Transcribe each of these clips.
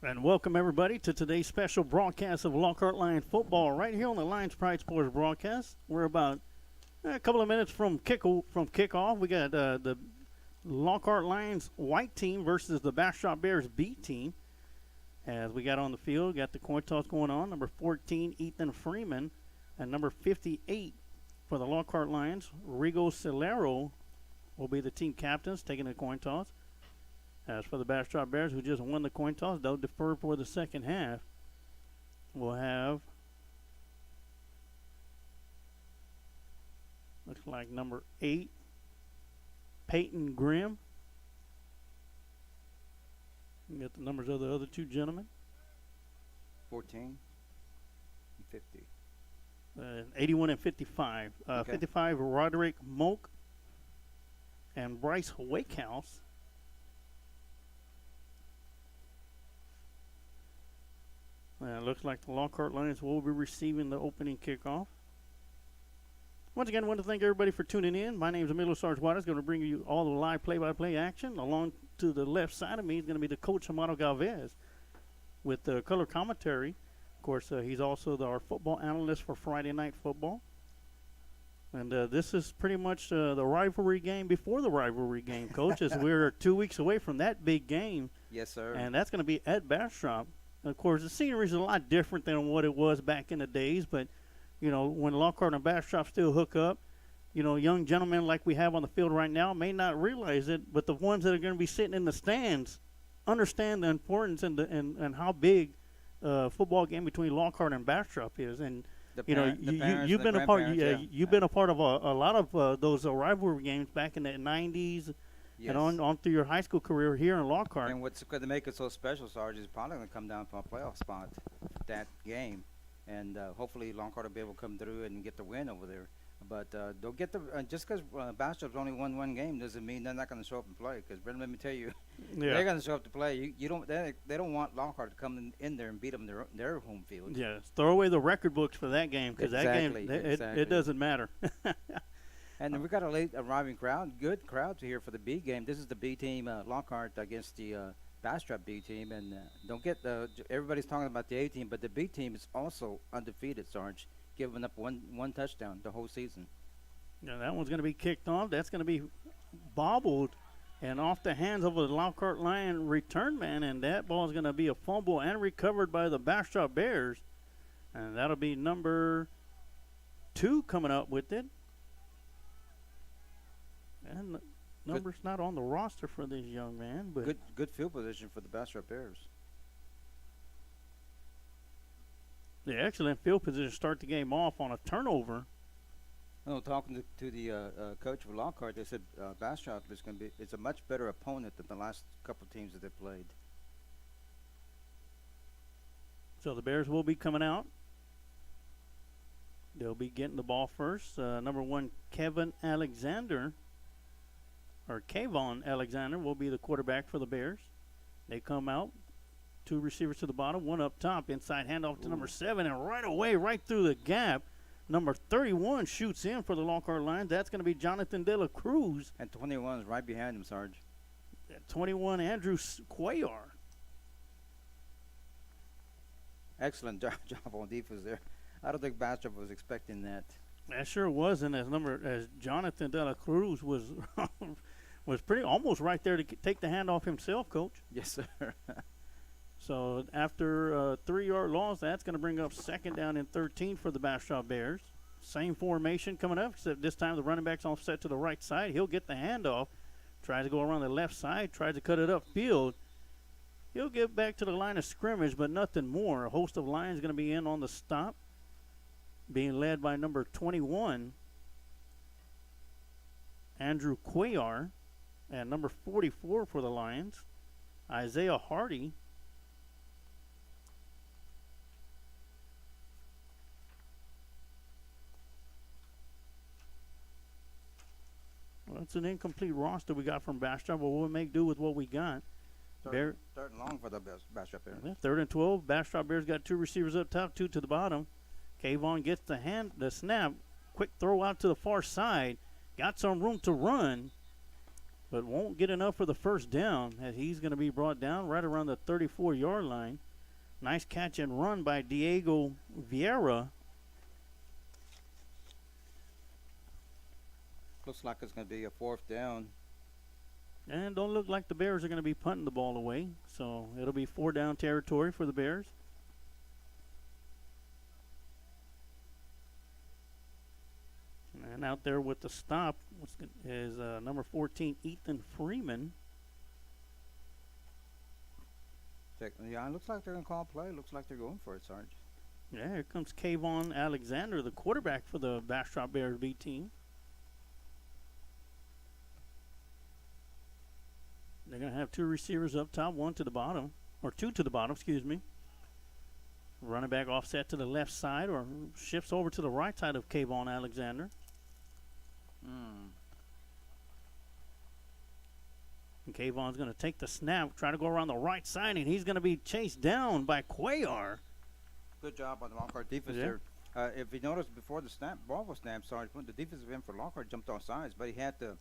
And welcome everybody to today's special broadcast of Lockhart Lion football right here on the Lions Pride Sports broadcast. We're about a couple of minutes from kickoff. We got the Lockhart Lions white team versus the Bastrop Bears B team. As we got on the field, got the coin toss going on. Number 14, Ethan Freeman, and number 58 for the Lockhart Lions, Rigo Celero, will be the team captains taking the coin toss. As for the Bastrop Bears, who just won the coin toss, they'll defer for the second half. We'll have, looks like number 8, Peyton Grimm. You got the numbers of the other two gentlemen. 14 and 50. 81 and 55. Okay. 55, Roderick Moak and Bryce Wakehouse. It looks like the Lockhart Lions will be receiving the opening kickoff. Once again, I want to thank everybody for tuning in. My name is Emilio Sarge Juarez, going to bring you all the live play-by-play action. Along to the left side of me is going to be the coach, Amado Galvez, with the color commentary. Of course, he's also our football analyst for Friday Night Football. And this is pretty much the rivalry game before the rivalry game, Coach, as we're 2 weeks away from that big game. Yes, sir. And that's going to be at Bastrop. Of course, the scenery is a lot different than what it was back in the days, but, you know, when Lockhart and Bastrop still hook up, you know, young gentlemen like we have on the field right now may not realize it, but the ones that are going to be sitting in the stands understand the importance and how big football game between Lockhart and Bastrop is. And, you've been a part. You've been a part of a lot of those rivalry games back in the 90s. Yes. And on through your high school career here in Lockhart. And what's going to make it so special, Sarge, is probably going to come down from a playoff spot, that game. And hopefully Lockhart will be able to come through and get the win over there. But they'll get the just because Bastrop's only won one game doesn't mean they're not going to show up and play. Because let me tell you, they're going to show up to play. You don't. They don't want Lockhart to come in there and beat them their home field. Yes, throw away the record books for that game because that game it doesn't matter. And we got a late arriving crowd, good crowd here for the B game. This is the B team, Lockhart against the Bastrop B team. And don't get everybody's talking about the A team, but the B team is also undefeated, Sarge, giving up one touchdown the whole season. Yeah, that one's going to be kicked off. That's going to be bobbled and off the hands of a Lockhart Lion return man, and that ball is going to be a fumble and recovered by the Bastrop Bears. And that'll be number 2 coming up with it. And the number's not on the roster for this young man, but good field position for the Bastrop Bears. The excellent field position to start the game off on a turnover. No, talking to the coach of Lockhart, they said Bastrop is going to be it's a much better opponent than the last couple teams that they played. So the Bears will be coming out. They'll be getting the ball first. Number 1, Kevon Alexander will be the quarterback for the Bears. They come out, 2 receivers to the bottom, 1 up top, inside handoff to number 7, and right away, right through the gap, number 31 shoots in for the Lockhart Lions. That's going to be Jonathan De La Cruz. And 21 is right behind him, Sarge. 21, Andrew Cuellar. Excellent job on defense there. I don't think Bastrop was expecting that. That sure was, and as Jonathan De La Cruz was was pretty almost right there to take the handoff himself, Coach. Yes, sir. So after a 3-yard loss, that's going to bring up 2nd down and 13 for the Bastrop Bears. Same formation coming up, except this time the running back's offset to the right side. He'll get the handoff, tries to go around the left side, tries to cut it upfield. He'll get back to the line of scrimmage, but nothing more. A host of Lions going to be in on the stop, being led by number 21, Andrew Cuellar, and number 44 for the Lions, Isaiah Hardy. Well, it's an incomplete roster we got from Bastrop, but we'll make do with what we got. Third and long for the Bastrop Bears. Yeah, 3rd and 12. Bastrop Bears got 2 receivers up top, 2 to the bottom. Kayvon gets the snap. Quick throw out to the far side. Got some room to run. but won't get enough for the first down as he's going to be brought down right around the 34-yard line. Nice catch and run by Diego Vieira. Looks like it's going to be a 4th down. And don't look like the Bears are going to be punting the ball away. So it'll be 4-down territory for the Bears. And out there with the stop is number 14, Ethan Freeman. Yeah, it looks like they're going to call play. Looks like they're going for it, Sarge. Yeah, here comes Kayvon Alexander, the quarterback for the Bastrop Bears B team. They're going to have 2 receivers up top, 1 to the bottom, or 2 to the bottom, excuse me. Running back offset to the left side or shifts over to the right side of Kayvon Alexander. And Kayvon's going to take the snap, try to go around the right side, and he's going to be chased down by Cuellar. Good job on the Lockhart defense there. If you noticed before the ball was snapped, Sarge, the defensive end for Lockhart jumped off sides, but he had the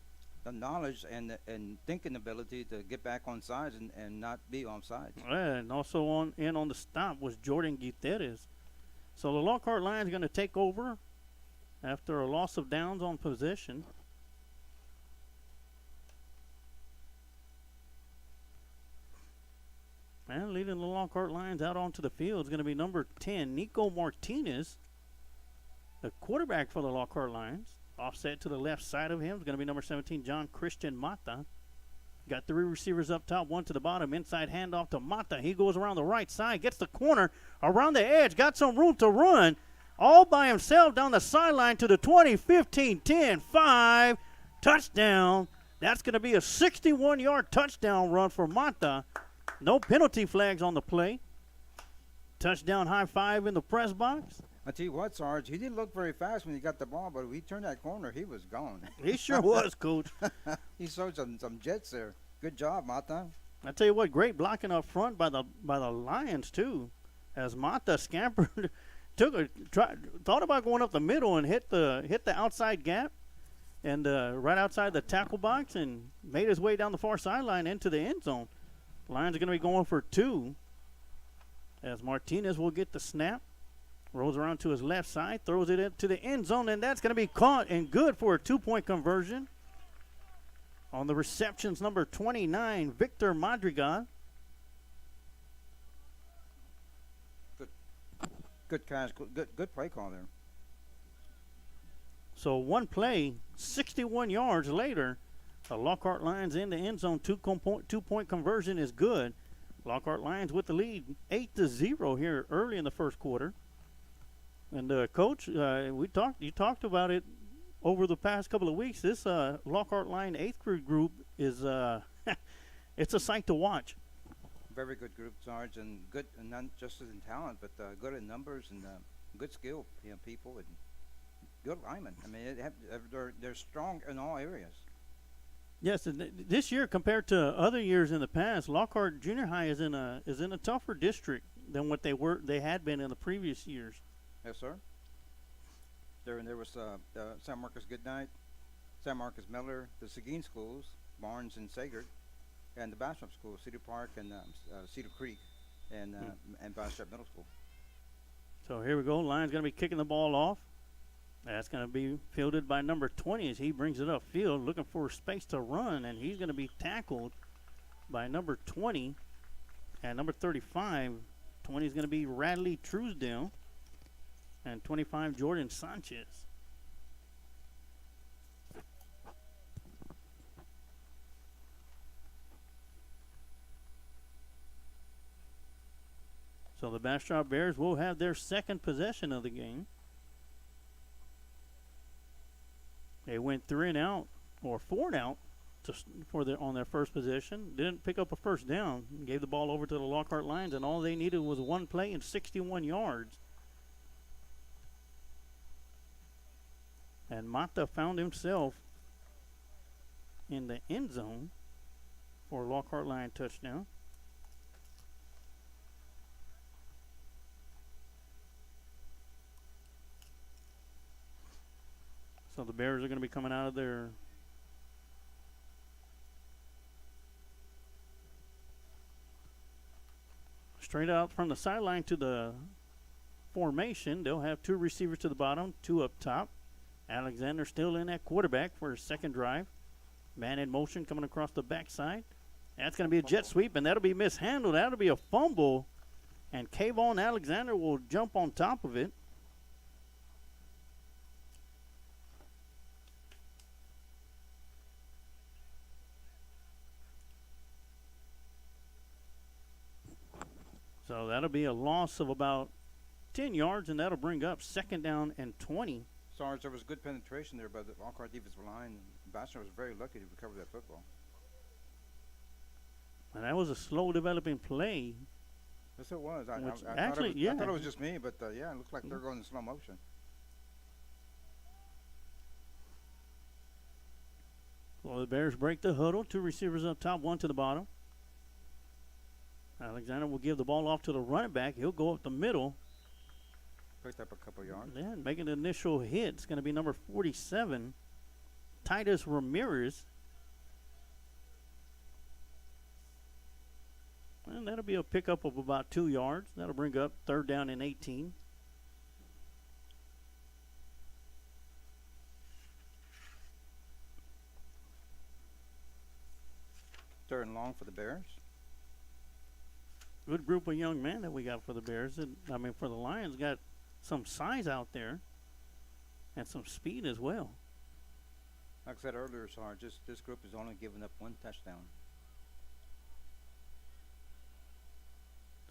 knowledge and thinking ability to get back on sides and not be on sides. And also on the stop was Jordan Gutierrez. So the Lockhart Lions going to take over after a loss of downs on possession. And leading the Lockhart Lions out onto the field is going to be number 10, Nico Martinez, the quarterback for the Lockhart Lions. Offset to the left side of him is going to be number 17, John Christian Mata. Got 3 receivers up top, 1 to the bottom. Inside handoff to Mata. He goes around the right side, gets the corner, around the edge, got some room to run. All by himself down the sideline to the 20, 15, 10, 5. Touchdown. That's going to be a 61-yard touchdown run for Mata. No penalty flags on the play. Touchdown high five in the press box. I tell you what, Sarge, he didn't look very fast when he got the ball, but when he turned that corner, he was gone. He sure was, Coach. He showed some jets there. Good job, Mata. I tell you what, great blocking up front by the Lions too, as Mata scampered, thought about going up the middle and hit the outside gap, and right outside the tackle box, and made his way down the far sideline into the end zone. Lions are going to be going for 2, as Martinez will get the snap. Rolls around to his left side, throws it into the end zone, and that's going to be caught and good for a 2-point conversion. On the receptions, number 29, Victor Madrigal. Good catch, good play call there. So one play, 61 yards later, the Lockhart Lions in the end zone. 2-point conversion is good. Lockhart Lions with the lead, 8-0 here early in the first quarter. And Coach, you talked about it over the past couple of weeks. This Lockhart Line 8th grade group is it's a sight to watch. Very good group, Sarge, and good, and not just in talent, but good in numbers and good skill, people and good linemen. I mean, they're strong in all areas. Yes, and this year compared to other years in the past, Lockhart Junior High is in a tougher district than what they had been in the previous years. Yes, sir. There was San Marcos Goodnight, San Marcos Miller, the Seguin schools, Barnes and Sagert, and the Bastrop schools, Cedar Park and Cedar Creek, and Bastrop Middle School. So here we go. Lions going to be kicking the ball off. That's going to be fielded by number 20 as he brings it upfield, looking for space to run, and he's going to be tackled by number 20 and number 35. 20 is going to be Radley Truesdale, and 25, Jordan Sanchez. So the Bastrop Bears will have their second possession of the game. They went 3 and out, or 4 and out, on their first possession. Didn't pick up a first down. Gave the ball over to the Lockhart Lions, and all they needed was one play and 61 yards. And Mata found himself in the end zone for a Lockhart Lion touchdown. So the Bears are going to be coming out of their Straight out from the sideline to the formation. They'll have 2 receivers to the bottom, 2 up top. Alexander still in at quarterback for his second drive. Man in motion coming across the backside. That's going to be a jet sweep, and that'll be mishandled. That'll be a fumble, and Kayvon Alexander will jump on top of it. So that'll be a loss of about 10 yards, and that'll bring up 2nd down and 20. Sarge, there was good penetration there by the Lockhart defensive line. Bastrop was very lucky to recover that football. And that was a slow developing play. Yes, it was. I thought it was just me, but yeah, it looks like they're going in slow motion. Well, the Bears break the huddle. 2 receivers up top, 1 to the bottom. Alexander will give the ball off to the running back. He'll go up the middle. Picked up a couple yards. Yeah, making an initial hit. It's going to be number 47, Titus Ramirez. And that'll be a pickup of about 2 yards. That'll bring up 3rd down and 18. Third and long for the Bears. Good group of young men that we got for the Bears. And, I mean, for the Lions, got some size out there and some speed as well. Like I said earlier, Sarge, this group has only given up 1 touchdown.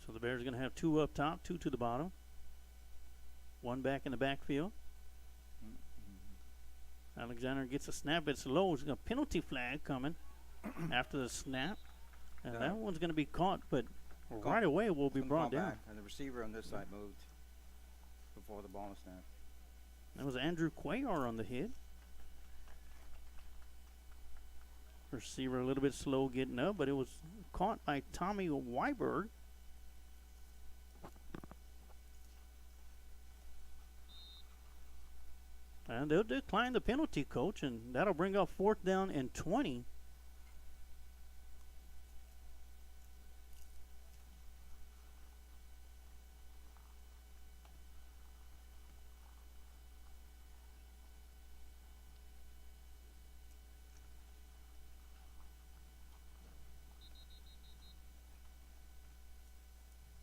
So the Bears are going to have 2 up top, 2 to the bottom. 1 back in the backfield. Alexander gets a snap. It's low. There's a penalty flag coming after the snap. And that one's going to be caught, but right away will be brought down. Back, and the receiver on this side moved before the ball was snapped. That was Andrew Cuellar on the hit. Receiver a little bit slow getting up, but it was caught by Tommy Weiberg. And they'll decline the penalty, coach, and that'll bring up 4th down and 20.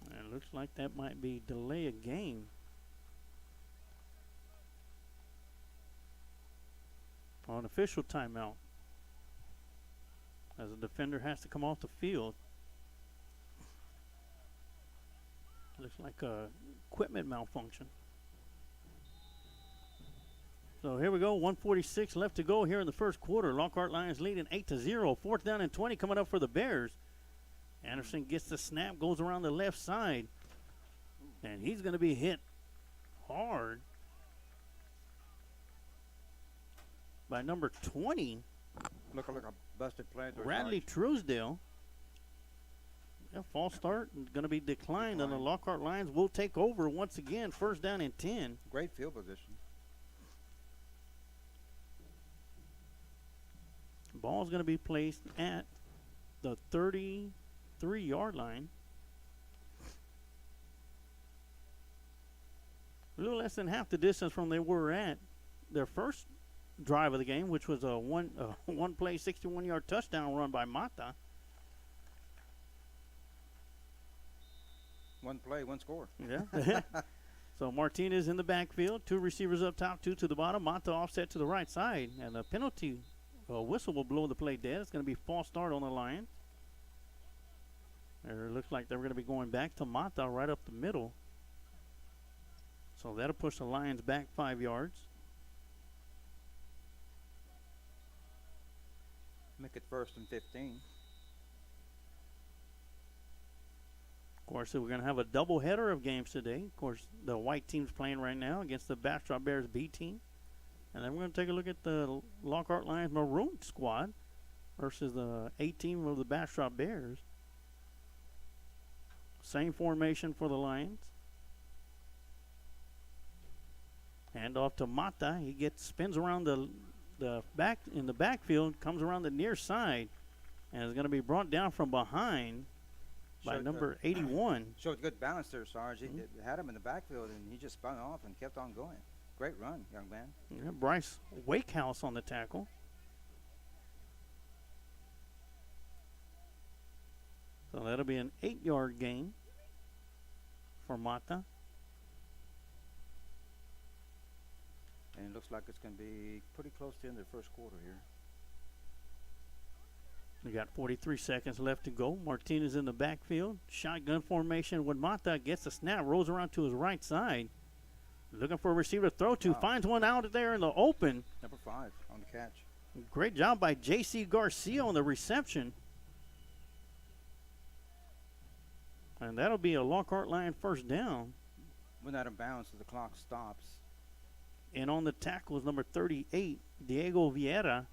And it looks like that might be delay a game. On official timeout, as a defender has to come off the field. Looks like a equipment malfunction. So here we go, 1:46 left to go here in the first quarter. Lockhart Lions leading 8-0. 4th down and 20 coming up for the Bears. Anderson gets the snap, goes around the left side, and he's going to be hit hard by number 20. Looking like a busted play. Bradley Truesdale. Yeah, false start. Going to be declined, and the Lockhart Lions will take over once again. 1st down and 10. Great field position. Ball's going to be placed at the 33-yard line. A little less than half the distance from they were at their first drive of the game, which was a one play 61-yard touchdown run by Mata. 1 play, 1 score. Yeah. So Martinez in the backfield, 2 receivers up top, 2 to the bottom. Mata offset to the right side, and a penalty whistle will blow the play dead. It's going to be false start on the Lions. It looks like they're going to be going back to Mata right up the middle. So that'll push the Lions back 5 yards. Make it 1st and 15. Of course, we're going to have a doubleheader of games today. Of course, the white team's playing right now against the Bastrop Bears B team. And then we're going to take a look at the Lockhart Lions maroon squad versus the A team of the Bastrop Bears. Same formation for the Lions. Hand off to Mata. He spins around the back in the backfield, comes around the near side, and is going to be brought down from behind by Showed, number 81. Showed good balance there, Sarge. He had him in the backfield, and he just spun off and kept on going. Great run, young man. Yeah, Bryce Wakehouse on the tackle. So that'll be an 8-yard gain for Mata. And it looks like it's going to be pretty close to the end of the first quarter here. We got 43 seconds left to go. Martinez in the backfield. Shotgun formation when Mata gets the snap, rolls around to his right side. Looking for a receiver to throw to. Wow. Finds one out there in the open. Number 5 on the catch. Great job by J.C. Garcia on the reception. And that'll be a Lockhart Lion first down. Went out of bounds, so the clock stops. And on the tackle is number 38, Diego Vieira.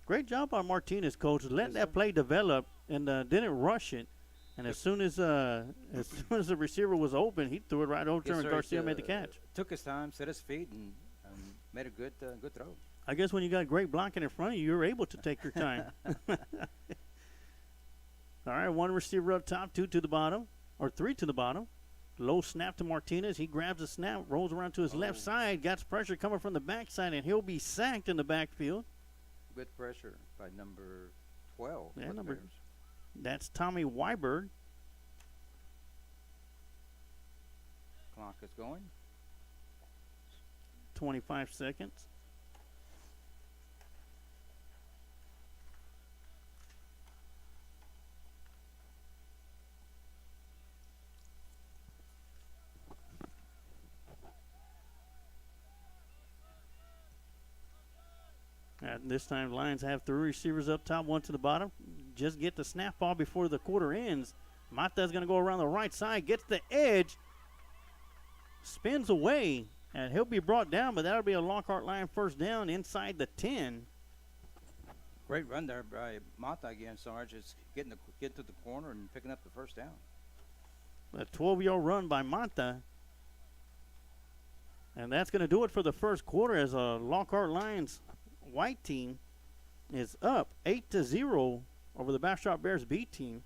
Great job by Martinez, coach, letting that play develop and didn't rush it. And as soon as the receiver was open, he threw it right over to him, and Garcia made the catch. Took his time, set his feet, and made a good throw. I guess when you got great blocking in front of you, you're able to take your time. All right, one receiver up top, 2 to the bottom, or 3 to the bottom. Low snap to Martinez. He grabs the snap, rolls around to his left side, gets pressure coming from the backside, and he'll be sacked in the backfield. Good pressure by number 12. Yeah, that's Tommy Weiberg. Clock is going. 25 seconds. This time, Lions have 3 receivers up top, 1 to the bottom. Just get the snap ball before the quarter ends. Mata's going to go around the right side, gets the edge, spins away, and he'll be brought down, but that'll be a Lockhart Lion first down inside the 10. Great run there by Mata again, Sarge. It's getting to the corner and picking up the first down. A 12-yard run by Mata. And that's going to do it for the first quarter as a Lockhart Lions white team is up 8-0 over the Bastrop Bears B team.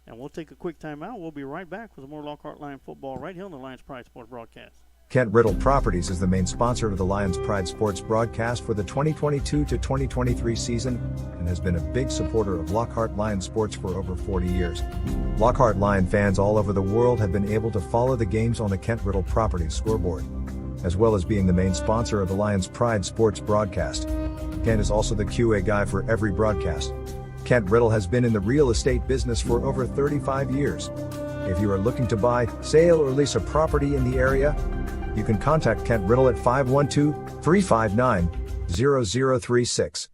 And we'll take a quick timeout. We'll be right back with more Lockhart Lion football right here on the Lions Pride Sports broadcast. Kent Riddle Properties is the main sponsor of the Lions Pride Sports broadcast for the 2022 to 2023 season and has been a big supporter of Lockhart Lion sports for over 40 years. Lockhart Lion fans all over the world have been able to follow the games on the Kent Riddle Properties scoreboard, as well as being the main sponsor of the Lions Pride Sports broadcast. Kent is also the QA guy for every broadcast. Kent Riddle has been in the real estate business for over 35 years. If you are looking to buy, sale, or lease a property in the area, you can contact Kent Riddle at 512-359-0036.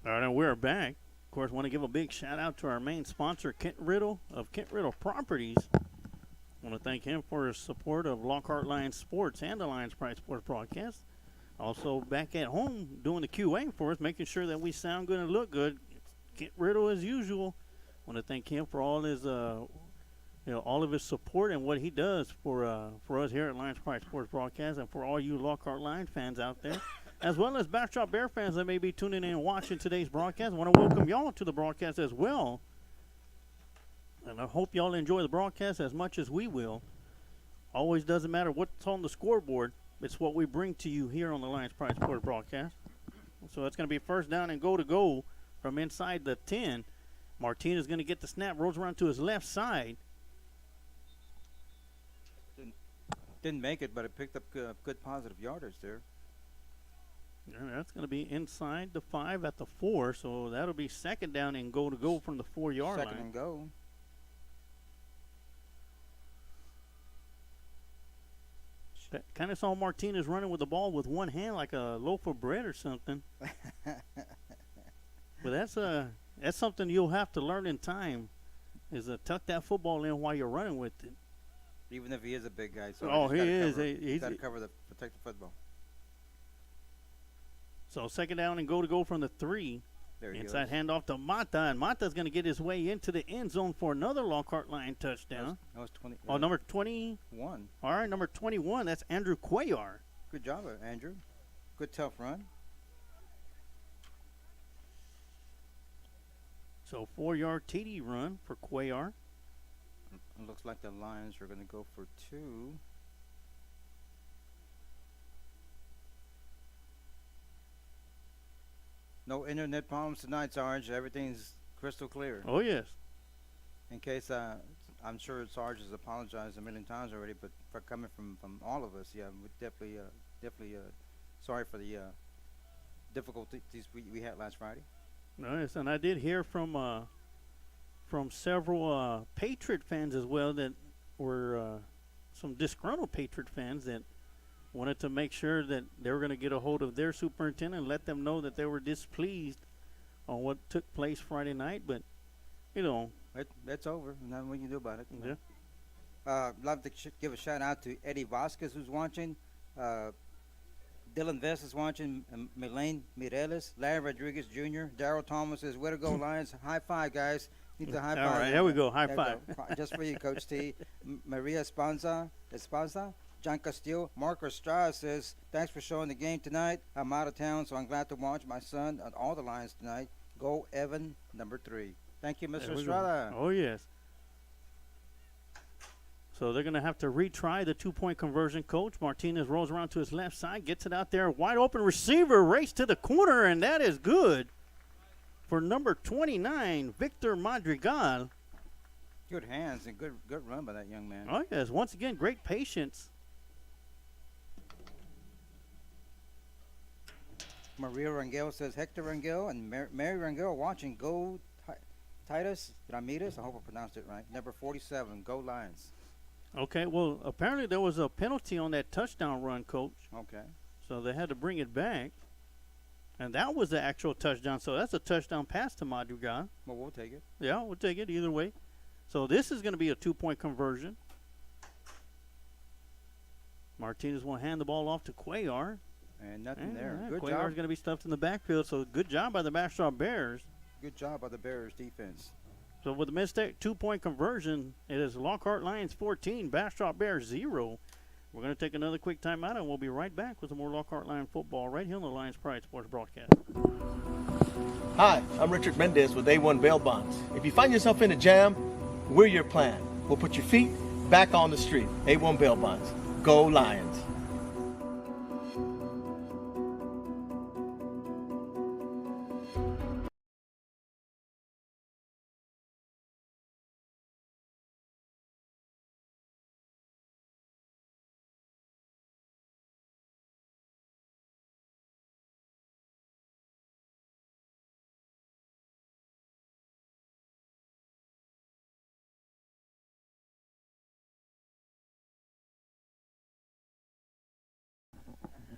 All right, and we're back. Of course, want to give a big shout out to our main sponsor, Kent Riddle of Kent Riddle Properties. Want to thank him for his support of Lockhart Lions Sports and the Lions Pride Sports broadcast. Also, back at home doing the QA for us, making sure that we sound good and look good. Kent Riddle as usual. Want to thank him for all his all of his support and what he does for us here at Lions Pride Sports Broadcast, and for all you Lockhart Lions fans out there, as well as Bastrop Bear fans that may be tuning in and watching today's broadcast. I want to welcome y'all to the broadcast as well, and I hope y'all enjoy the broadcast as much as we will. Always doesn't matter what's on the scoreboard, it's what we bring to you here on the Lions Pride Sports Broadcast. So it's going to be first down and go from inside the 10. Martinez is going to get the snap, rolls around to his left side. Didn't make it, but it picked up good positive yardage there. And that's going to be inside the 5 at the 4, so that'll be second down and go from the 4-yard line. Second and go. Kind of saw Martinez running with the ball with one hand like a loaf of bread or something. But that's something you'll have to learn in time, is to tuck that football in while you're running with it. Even if he is a big guy. So he is. He's got to protect the football. So second down and go from the 3. There he Inside goes. handoff to Mata, and Mata's going to get his way into the end zone for another Lockhart Lion touchdown. That was 20. Number 21. All right, number 21. That's Andrew Cuellar. Good job, Andrew. Good tough run. So 4-yard TD run for Cuellar. It looks like the Lions are going to go for 2. No internet problems tonight, Sarge. Everything's crystal clear. Oh, yes. In case, I'm sure Sarge has apologized a million times already, but for coming from all of us, yeah, we definitely sorry for the difficulties we had last Friday. Nice. And I did hear from several Patriot fans as well that were some disgruntled Patriot fans that wanted to make sure that they were going to get a hold of their superintendent and let them know that they were displeased on what took place Friday night. But, you know. That's over. Nothing we can do about it. Yeah. Love to give a shout out to Eddie Vasquez who's watching. Dylan Vest is watching. Melaine Mireles, Larry Rodriguez Jr., Darrell Thomas says, "Way to go, Lions! High five, guys! Need the high five." All right, there we go. High There five. you go. Just for you, Coach T. Maria Espanza, John Castillo, Mark Estrada says, "Thanks for showing the game tonight. I'm out of town, so I'm glad to watch my son and all the Lions tonight. Go, Evan, number 3." Thank you, Mr. There we go. Estrada. Oh, yes. So they're going to have to retry the 2-point conversion, Coach. Martinez rolls around to his left side, gets it out there. Wide open receiver, race to the corner, and that is good for number 29, Victor Madrigal. Good hands and good run by that young man. Oh, yes. Once again, great patience. Maria Rangel says, Hector Rangel and Mary Rangel watching. Go Titus Ramirez. I hope I pronounced it right. Number 47. Go Lions. Okay, well, apparently there was a penalty on that touchdown run, Coach. Okay. So they had to bring it back. And that was the actual touchdown. So that's a touchdown pass to Madrigal. Well, we'll take it. Yeah, we'll take it either way. So this is going to be a 2-point conversion. Martinez will hand the ball off to Cuellar. And nothing there. Yeah, Good Cuellar's job. going to be stuffed in the backfield. So good job by the Bastrop Bears. Good job by the Bears defense. So with the mistake 2-point conversion, it is Lockhart Lions 14, Bastrop Bears 0. We're going to take another quick timeout, and we'll be right back with some more Lockhart Lion football right here on the Lions Pride Sports broadcast. Hi, I'm Richard Mendez with A1 Bail Bonds. If you find yourself in a jam, we're your plan. We'll put your feet back on the street. A1 Bail Bonds. Go Lions.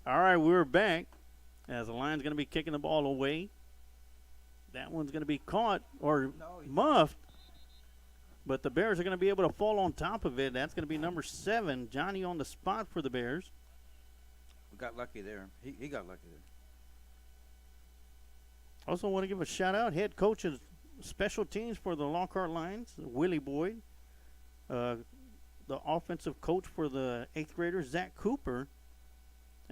All right, we're back as the Lions going to be kicking the ball away. That one's going to be caught or muffed, but the Bears are going to be able to fall on top of it. That's going to be number 7, Johnny on the spot for the Bears. We got lucky there. He got lucky there. Also want to give a shout-out, head coach of special teams for the Lockhart Lions, Willie Boyd. The offensive coach for the 8th graders, Zach Cooper.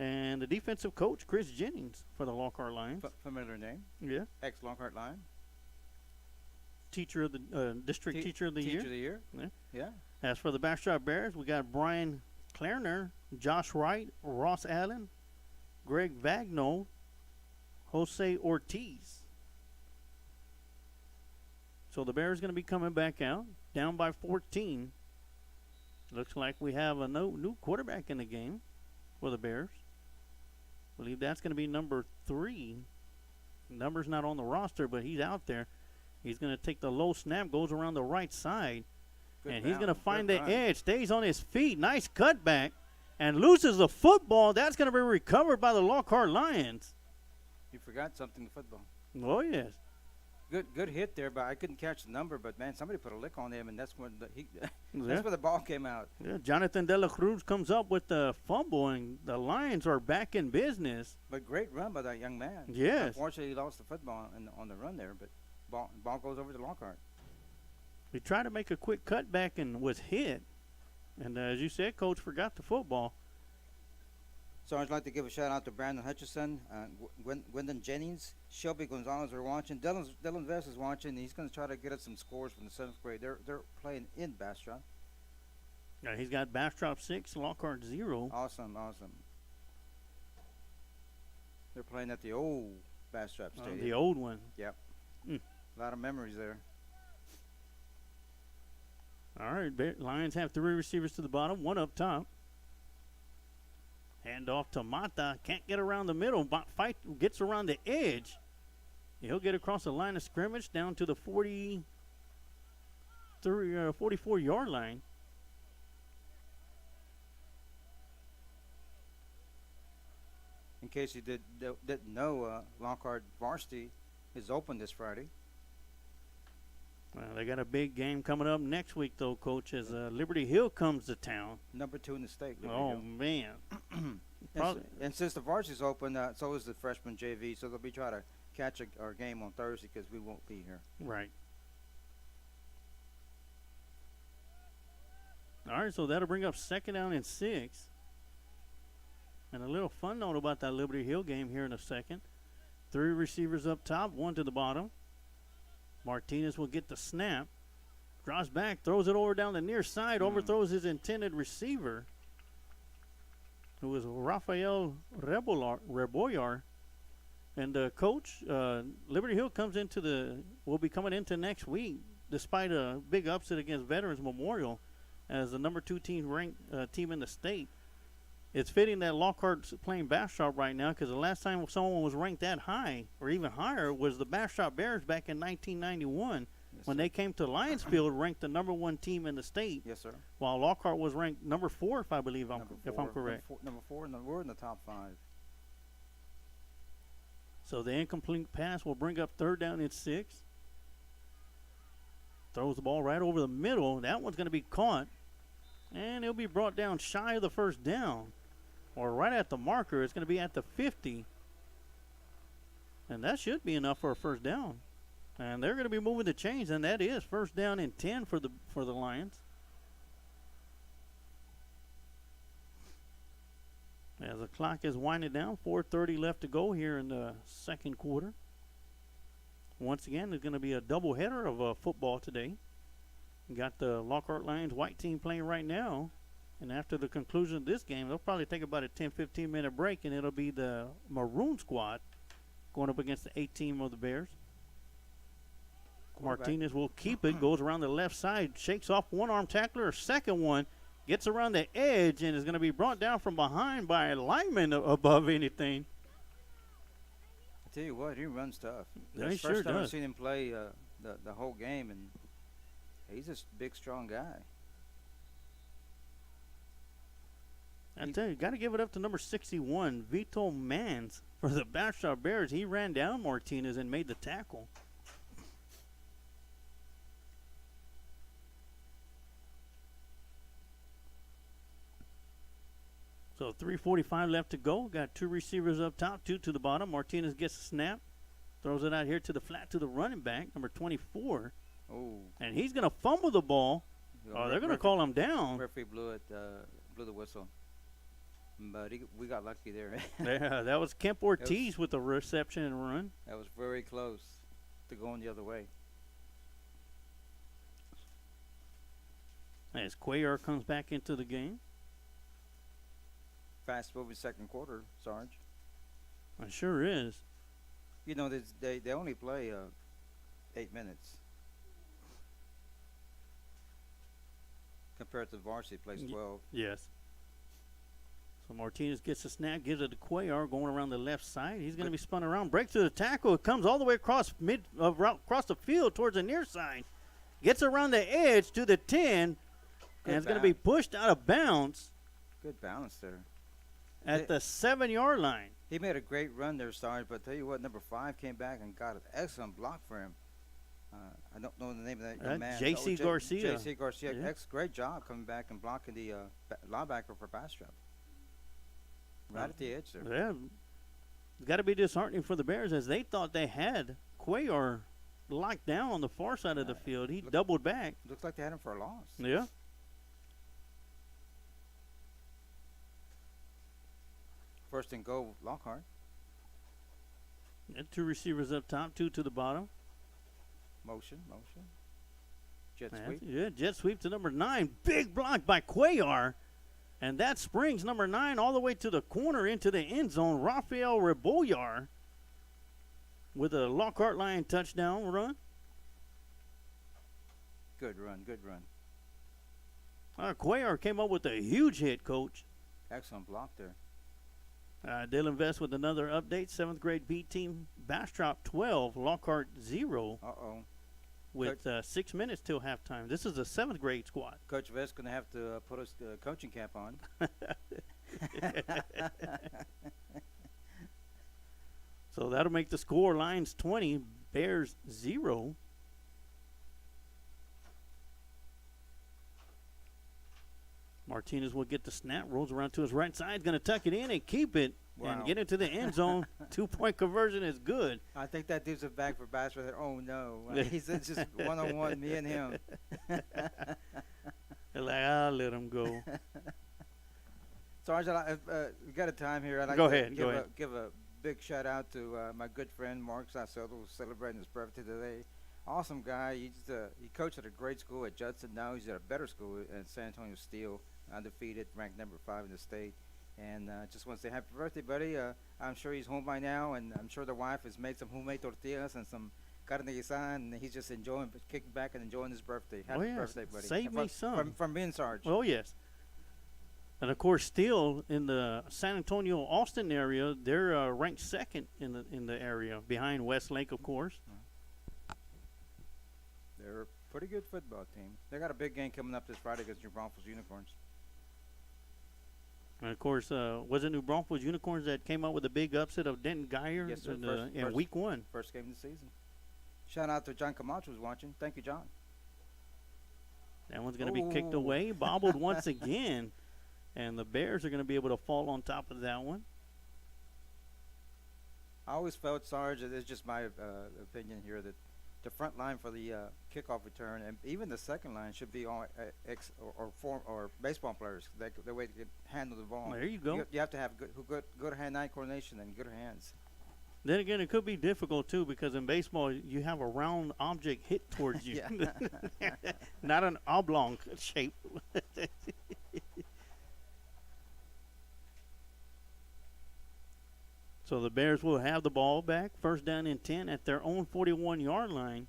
And the defensive coach, Chris Jennings, for the Lockhart Lions. Familiar name. Yeah. Ex-Lockhart Lion. Teacher of the district teacher of the year. Teacher of the year. Yeah. As for the Bastrop Bears, we got Brian Clarner, Josh Wright, Ross Allen, Greg Vagno, Jose Ortiz. So the Bears going to be coming back out, down by 14. Looks like we have a new quarterback in the game for the Bears. I believe that's going to be number 3. Number's not on the roster, but he's out there. He's going to take the low snap, goes around the right side, and he's going to find the edge, stays on his feet. Nice cutback, and loses the football. That's going to be recovered by the Lockhart Lions. You forgot something in football. Oh, yes. Good hit there, but I couldn't catch the number. But, man, somebody put a lick on him, and that's when Yeah. that's where the ball came out. Yeah, Jonathan De La Cruz comes up with the fumble, and the Lions are back in business. But great run by that young man. Yes. Unfortunately, he lost the football on the run there, but ball goes over to Lockhart. He tried to make a quick cutback and was hit. And as you said, Coach forgot the football. So I'd like to give a shout out to Brandon Hutchison, Gwendon Jennings, Shelby Gonzalez are watching. Dylan Vest is watching. He's going to try to get us some scores from the 7th grade. They're playing in Bastrop. Yeah, he's got Bastrop 6, Lockhart 0. Awesome. They're playing at the old Bastrop Stadium. The old one. Yep. Mm. A lot of memories there. All right, Lions have 3 receivers to the bottom, 1 up top. Hand off to Mata. Can't get around the middle. Fight gets around the edge. He'll get across the line of scrimmage down to the 44-yard line. In case you didn't know, Lockhart varsity is open this Friday. Well, they got a big game coming up next week, though, Coach, as Liberty Hill comes to town. Number 2 in the state. Man. And since the varsity's open, so is the freshman JV, so they'll be trying to catch our game on Thursday because we won't be here. Right. All right, so that'll bring up 2nd down and 6. And a little fun note about that Liberty Hill game here in a second. 3 receivers up top, 1 to the bottom. Martinez will get the snap. Draws back, throws it over down the near side, overthrows his intended receiver, who was Rafael Rebollar. And Coach, Liberty Hill will be coming into next week, despite a big upset against Veterans Memorial, as the number 2 team ranked team in the state. It's fitting that Lockhart's playing Bastrop right now because the last time someone was ranked that high or even higher was the Bastrop Bears back in 1991 when they came to Lions Field, ranked the number 1 team in the state. Yes, sir. While Lockhart was ranked number 4, if I believe, if I'm correct. Number 4, and we're in the top 5. So the incomplete pass will bring up 3rd down and 6. Throws the ball right over the middle. That one's going to be caught. And it'll be brought down shy of the 1st down. Or right at the marker. It's going to be at the 50. And that should be enough for a 1st down. And they're going to be moving the chains, and that is 1st down and 10 for the Lions. As the clock is winding down, 4:30 left to go here in the 2nd quarter. Once again, there's going to be a doubleheader of football today. You got the Lockhart Lions white team playing right now. And after the conclusion of this game, they'll probably take about a 10-15 minute break, and it'll be the Maroon squad going up against the 8 team of the Bears. Martinez will keep it, goes around the left side, shakes off one-arm tackler, a second one, gets around the edge, and is going to be brought down from behind by a lineman above anything. I tell you what, he runs tough. Yeah, he That's the sure first time I've does. seen him play the whole game, and he's a big, strong guy. I tell you, got to give it up to number 61, Vito Mans, for the Bastrop Bears. He ran down Martinez and made the tackle. So 3:45 left to go. Got 2 receivers up top, 2 to the bottom. Martinez gets a snap, throws it out here to the flat to the running back, number 24. Oh, And he's going to fumble the ball. Oh, they're going to call him down. Referee blew the whistle. But we got lucky there. Yeah, that was Kemp Ortiz with the reception and run. That was very close to going the other way. As Cuellar comes back into the game. Fast moving 2nd quarter, Sarge. It sure is. You know, they only play 8 minutes. Compared to varsity plays 12. Yes. So Martinez gets the snap, gives it to Cuellar going around the left side. He's going to be spun around, breaks through the tackle. It comes all the way across across the field towards the near side. Gets around the edge to the 10, and it's going to be pushed out of bounds. Good balance there. At the 7-yard line. He made a great run there, Sarge, but tell you what, number 5 came back and got an excellent block for him. I don't know the name of that young man. J.C. Garcia. J.C. Garcia. Yeah. Great job coming back and blocking the linebacker for Bastrop. Right at the edge there. Yeah. It's got to be disheartening for the Bears as they thought they had Cuellar locked down on the far side of the field. He doubled back. Looks like they had him for a loss. Yeah. First and goal, Lockhart. Got 2 receivers up top, 2 to the bottom. Motion. Jet That's- sweep. Yeah, jet sweep to number 9. Big block by Cuellar. And that springs number 9 all the way to the corner into the end zone. Rafael Rebollar with a Lockhart Lion touchdown run. Good run. Cuellar came up with a huge hit, Coach. Excellent block there. They'll invest with another update. 7th grade B team, Bastrop 12, Lockhart 0, Uh-oh. with 6 minutes till halftime. This is a 7th grade squad. Coach Vest's going to have to put his coaching cap on. So that'll make the score Lions 20, Bears 0. Martinez will get the snap, rolls around to his right side, going to tuck it in and keep it and Wow. get into the end zone. 2-point conversion is good. I think that dude's a back for Bastrop. Oh, no. He's just one-on-one, me and him. They're like, I'll let him go. Sarge, we got a time here. I'd like Go to ahead. give a big shout-out to my good friend Mark Sasoto, who's celebrating his birthday today. Awesome guy. He coached at a great school at Judson. Now he's at a better school at San Antonio Steel, undefeated, ranked number 5 in the state. And just want to say happy birthday, buddy. I'm sure he's home by now, and I'm sure the wife has made some homemade tortillas and some carne guisada, and he's just kicking back and enjoying his birthday. Happy yes. birthday, buddy. Save And me some. From me and Sarge. Oh, yes. And, of course, still in the San Antonio-Austin area, they're ranked 2nd in the area, behind Westlake, of course. They're a pretty good football team. They got a big game coming up this Friday against New Braunfels Unicorns. And, of course, was it New Braunfels Unicorns that came out with a big upset of Denton Geyer Yes, sir. in Week 1? First game of the season. Shout out to John Camacho who's watching. Thank you, John. That one's going to be kicked Ooh. away, bobbled once again. And the Bears are going to be able to fall on top of that one. I always felt, Sarge, it's just my opinion here, that the front line for the kickoff return and even the second line should be all or baseball players. The way they can handle the ball. There you go. You have to have good hand-eye coordination and good hands. Then again, it could be difficult, too, because in baseball, you have a round object hit towards you. Not an oblong shape. So the Bears will have the ball back. First down and 10 at their own 41-yard line.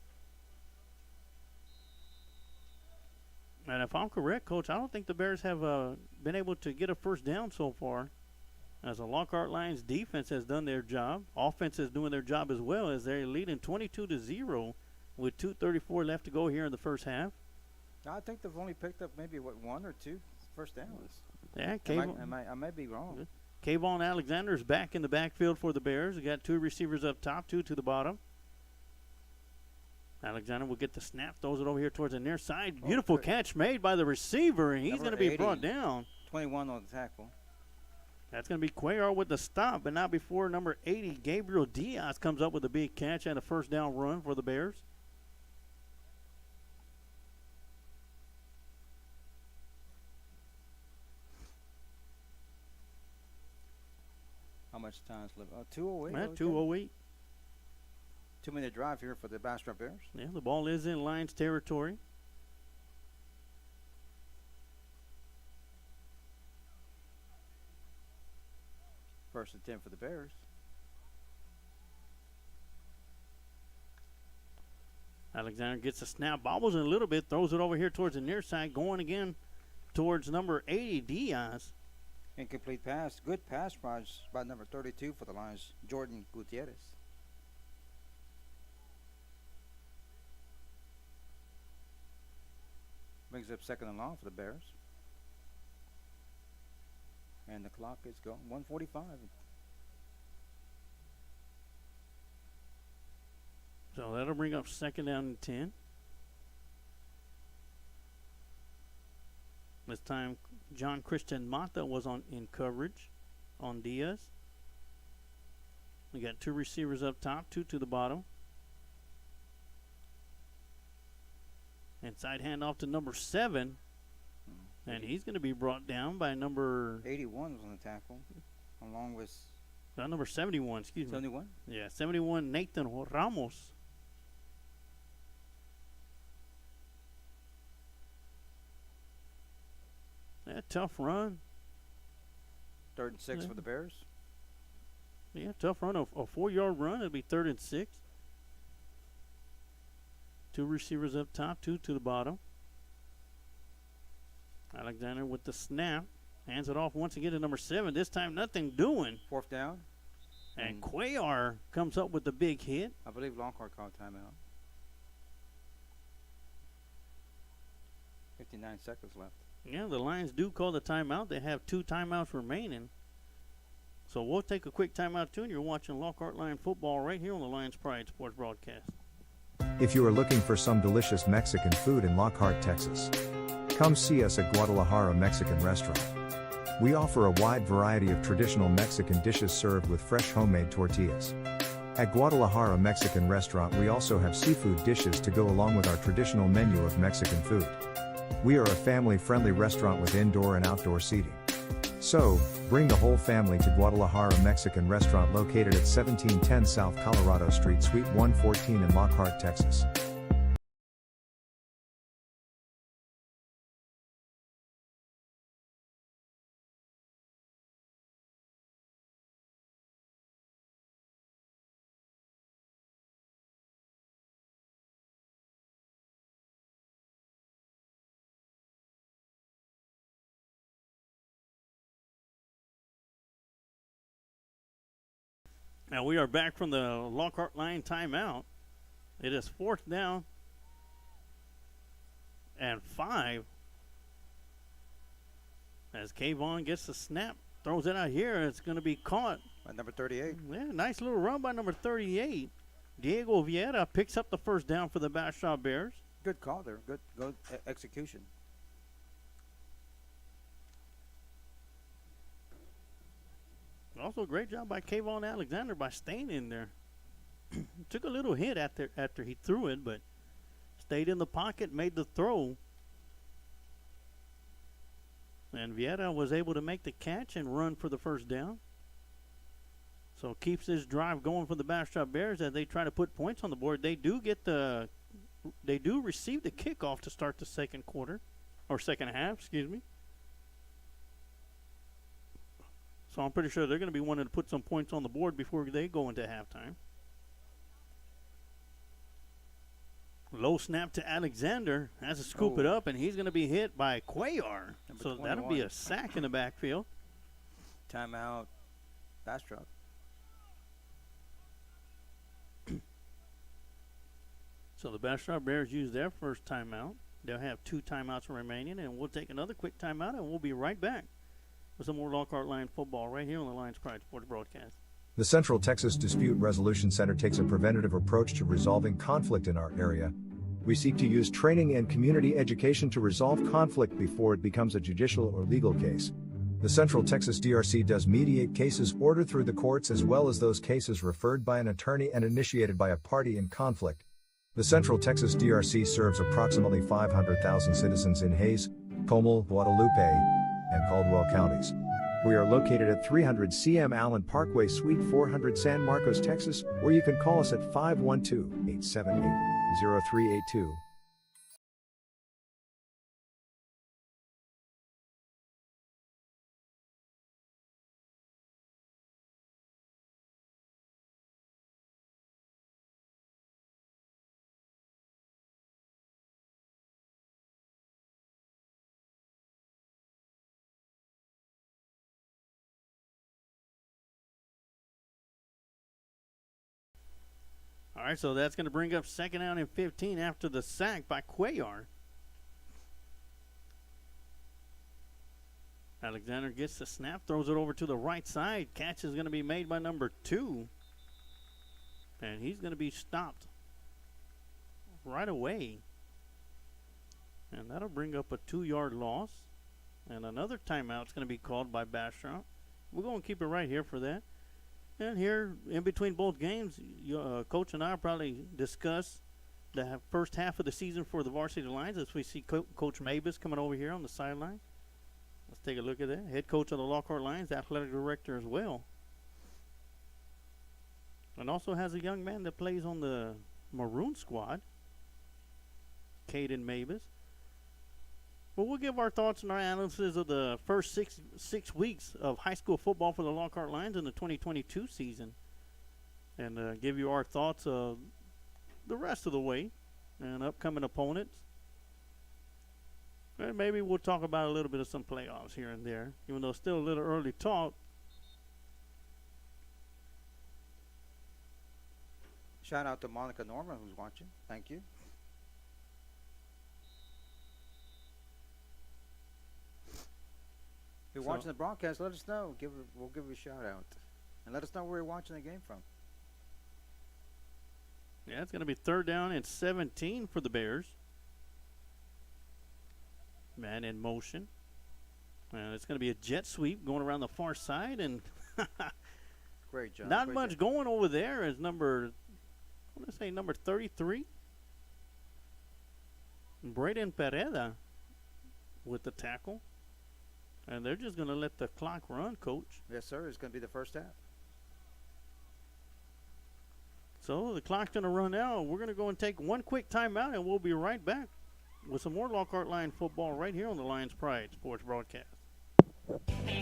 And if I'm correct, Coach, I don't think the Bears have been able to get a first down so far. As the Lockhart Lions defense has done their job. Offense is doing their job as well, as they're leading 22-0 with 2:34 left to go here in the first half. I think they've only picked up maybe, 1 or 2 first downs. Yeah, I may be wrong. Kayvon Alexander is back in the backfield for the Bears. We got 2 receivers up top, 2 to the bottom. Alexander will get the snap, throws it over here towards the near side. Beautiful catch made by the receiver, and he's going to be brought down. 21 on the tackle. That's going to be Cuellar with the stop, but not before number 80, Gabriel Diaz, comes up with a big catch and a first down run for the Bears. How much time's left? 2:08. At okay. 2:08. 2-minute drive here for the Bastrop Bears. Yeah, the ball is in Lions territory. First and 10 for the Bears. Alexander gets a snap, bobbles it a little bit, throws it over here towards the near side, going again towards number 80, Diaz. Incomplete pass. Good pass by number 32 for the Lions, Jordan Gutierrez. Brings up second and long for the Bears. And the clock is going. 1:45. So that'll bring up second down and 10. This time, John Christian Mata was in coverage on Diaz. We got 2 receivers up top, 2 to the bottom. Inside handoff to number 7. And he's going to be brought down by number 81 was on the tackle. along with Number 71, excuse me. 71. Yeah, 71, Nathan Ramos. Yeah, tough run. 3rd and 6 Yeah. for the Bears. Yeah, tough run. A 4-yard run. It'll be 3rd and 6. 2 receivers up top, 2 to the bottom. Alexander with the snap. Hands it off once again to number 7. This time nothing doing. 4th down. And Cuellar comes up with the big hit. I believe Lockhart called timeout. 59 seconds left. Yeah, the Lions do call the timeout. They have 2 timeouts remaining. So we'll take a quick timeout too, and you're watching Lockhart Lion football right here on the Lions Pride Sports Broadcast. If you are looking for some delicious Mexican food in Lockhart, Texas, come see us at Guadalajara Mexican Restaurant. We offer a wide variety of traditional Mexican dishes served with fresh homemade tortillas. At Guadalajara Mexican Restaurant, we also have seafood dishes to go along with our traditional menu of Mexican food. We are a family-friendly restaurant with indoor and outdoor seating. So, bring the whole family to Guadalajara Mexican Restaurant located at 1710 South Colorado Street, Suite 114 in Lockhart, Texas. Now we are back from the Lockhart Line timeout. It is 4th down and 5. As Kayvon gets the snap, throws it out here. It's going to be caught. By number 38. Yeah, nice little run by number 38. Diego Vieira picks up the first down for the Bastrop Bears. Good call there. Good execution. Also, great job by Kayvon Alexander by staying in there. Took a little hit after he threw it, but stayed in the pocket, made the throw. And Vieira was able to make the catch and run for the first down. So keeps this drive going for the Bastrop Bears as they try to put points on the board. They do receive the kickoff to start the second half, excuse me. So I'm pretty sure they're going to be wanting to put some points on the board before they go into halftime. Low snap to Alexander. Has to scoop it up, and he's going to be hit by Cuellar. So that'll be a sack in the backfield. Timeout. Bastrop. So the Bastrop Bears use their first timeout. They'll have 2 timeouts remaining, and we'll take another quick timeout, and we'll be right back with some more Lockhart Lion football right here on the Lions Pride Sports Broadcast. The Central Texas Dispute Resolution Center takes a preventative approach to resolving conflict in our area. We seek to use training and community education to resolve conflict before it becomes a judicial or legal case. The Central Texas DRC does mediate cases ordered through the courts as well as those cases referred by an attorney and initiated by a party in conflict. The Central Texas DRC serves approximately 500,000 citizens in Hays, Comal, Guadalupe, and Caldwell counties. We are located at 300 CM Allen Parkway, Suite 400, San Marcos, Texas, or you can call us at 512-878-0382. All right, so that's going to bring up 2nd down and 15 after the sack by Cuellar. Alexander gets the snap, throws it over to the right side. Catch is going to be made by number 2. And he's going to be stopped right away. And that'll bring up a 2-yard loss. And another timeout's going to be called by Bastrop. We're going to keep it right here for that. And here, in between both games, Coach and I will probably discuss the first half of the season for the Varsity Lions as we see Coach Mavis coming over here on the sideline. Let's take a look at that. Head coach of the Lockhart Lions, athletic director as well. And also has a young man that plays on the Maroon squad, Caden Mavis. Well, we'll give our thoughts and our analysis of the first six weeks of high school football for the Lockhart Lions in the 2022 season, and give you our thoughts of the rest of the way and upcoming opponents. And maybe we'll talk about a little bit of some playoffs here and there, even though it's still a little early talk. Shout out to Monica Norman who's watching. Thank you. If you're watching the broadcast, let us know. We'll give you a shout out. And let us know where you're watching the game from. Yeah, it's going to be 3rd down and 17 for the Bears. Man in motion. And it's going to be a jet sweep going around the far side. And Great job. not Great much job. going over there is number 33. Braden Pereda with the tackle. And they're just going to let the clock run, Coach. Yes, sir. It's going to be the first half. So the clock's going to run out. We're going to go and take one quick timeout, and we'll be right back with some more Lockhart Lion football right here on the Lions Pride Sports Broadcast.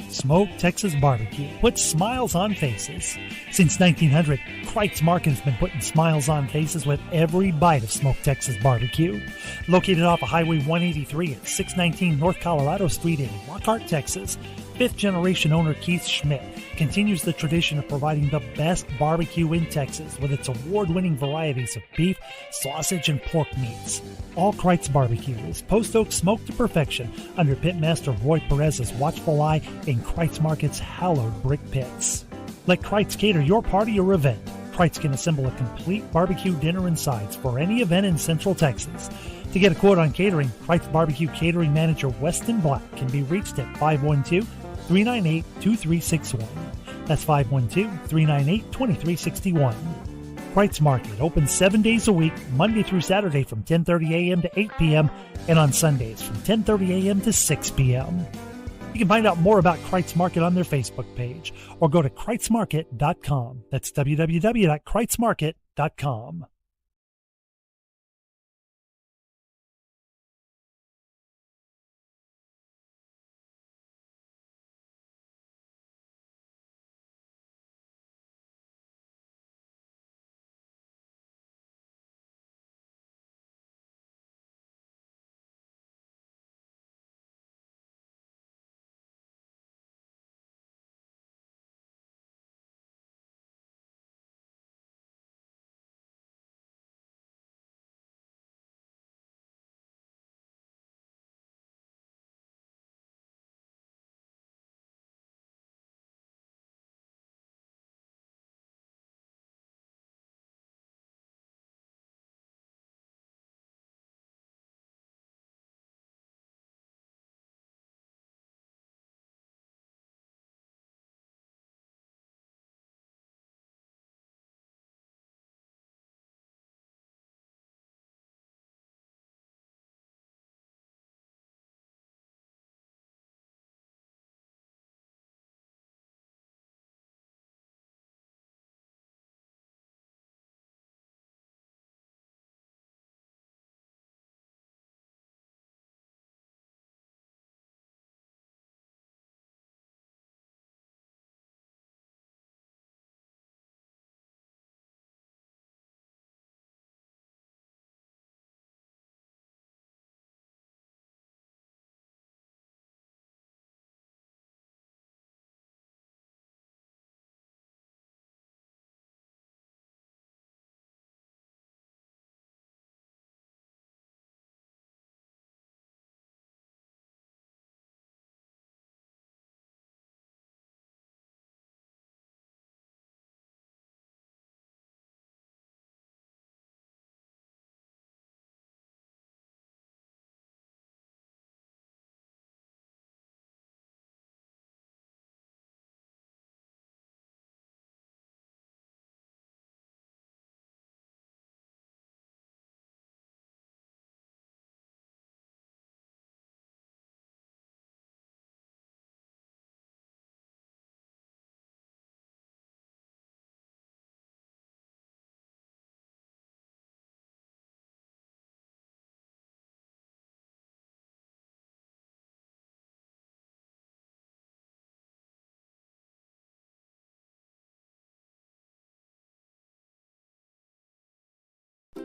Smoke Texas Barbecue puts smiles on faces. Since 1900, Kreitz Market's been putting smiles on faces with every bite of Smoke Texas Barbecue. Located off of Highway 183 at 619 North Colorado Street in Lockhart, Texas, fifth-generation owner Keith Schmidt continues the tradition of providing the best barbecue in Texas with its award-winning varieties of beef, sausage, and pork meats. All Kreitz Barbecue is post oak smoked to perfection under Pitmaster Roy Perez's watchful eye in Kreitz Market's hallowed brick pits. Let Kreitz cater your party or event. Kreitz can assemble a complete barbecue dinner and sides for any event in Central Texas. To get a quote on catering, Kreitz Barbecue Catering Manager Weston Black can be reached at 512-398-2361. That's 512-398-2361. Kreitz Market opens 7 days a week, Monday through Saturday from 10:30 a.m. to 8 p.m. and on Sundays from 10:30 a.m. to 6 p.m. You can find out more about Kreitz Market on their Facebook page or go to KreitzMarket.com. That's www.KreitzMarket.com.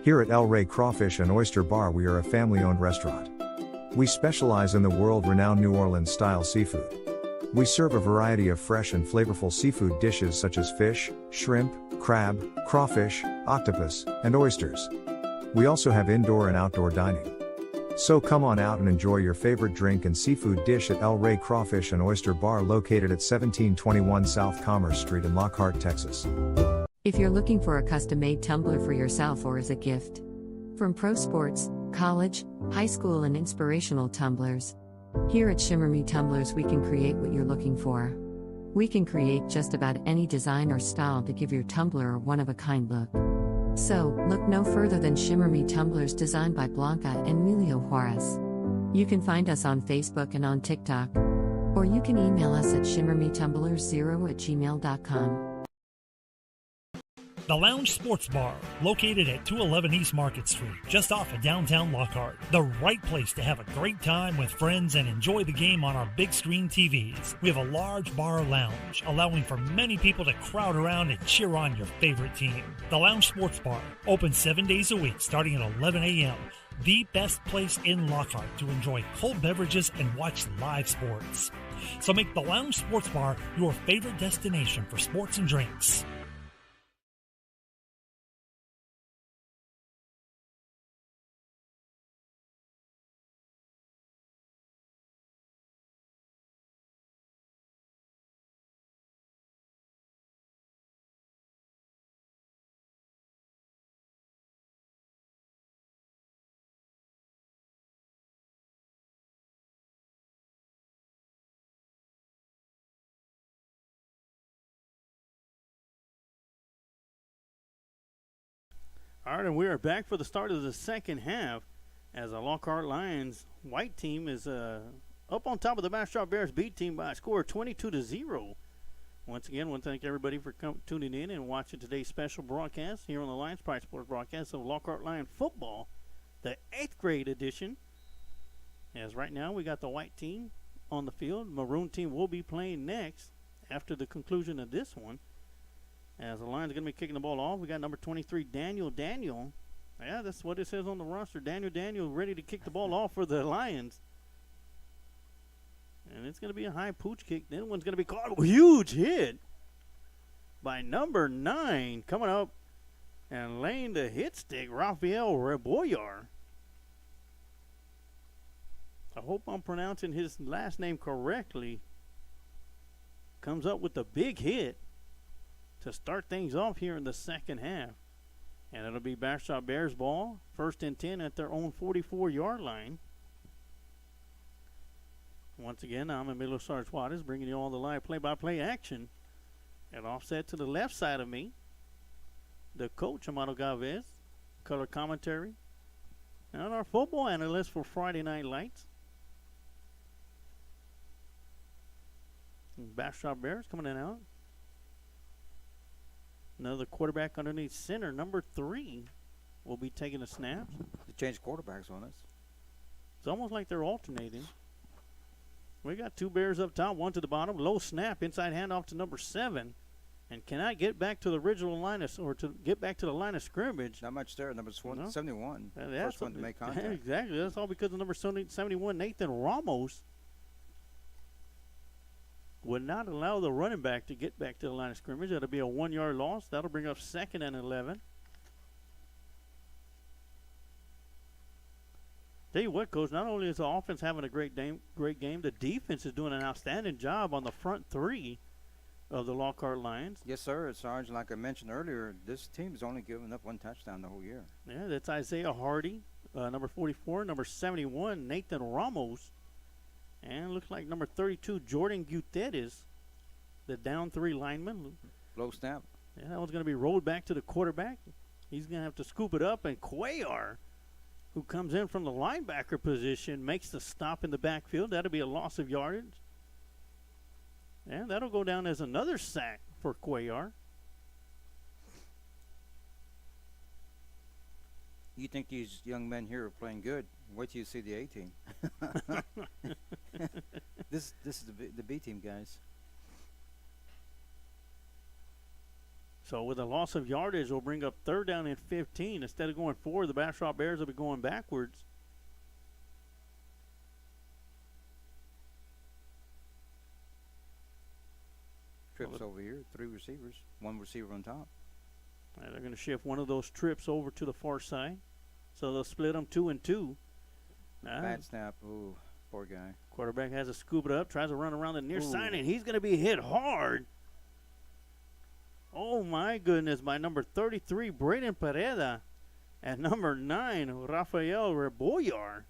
Here at El Rey Crawfish and Oyster Bar, we are a family-owned restaurant. We specialize in the world-renowned New Orleans-style seafood. We serve a variety of fresh and flavorful seafood dishes such as fish, shrimp, crab, crawfish, octopus, and oysters. We also have indoor and outdoor dining. So come on out and enjoy your favorite drink and seafood dish at El Rey Crawfish and Oyster Bar, located at 1721 South Commerce Street in Lockhart, Texas. If you're looking for a custom-made tumbler for yourself or as a gift, from pro sports, college, high school and inspirational tumblers, here at Shimmer Me Tumblers we can create what you're looking for. We can create just about any design or style to give your tumbler a one-of-a-kind look. So, look no further than Shimmer Me Tumblers, designed by Blanca and Emilio Juarez. You can find us on Facebook and on TikTok, or you can email us at shimmermetumblers0@gmail.com. The Lounge Sports Bar, located at 211 East Market Street, just off of downtown Lockhart. The right place to have a great time with friends and enjoy the game on our big screen TVs. We have a large bar lounge, allowing for many people to crowd around and cheer on your favorite team. The Lounge Sports Bar, open 7 days a week starting at 11 a.m. The best place in Lockhart to enjoy cold beverages and watch live sports. So make the Lounge Sports Bar your favorite destination for sports and drinks. All right, and we are back for the start of the second half as the Lockhart Lions white team is up on top of the Bastrop Bears B team by a score of 22-0. Once again, I want to thank everybody for tuning in and watching today's special broadcast here on the Lions Pride Sports broadcast of Lockhart Lion football, the 8th grade edition. As right now we got the white team on the field. Maroon team will be playing next after the conclusion of this one. As the Lions are going to be kicking the ball off, we got number 23, Daniel. Yeah, that's what it says on the roster. Daniel ready to kick the ball off for the Lions. And it's going to be a high pooch kick. Then one's going to be caught. Huge hit by number 9 coming up and laying the hit stick, Rafael Reboyar. I hope I'm pronouncing his last name correctly. Comes up with a big hit to start things off here in the second half. And it'll be Bastrop Bears ball, 1st and 10 at their own 44-yard line. Once again, I'm Emilio Sarge Juarez, bringing you all the live play-by-play action. And offset to the left side of me, the coach, Amado Galvez, color commentary, and our football analyst for Friday Night Lights. And Bastrop Bears coming in out. Another quarterback underneath center, number 3, will be taking the snaps. They changed quarterbacks on us. It's almost like they're alternating. We got 2 Bears up top, 1 to the bottom. Low snap, inside handoff to number 7, and cannot get back to the original line to get back to the line of scrimmage. Not much there. Number 71. That's first one to make contact. Exactly. That's all because of number 71, Nathan Ramos, would not allow the running back to get back to the line of scrimmage. That'll be a 1-yard loss. That'll bring up 2nd and 11. Tell you what, Coach, not only is the offense having a great game, the defense is doing an outstanding job on the front 3 of the Lockhart Lions. Yes, sir. Sarge, like I mentioned earlier, this team has only given up 1 touchdown the whole year. Yeah, that's Isaiah Hardy, number 44, number 71, Nathan Ramos. And looks like number 32, Jordan Gutierrez, the down 3 lineman. Low snap. Yeah, that one's going to be rolled back to the quarterback. He's going to have to scoop it up. And Cuellar, who comes in from the linebacker position, makes the stop in the backfield. That'll be a loss of yardage. And that'll go down as another sack for Cuellar. You think these young men here are playing good? Wait till you see the A team. This is the B team, guys. So with a loss of yardage, we'll bring up 3rd down and 15. Instead of going forward, the Bastrop Bears will be going backwards. Trips over here, 3 receivers, 1 receiver on top. They're going to shift one of those trips over to the far side. So they'll split them 2 and 2. Bad snap. Ooh, poor guy. Quarterback has to scoop it up, tries to run around the near Ooh. side, and he's going to be hit hard. Oh, my goodness, by number 33, Braden Pereda, and number 9, Rafael Rebollar.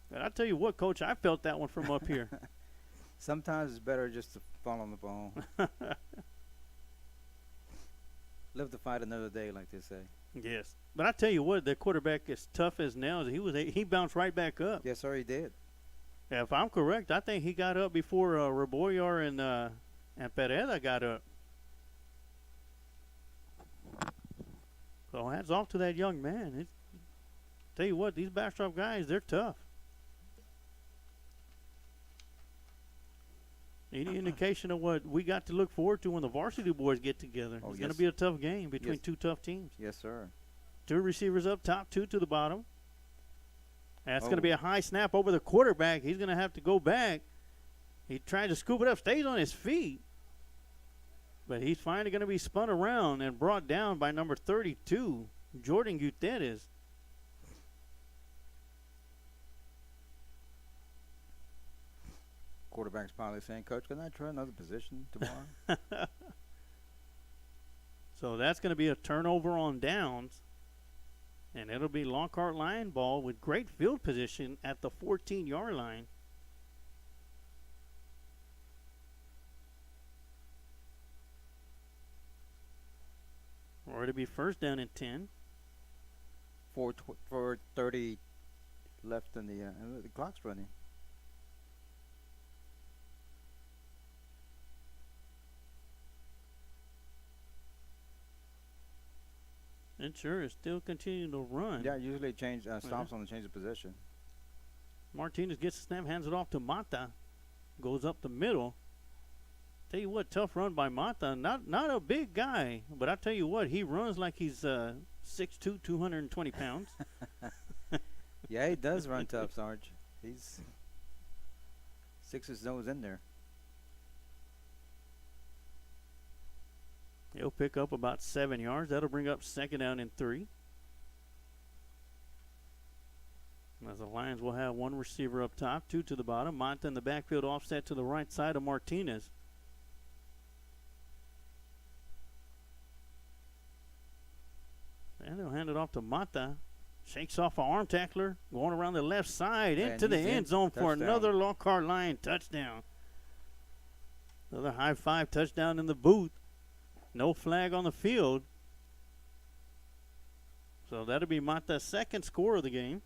But I'll tell you what, Coach, I felt that one from up here. Sometimes it's better just to fall on the ball. Live to fight another day, like they say. Yes. But I tell you what, the quarterback is tough as nails. He bounced right back up. Yes, sir, he did. Yeah, if I'm correct, I think he got up before Rebollar and Pereda got up. So hats off to that young man. Tell you what, these Bastrop guys, they're tough. Any indication of what we got to look forward to when the varsity boys get together? Oh, It's going yes. to be a tough game between Yes. two tough teams. Yes, sir. 2 receivers up top, 2 to the bottom. That's going Oh. to be a high snap over the quarterback. He's going to have to go back. He tried to scoop it up, stays on his feet. But he's finally going to be spun around and brought down by number 32, Jordan Gutierrez. Quarterback's probably saying, Coach, can I try another position tomorrow? So that's going to be a turnover on downs. And it'll be Lockhart line ball with great field position at the 14-yard line. Or it'll be 1st down and 10. 4:30 left in the clock's running. And sure, it's still continuing to run. Yeah, usually change stops on the change of position. Martinez gets the snap, hands it off to Mata. Goes up the middle. Tell you what, tough run by Mata. Not a big guy, but I tell you what, he runs like he's 6'2", 220 pounds. Yeah, he does run tough, Sarge. He's sticks his nose in there. He'll pick up about 7 yards. That'll bring up 2nd down and 3. As the Lions will have 1 receiver up top, 2 to the bottom. Mata in the backfield offset to the right side of Martinez. And they'll hand it off to Mata. Shakes off an arm tackler. Going around the left side And into the he's in. end zone for Touchdown. another Lockhart Lion touchdown. Another high five touchdown in the booth. No flag on the field. So that'll be Mata's 2nd score of the game.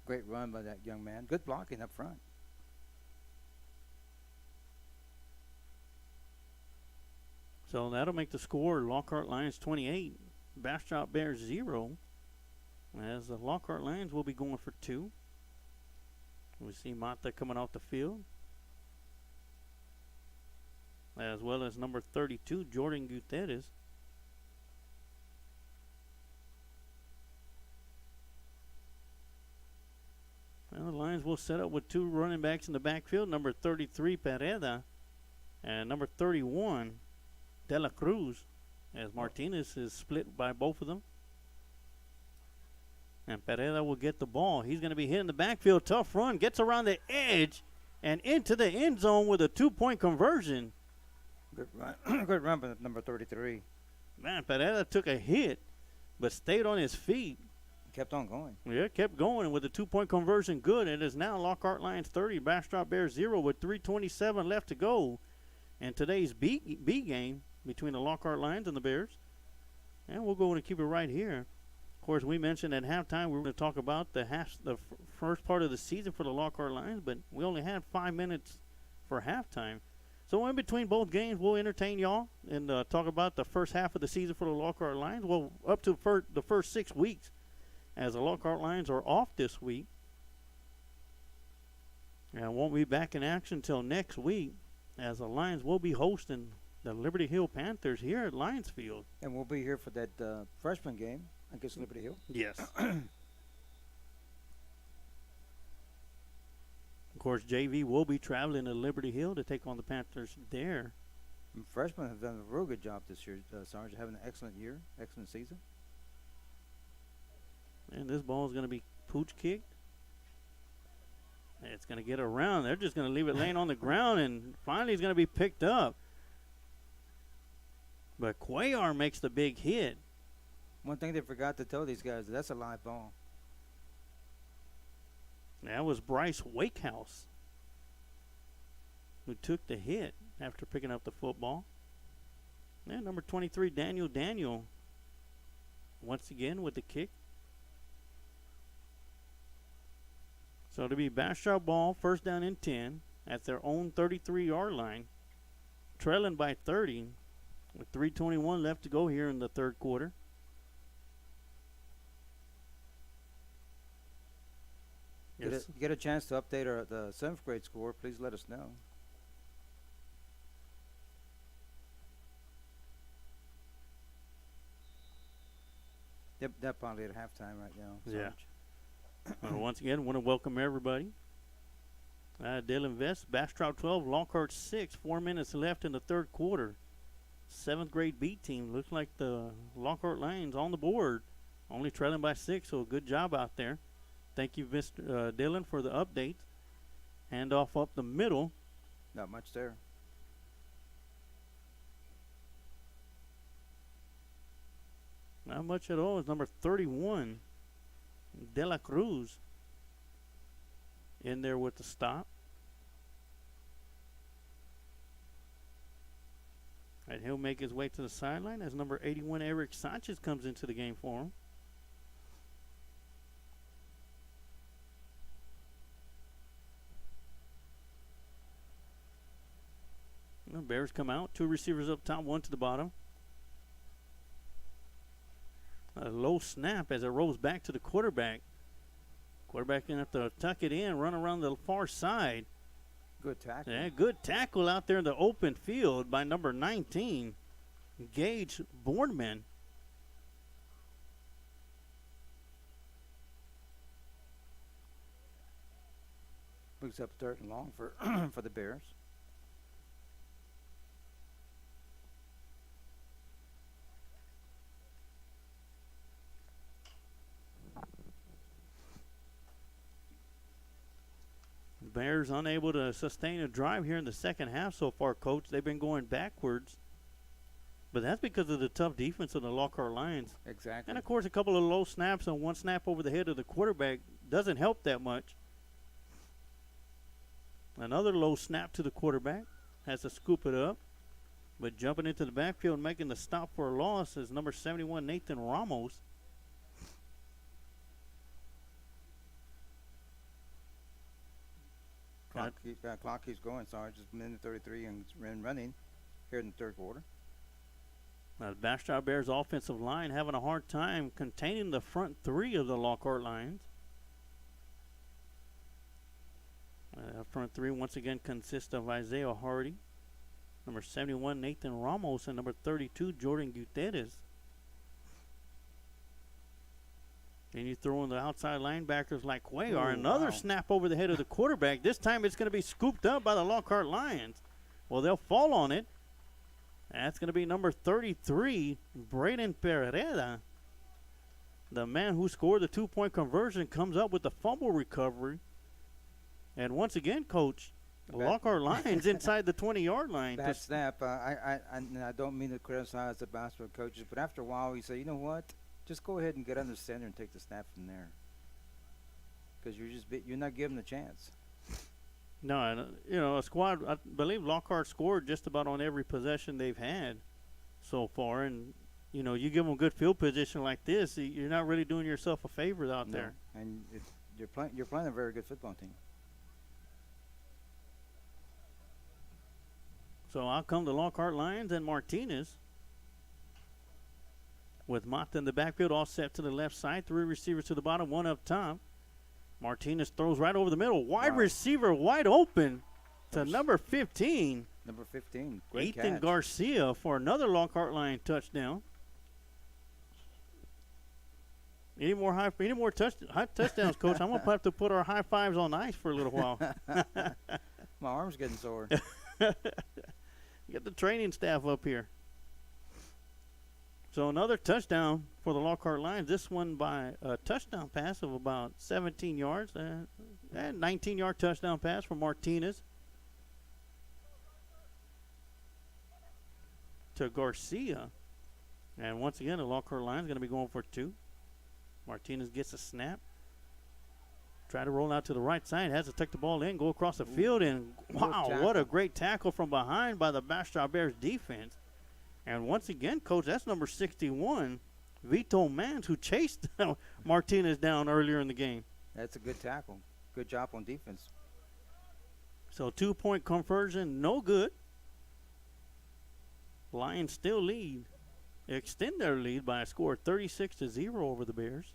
Great run by that young man. Good blocking up front. So that'll make the score Lockhart Lions 28, Bastrop Bears 0. As the Lockhart Lions will be going for 2. We see Mata coming off the field, as well as number 32, Jordan Gutierrez. And the Lions will set up with 2 running backs in the backfield, number 33, Pereda, and number 31, De La Cruz, as Martinez is split by both of them. And Pereda will get the ball. He's going to be hitting the backfield. Tough run. Gets around the edge and into the end zone with a 2-point conversion. Good run. Good run by number 33. Man, Pereda took a hit, but stayed on his feet. Kept on going. Yeah, kept going with the 2-point conversion good. It is now Lockhart Lions 30, Bastrop Bears 0 with 3:27 left to go in today's B game between the Lockhart Lions and the Bears. And we'll go and keep it right here. Of course, we mentioned at halftime we were going to talk about the first part of the season for the Lockhart Lions, but we only had 5 minutes for halftime. So in between both games, we'll entertain y'all and talk about the first half of the season for the Lockhart Lions. Well, up to the first 6 weeks, as the Lockhart Lions are off this week. And won't be back in action until next week, as the Lions will be hosting the Liberty Hill Panthers here at Lions Field. And we'll be here for that freshman game against Liberty Hill. Yes. Of course, JV will be traveling to Liberty Hill to take on the Panthers there. And freshmen have done a real good job this year, Sarge, having an excellent year, excellent season. And this ball is going to be pooch kicked. It's going to get around. They're just going to leave it laying on the ground, and finally it's going to be picked up. But Cuellar makes the big hit. One thing they forgot to tell these guys, that's a live ball. That was Bryce Wakehouse who took the hit after picking up the football. And number 23, Daniel, once again with the kick. So to be Bastrop ball, first down and 10 at their own 33-yard line, trailing by 30 with 3:21 left to go here in the third quarter. Get a chance to update the 7th grade score, please let us know. They're probably at halftime right now. Yeah. Sarge. Once again, want to welcome everybody. Dylan Vest, Bastrop 12, Lockhart 6. 4 minutes left in the third quarter. 7th grade B team. Looks like the Lockhart Lions on the board. Only trailing by 6, so good job out there. Thank you, Mr. Dylan, for the update. Handoff up the middle. Not much there. Not much at all. It's number 31, De La Cruz, in there with the stop. And he'll make his way to the sideline as number 81, Eric Sanchez, comes into the game for him. The Bears come out. 2 receivers up top, 1 to the bottom. A low snap as it rolls back to the quarterback. Quarterback going to have to tuck it in, run around the far side. Good tackle. Yeah, good tackle out there in the open field by number 19, Gage Boardman. Moves up 3rd and long for for the Bears. Bears unable to sustain a drive here in the second half so far, Coach. They've been going backwards. But that's because of the tough defense of the Lockhart Lions. Exactly. And, of course, a couple of low snaps and 1 snap over the head of the quarterback doesn't help that much. Another low snap to the quarterback. Has to scoop it up. But jumping into the backfield, making the stop for a loss is number 71, Nathan Ramos. Clock keeps going, Sarge. Just minute 33 and running here in the third quarter. The Bastrop Bears offensive line having a hard time containing the front 3 of the Lockhart Lions. Front 3 once again consists of Isaiah Hardy, number 71 Nathan Ramos, and number 32 Jordan Gutierrez. And you throw in the outside linebackers like Cuellar. Another snap over the head of the quarterback. This time it's going to be scooped up by the Lockhart Lions. Well, they'll fall on it. That's going to be number 33, Braden Pereira. The man who scored the 2-point conversion comes up with the fumble recovery. And once again, Coach, the Lockhart Lions inside the 20-yard line. Bad snap. I don't mean to criticize the basketball coaches, but after a while you say, you know what? Just go ahead and get under center and take the snap from there, because you're not giving them the chance. No, a squad. I believe Lockhart scored just about on every possession they've had so far, and you give them good field position like this, you're not really doing yourself a favor out there. And you're playing a very good football team. So out come the Lockhart Lions and Martinez. With Mata in the backfield, all set to the left side. 3 receivers to the bottom, 1 up top. Martinez throws right over the middle. Wide Wow. receiver wide open to number 15. Number 15. Great Ethan catch. Garcia for another Lockhart Lion touchdown. Any more touchdowns, Coach? I'm gonna have to put our high fives on ice for a little while. My arm's getting sore. Get the training staff up here. So another touchdown for the Lockhart Lions. This one by a touchdown pass of about 17 yards. 19-yard touchdown pass from Martinez to Garcia. And once again, the Lockhart Lions going to be going for 2. Martinez gets a snap. Try to roll out to the right side. Has to tuck the ball in, go across the field, and wow, what a great tackle from behind by the Bastrop Bears defense. And once again, Coach, that's number 61, Vito Mans, who chased Martinez down earlier in the game. That's a good tackle. Good job on defense. So 2-point conversion, no good. Lions still lead. They extend their lead by a score of 36-0 over the Bears,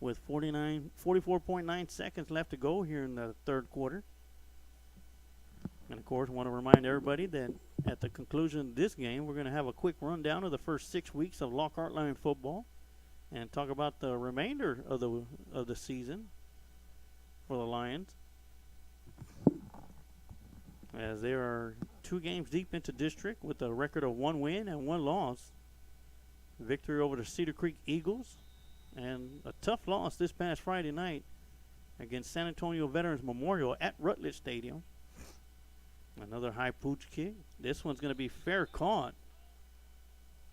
with 44.9 seconds left to go here in the third quarter. And, of course, want to remind everybody that at the conclusion of this game, we're going to have a quick rundown of the first 6 weeks of Lockhart Lion football and talk about the remainder of the season for the Lions, as they are 2 games deep into district with a record of 1 win and 1 loss. Victory over the Cedar Creek Eagles, and a tough loss this past Friday night against San Antonio Veterans Memorial at Rutledge Stadium. Another high pooch kick. This one's going to be fair caught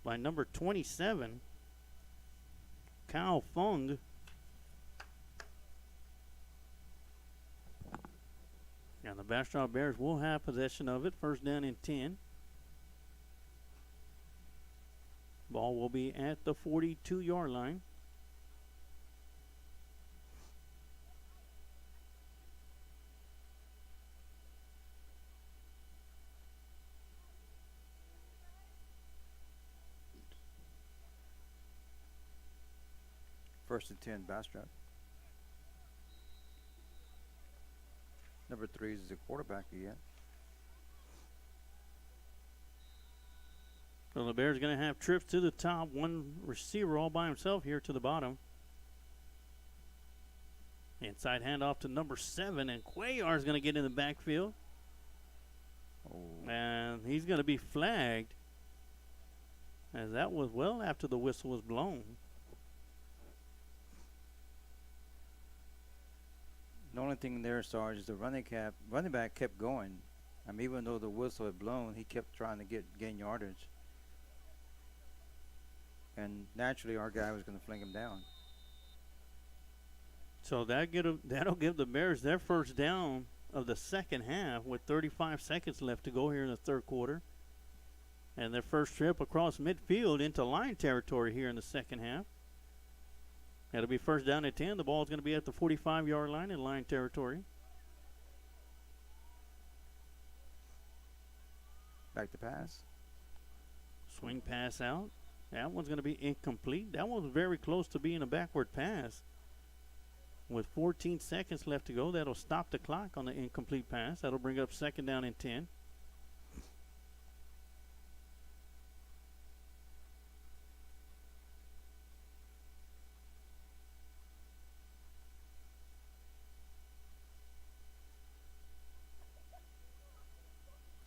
by number 27, Kyle Fung. And the Bastrop Bears will have possession of it. First down and 10. Ball will be at the 42-yard line. First and 10, Bastrop. Number 3 is the quarterback again. So the Bears going to have trips to the top. One receiver all by himself here to the bottom. Inside handoff to number 7, and Cuellar is going to get in the backfield. Oh. And he's going to be flagged, as that was well after the whistle was blown. The only thing there, Sarge, is the running back kept going. I mean, even though the whistle had blown, he kept trying to gain yardage. And naturally, our guy was going to fling him down. So that'll give the Bears their first down of the second half with 35 seconds left to go here in the third quarter. And their first trip across midfield into line territory here in the second half. That'll be first down at 10. The ball's going to be at the 45-yard line in line territory. Back to pass. Swing pass out. That one's going to be incomplete. That one was very close to being a backward pass. With 14 seconds left to go, that'll stop the clock on the incomplete pass. That'll bring up second down and 10.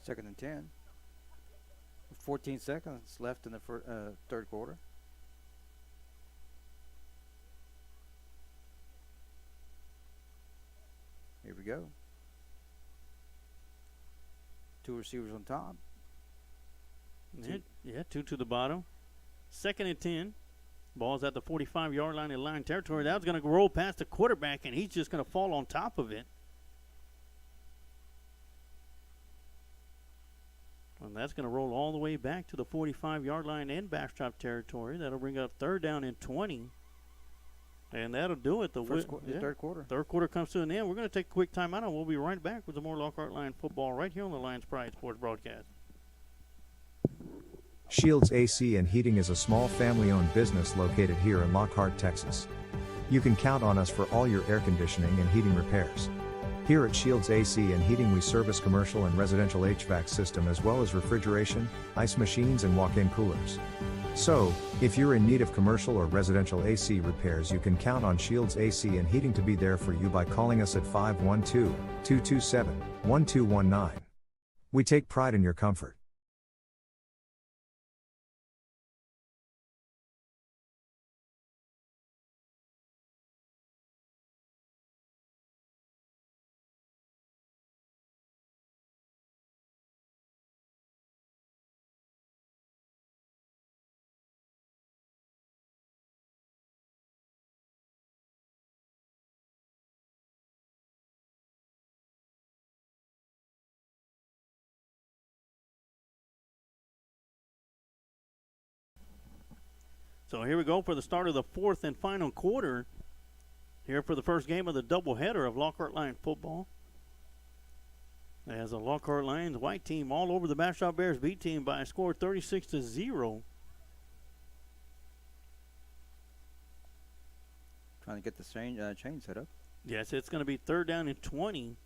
Second and 10. 14 seconds left in the third quarter. Here we go. 2 receivers on top. Two to the bottom. Second and 10. Ball's at the 45-yard line in line territory. That was going to roll past the quarterback, and he's just going to fall on top of it. And that's going to roll all the way back to the 45-yard line in Bastrop territory. That'll bring up third down and 20. And that'll do it. The third quarter. Third quarter comes to an end. We're going to take a quick time out, and we'll be right back with some more Lockhart Lion football right here on the Lions Pride Sports broadcast. Shields AC and Heating is a small family-owned business located here in Lockhart, Texas. You can count on us for all your air conditioning and heating repairs. Here at Shields AC and Heating we service commercial and residential HVAC system as well as refrigeration, ice machines and walk-in coolers. So, if you're in need of commercial or residential AC repairs, you can count on Shields AC and Heating to be there for you by calling us at 512-227-1219. We take pride in your comfort. So here we go for the start of the fourth and final quarter. Here for the first game of the doubleheader of Lockhart Lions football. As the Lockhart Lions white team all over the Bastrop Bears B team by a score 36-0. Trying to get the chain set up. Yes, it's going to be 3rd down and 20.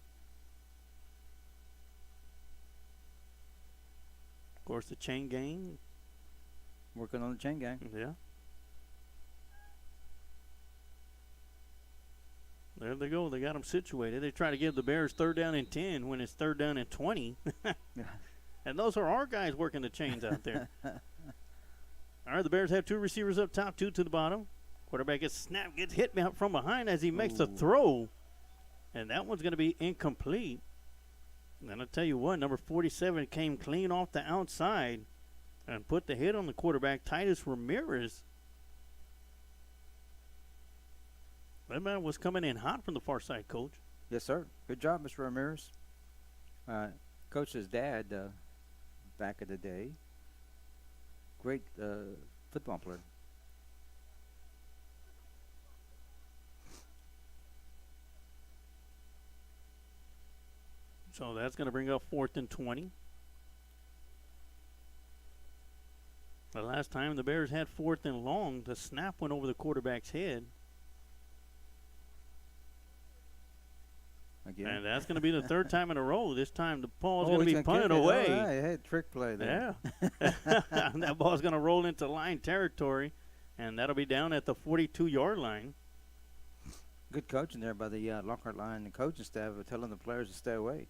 Of course, the chain gang. Working on the chain gang. Yeah. There they go. They got them situated. They try to give the Bears 3rd down and 10 when it's 3rd down and 20. And those are our guys working the chains out there. All right, the Bears have 2 receivers up top, 2 to the bottom. Quarterback gets snapped, gets hit from behind as he makes the throw. And that one's going to be incomplete. And I'll tell you what, number 47 came clean off the outside and put the hit on the quarterback, Titus Ramirez. That man was coming in hot from the far side, Coach. Yes, sir. Good job, Mr. Ramirez. Coach's dad, back in the day, great football player. So that's going to bring up 4th and 20. The last time the Bears had 4th and long, the snap went over the quarterback's head. Again. And that's going to be the 3rd time in a row. This time the ball's going to be punted away. away. All right. Hey, trick play there. Yeah. That ball's going to roll into line territory, and that'll be down at the 42-yard line. Good coaching there by the Lockhart line and coaching staff of telling the players to stay away.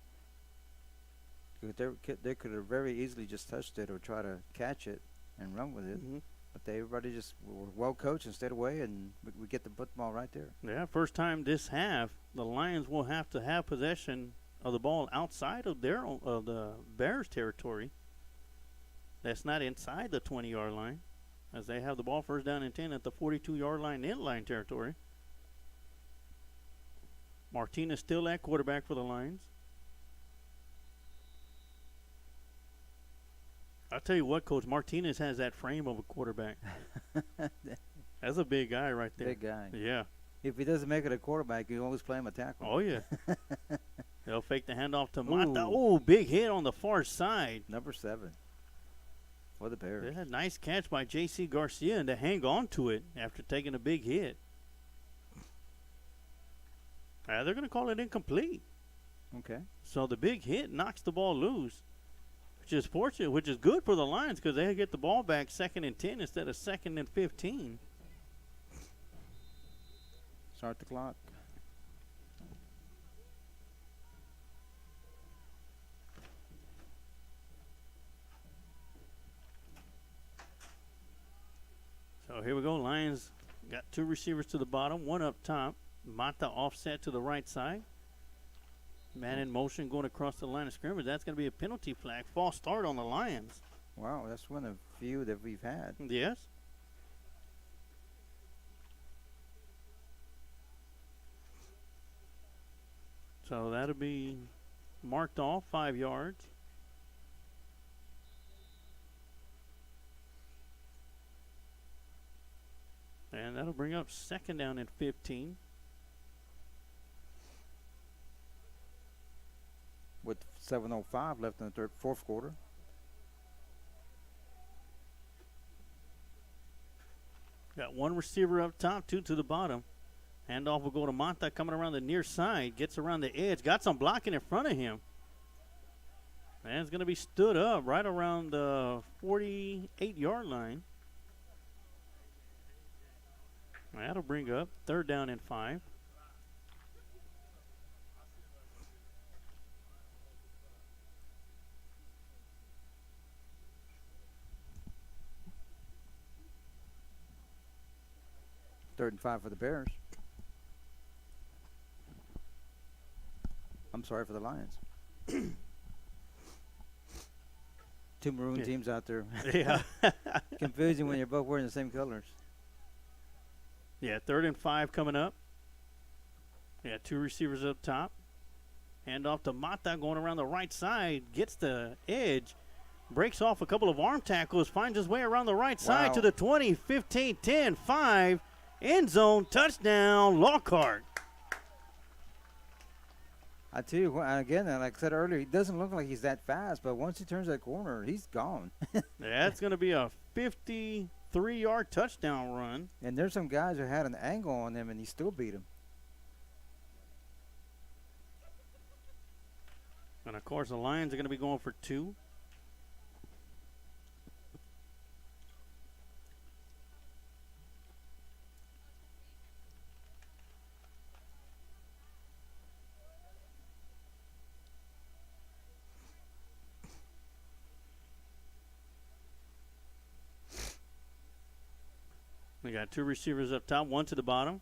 They could have very easily just touched it or try to catch it and run with it. Mm-hmm. But everybody just were well coached and stayed away, and we get the football right there. Yeah, first time this half, the Lions will have to have possession of the ball outside of the Bears' territory. That's not inside the 20-yard line, as they have the ball 1st down and 10 at the 42-yard line, in-line territory. Martinez still at quarterback for the Lions. I'll tell you what, Coach, Martinez has that frame of a quarterback. That's a big guy right there. Big guy. Yeah. If he doesn't make it a quarterback, you always play him a tackle. Oh, yeah. They'll fake the handoff to Mata. Oh, big hit on the far side. Number 7 for the Bears. Yeah, nice catch by J.C. Garcia and to hang on to it after taking a big hit. They're going to call it incomplete. Okay. So the big hit knocks the ball loose, which is fortunate, which is good for the Lions because they get the ball back 2nd and 10 instead of 2nd and 15. Start the clock. So here we go. Lions got 2 receivers to the bottom, 1 up top. Mata offset to the right side. Man in motion going across the line of scrimmage. That's going to be a penalty flag. False start on the Lions. Wow, that's one of the few that we've had. Yes. So that'll be marked off 5 yards. And that'll bring up 2nd down and 15. With 7:05 left in the fourth quarter. Got 1 receiver up top, 2 to the bottom. Handoff will go to Mata coming around the near side. Gets around the edge. Got some blocking in front of him. And it's going to be stood up right around the 48-yard line. That'll bring up 3rd down and 5. Third and 5 for the Bears. I'm sorry for the Lions. Two maroon teams out there. Yeah. Confusing when you're both wearing the same colors. Yeah, 3rd and 5 coming up. Yeah, 2 receivers up top. Hand off to Mata going around the right side. Gets the edge. Breaks off a couple of arm tackles. Finds his way around the right side to the 20, 15, 10, 5. End zone, touchdown, Lockhart. I tell you, again, like I said earlier, he doesn't look like he's that fast, but once he turns that corner, he's gone. That's going to be a 53-yard touchdown run. And there's some guys who had an angle on him, and he still beat him. And, of course, the Lions are going to be going for 2. We got 2 receivers up top, 1 to the bottom.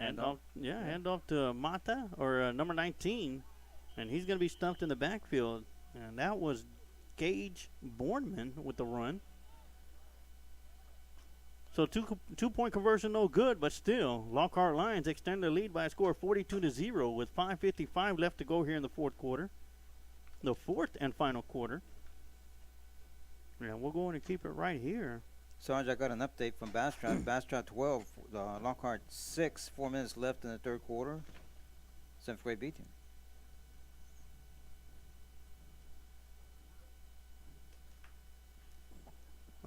Hand off to Mata, or number 19. And he's going to be stumped in the backfield. And that was Gage Bourneman with the run. So two-point conversion, no good, but still, Lockhart Lions extend their lead by a score of 42-0 with 5:55 left to go here in the fourth quarter. The fourth and final quarter. Yeah, we'll go in and keep it right here. Sarge, I got an update from Bastrop. Bastrop 12, Lockhart 6, 4 minutes left in the third quarter. 7th grade beat him.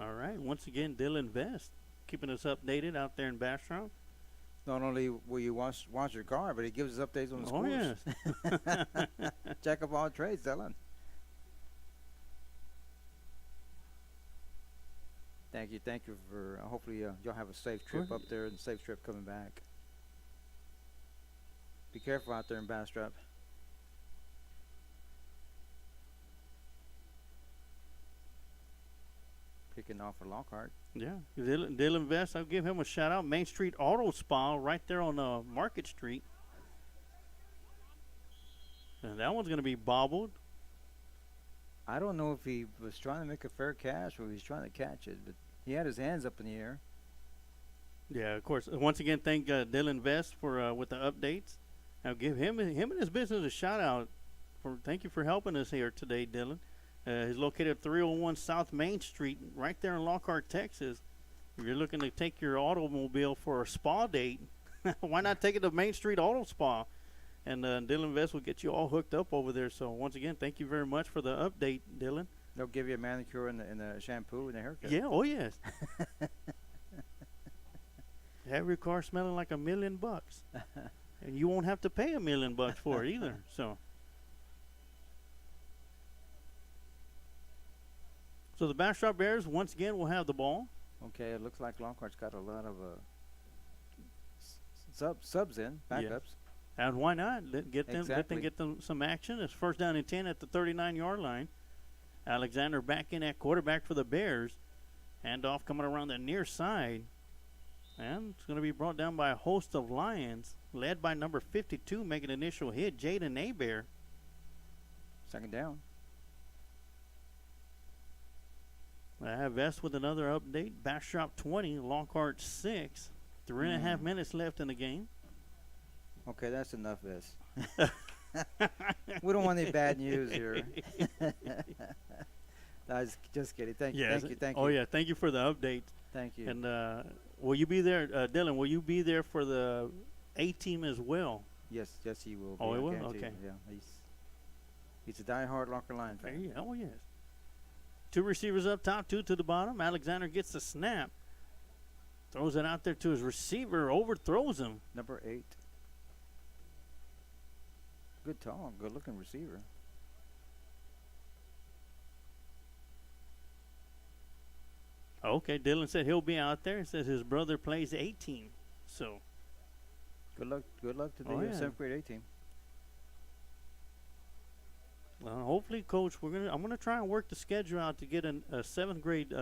All right, once again, Dylan Vest keeping us updated out there in Bastrop. Not only will you watch your car, but he gives us updates on the scores. Oh, yes. Jack of all trades, Dylan. Thank you for, hopefully y'all have a safe trip up there and a safe trip coming back. Be careful out there in Bastrop. Picking off for Lockhart. Yeah, Dylan Vest, I'll give him a shout out. Main Street Auto Spa right there on Market Street. And that one's going to be bobbled. I don't know if he was trying to make a fair catch or he was trying to catch it, but he had his hands up in the air. Yeah, of course. Once again, thank Dylan Vest for with the updates. I'll give him and his business a shout out. Thank you for helping us here today, Dylan. He's located at 301 South Main Street, right there in Lockhart, Texas. If you're looking to take your automobile for a spa date, why not take it to Main Street Auto Spa? And Dylan Vest will get you all hooked up over there. So once again, thank you very much for the update, Dylan. They'll give you a manicure and the shampoo and the haircut. Yeah, oh yes. Have your car smelling like $1 million, and you won't have to pay $1 million for it either. So the Bastrop Bears once again will have the ball. Okay, it looks like Lockhart's got a lot of subs in, backups. Yeah. And why not? Get them some action. It's 1st down and 10 at the 39-yard line. Alexander back in at quarterback for the Bears. Handoff coming around the near side. And it's going to be brought down by a host of Lions, led by number 52, making an initial hit, Jaden Abear. 2nd down. I have Vest with another update. Bastrop 20, Lockhart 6. 3.5 minutes left in the game. Okay, that's enough, Vest. We don't want any bad news here. No, just kidding. Thank you. Oh, yeah. Thank you for the update. Thank you. And will you be there, Dylan, will you be there for the A-team as well? Yes, he will. Oh, he will? Okay. Yeah, he's a diehard Locker Lion fan. Yeah, oh, yes. 2 receivers up top, 2 to the bottom. Alexander gets the snap. Throws it out there to his receiver, overthrows him. Number 8. Good tall, good looking receiver. Okay, Dylan said he'll be out there. He says his brother plays 18. So Good luck to the Oh, yeah. 7th grade A team. hopefully, Coach, I'm gonna try and work the schedule out to get a 7th grade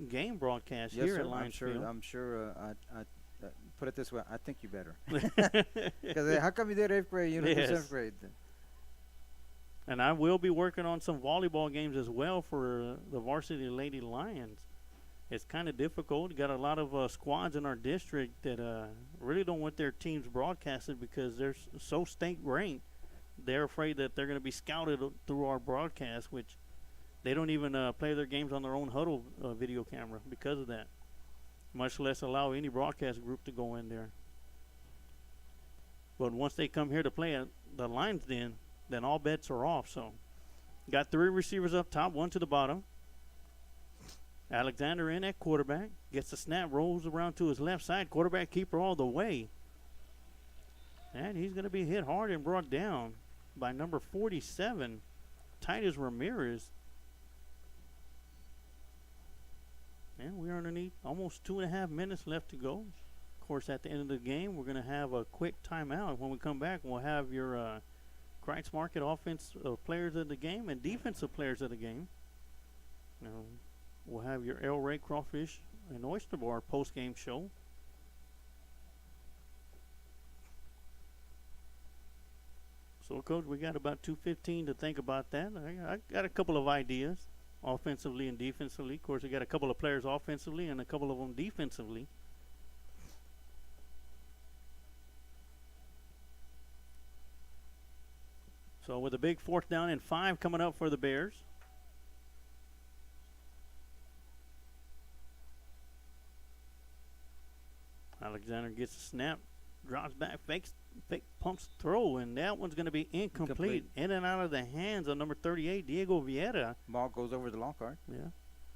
game broadcast Yes, here sir. at Lions Field. I'm sure. I put it this way. I think you better. Because how come you did 8th grade? You didn't do Yes. 7th grade. And I will be working on some volleyball games as well for the varsity Lady Lions. It's kind of difficult. Got a lot of squads in our district that really don't want their teams broadcasted because they're so state ranked. They're afraid that they're going to be scouted through our broadcast, which they don't even play their games on their own huddle video camera because of that, much less allow any broadcast group to go in there. But once they come here to play at the Lions Den, then all bets are off. So got 3 receivers up top, 1 to the bottom. Alexander in at quarterback. Gets the snap, rolls around to his left side. Quarterback keeper all the way. And he's going to be hit hard and brought down by number 47, Titus Ramirez. And we're underneath almost 2.5 minutes left to go. Of course, at the end of the game, we're going to have a quick timeout. When we come back, we'll have your Kreitz Market offense players of the game and defensive players of the game. We'll have your El Rey Crawfish and Oyster Bar post-game show. So, Coach, we got about 2:15 to think about that. I got a couple of ideas, offensively and defensively. Of course, we got a couple of players offensively and a couple of them defensively. So, with a big 4th down and 5 coming up for the Bears. Alexander gets a snap, drops back, fake pumps throw, and that one's going to be incomplete. In and out of the hands of number 38, Diego Vieira. Ball goes over the Lockhart. Yeah.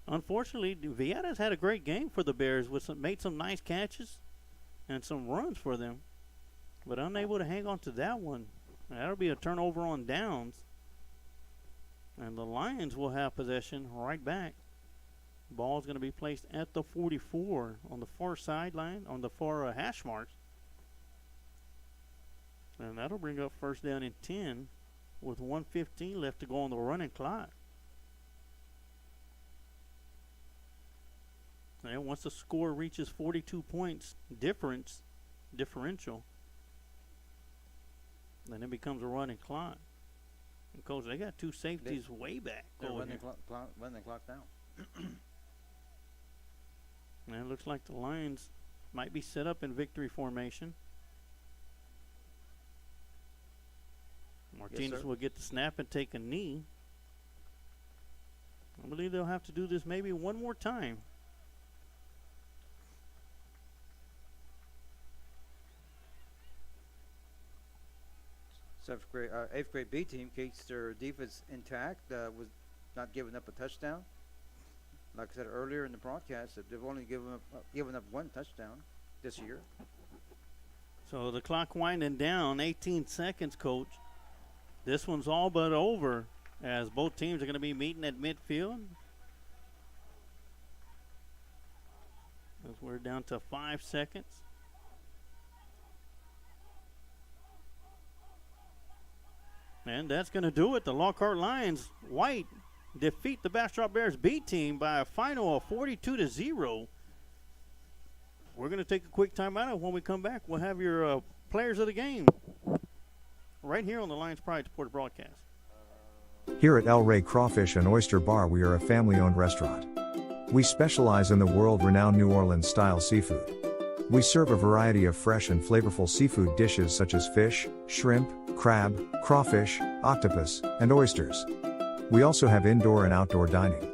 Unfortunately, Vieira's had a great game for the Bears, made some nice catches and some runs for them, but unable to hang on to that one. That'll be a turnover on downs, and the Lions will have possession right back. Ball's going to be placed at the 44 on the far sideline, on the far hash marks. And that'll bring up 1st down and 10 with 1:15 left to go on the running clock. And once the score reaches 42 points differential, then it becomes a running clock. And Coach, they got 2 safeties way back. They're running the clock down. And it looks like the Lions might be set up in victory formation. Martinez will get the snap and take a knee. I believe they'll have to do this maybe one more time. Seventh grade, 8th grade B team keeps their defense intact. Was not giving up a touchdown. Like I said earlier in the broadcast, that they've only given up 1 touchdown this year. So the clock winding down, 18 seconds, Coach. This one's all but over as both teams are going to be meeting at midfield. As we're down to 5 seconds. And that's going to do it. The Lockhart Lions, white, defeat the Bastrop Bears B team by a final of 42-0. We're going to take a quick timeout, and when we come back, we'll have your players of the game right here on the Lions Pride Sports broadcast. Here at El Rey Crawfish and Oyster Bar, we are a family-owned restaurant. We specialize in the world-renowned New Orleans-style seafood. We serve a variety of fresh and flavorful seafood dishes such as fish, shrimp, crab, crawfish, octopus, and oysters. We also have indoor and outdoor dining.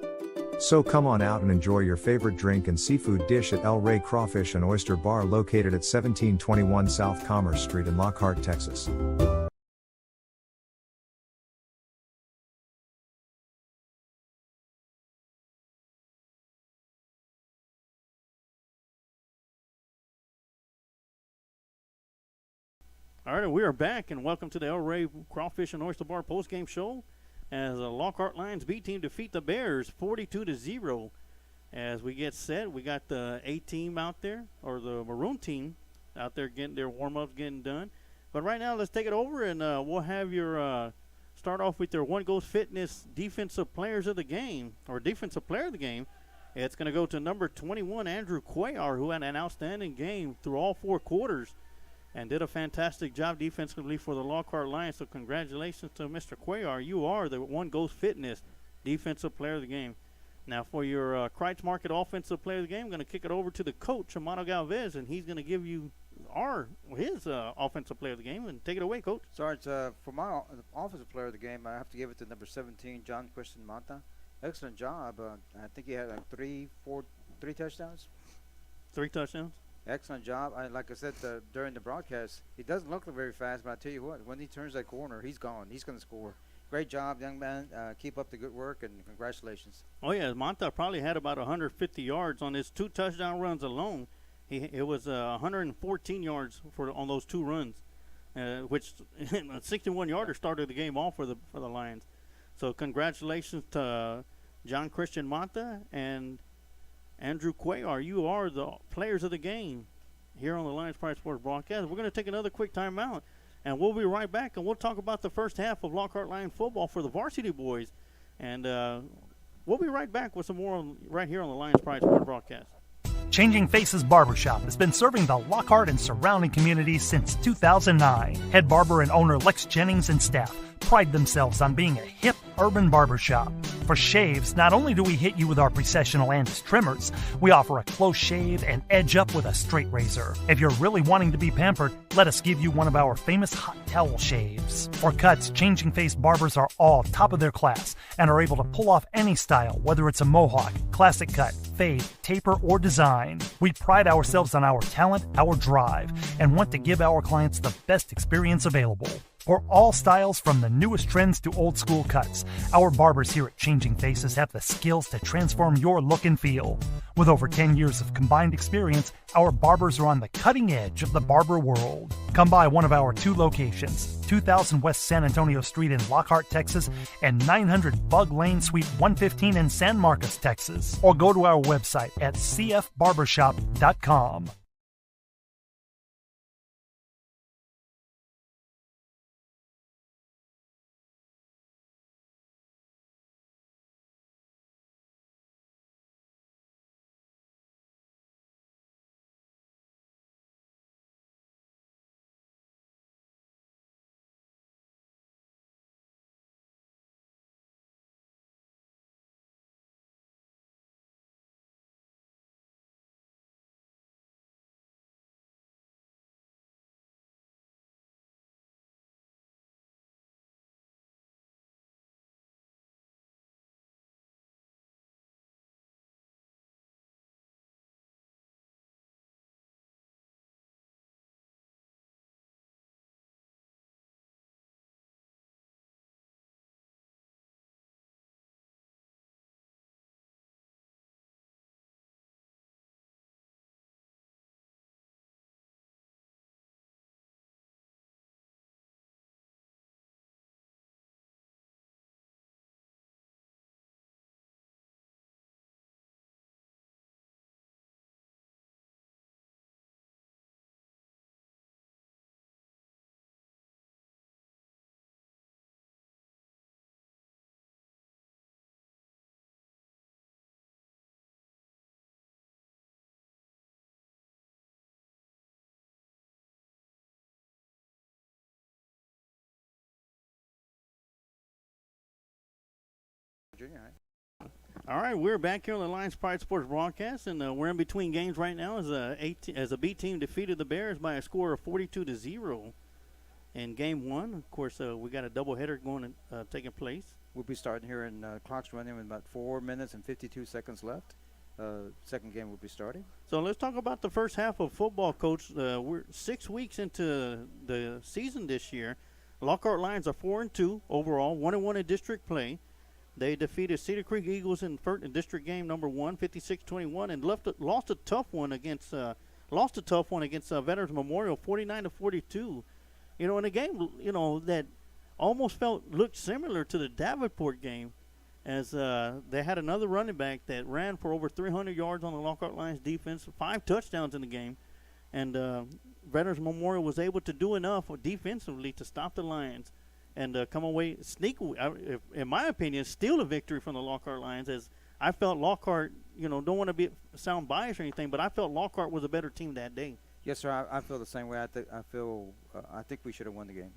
So come on out and enjoy your favorite drink and seafood dish at El Rey Crawfish and Oyster Bar, located at 1721 South Commerce Street in Lockhart, Texas. All right, and we are back, and welcome to the El Rey Crawfish and Oyster Bar postgame show as the Lockhart Lions B team defeat the Bears 42-0. As we get set, we got the A team out there, or the Maroon team out there getting their warm-ups getting done. But right now, let's take it over, and we'll have your start off with your One Goes Fitness defensive players of the game, or defensive player of the game. It's going to go to number 21, Andrew Cuellar, who had an outstanding game through all 4 quarters and did a fantastic job defensively for the Lockhart Lions. So congratulations to Mr. Cuellar. You are the One Goes Fitness defensive player of the game. Now for your Kreitz Market offensive player of the game, I'm going to kick it over to the coach, Amado Galvez, and he's going to give you his offensive player of the game. And take it away, Coach. Sarge, for my offensive player of the game, I have to give it to number 17, John Christian Mata. Excellent job. I think he had like three touchdowns. 3 touchdowns. Excellent job. Like I said during the broadcast, he doesn't look very fast, but I tell you what, when he turns that corner, he's gone. He's going to score. Great job, young man. Keep up the good work, and congratulations. Oh, yeah. Monta probably had about 150 yards on his 2 touchdown runs alone. It was 114 yards on those 2 runs, which a 61-yarder started the game off for the Lions. So congratulations to John Christian Monta and Andrew Cuellar. You are the players of the game here on the Lions Pride Sports broadcast. We're going to take another quick timeout, and we'll be right back, and we'll talk about the first half of Lockhart Lion football for the varsity boys. And we'll be right back with some more right here on the Lions Pride Sports broadcast. Changing Faces Barbershop has been serving the Lockhart and surrounding communities since 2009. Head barber and owner Lex Jennings and staff pride themselves on being a hip urban barbershop. For shaves, not only do we hit you with our Precessional Andis trimmers, we offer a close shave and edge up with a straight razor. If you're really wanting to be pampered, let us give you one of our famous hot towel shaves. For cuts, Changing Face barbers are all top of their class and are able to pull off any style, whether it's a mohawk, classic cut, fade, taper, or design. We pride ourselves on our talent, our drive, and want to give our clients the best experience available. For all styles from the newest trends to old school cuts, our barbers here at Changing Faces have the skills to transform your look and feel. With over 10 years of combined experience, our barbers are on the cutting edge of the barber world. Come by one of our 2 locations, 2000 West San Antonio Street in Lockhart, Texas, and 900 Bug Lane, Suite 115 in San Marcos, Texas. Or go to our website at cfbarbershop.com. Junior high. All right, we're back here on the Lions Pride Sports broadcast, and we're in between games right now as a B team defeated the Bears by a score of 42-0 in Game 1. Of course, we got a doubleheader taking place. We'll be starting here, and clock's running with about 4 minutes and 52 seconds left. Second game will be starting. So let's talk about the first half of football, Coach. We're 6 weeks into the season this year. Lockhart Lions are 4-2 overall, 1-1 in district play. They defeated Cedar Creek Eagles in district game number 1, 56-21, and lost a tough one against Veterans Memorial, 49-42. in a game, that almost looked similar to the Davenport game, as they had another running back that ran for over 300 yards on the Lockhart Lions defense, 5 touchdowns in the game, and Veterans Memorial was able to do enough defensively to stop the Lions and come away, in my opinion, steal a victory from the Lockhart Lions. As I felt Lockhart, don't want to sound biased or anything, but I felt Lockhart was a better team that day. Yes, sir. I feel the same way. I think we should have won the game.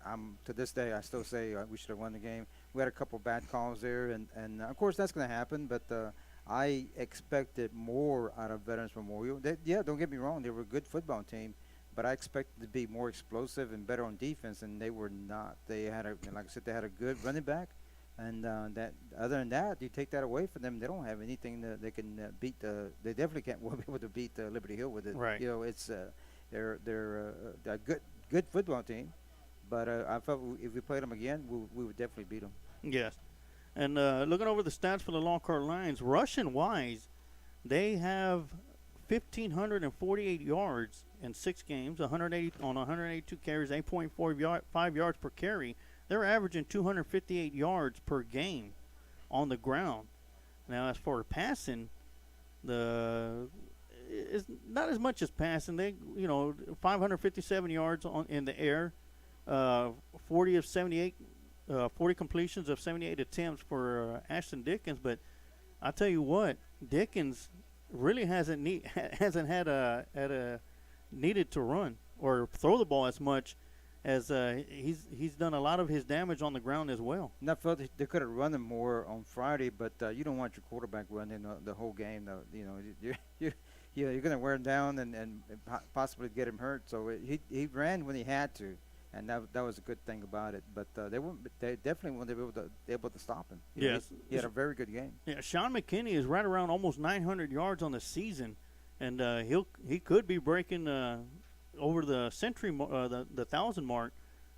I'm to this day. I still say we should have won the game. We had a couple bad calls there, and of course that's going to happen. But I expected more out of Veterans Memorial. Don't get me wrong. They were a good football team, but I expected to be more explosive and better on defense, and they were not. They had like I said, they had a good running back, and that other than that, you take that away from them, they don't have anything that they can beat. They definitely can't be able to beat Liberty Hill with it. Right. It's they're a good football team, but I felt if we played them again, we would definitely beat them. Yes. And looking over the stats for the Lockhart Lions, rushing-wise, they have 1,548 yards in 6 games, 182 carries, 8.5 yards per carry. They're averaging 258 yards per game on the ground. Now, as for passing, it's not as much as passing. They, 557 yards in the air, 40 of 78. 40 completions of 78 attempts for Ashton Dickens, but I tell you what, Dickens really hasn't needed to run or throw the ball as much as he's done a lot of his damage on the ground as well. And I felt they could have run him more on Friday, but you don't want your quarterback running the whole game. You're going to wear him down and possibly get him hurt. So he ran when he had to. And that was a good thing about it, but they definitely weren't able to stop him. Yes, he had a very good game. Yeah, Sean McKinney is right around almost 900 yards on the season, and he could be breaking over the century, the 1,000 mark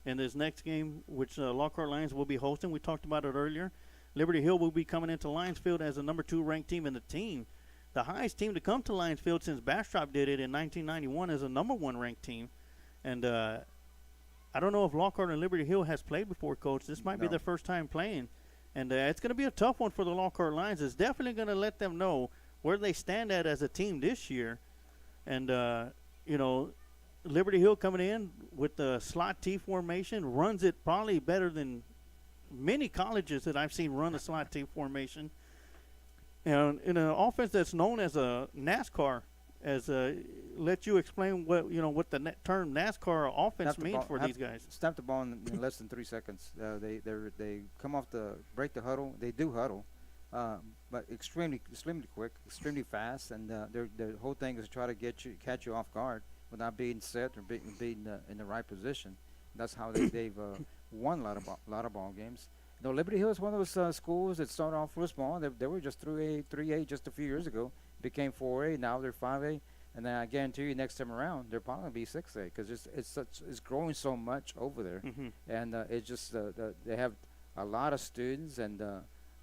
in this next game, which Lockhart Lions will be hosting. We talked about it earlier. Liberty Hill will be coming into Lions Field as the number 2 ranked team in the team. The highest team to come to Lions Field since Bastrop did it in 1991 as a number 1 ranked team, and I don't know if Lockhart and Liberty Hill has played before, Coach. This might be their first time playing. And it's going to be a tough one for the Lockhart Lions. It's definitely going to let them know where they stand at as a team this year. And, Liberty Hill coming in with the slot T formation runs it probably better than many colleges that I've seen run the slot T formation. And in an offense that's known as a NASCAR, let you explain what the term NASCAR offense means for these guys. Snap the ball in less than 3 seconds. They come off break the huddle. They do huddle, but extremely quick, extremely fast, and their whole thing is to try to catch you off guard without being set or being in the right position. That's how they've won a lot of ball games. Liberty Hill is one of those schools that started off real small. They were just 3A just a few years ago. Became 4A, now they're 5A, and then I guarantee you next time around they're probably gonna be 6A because it's growing so much over there, and it's just they have a lot of students, and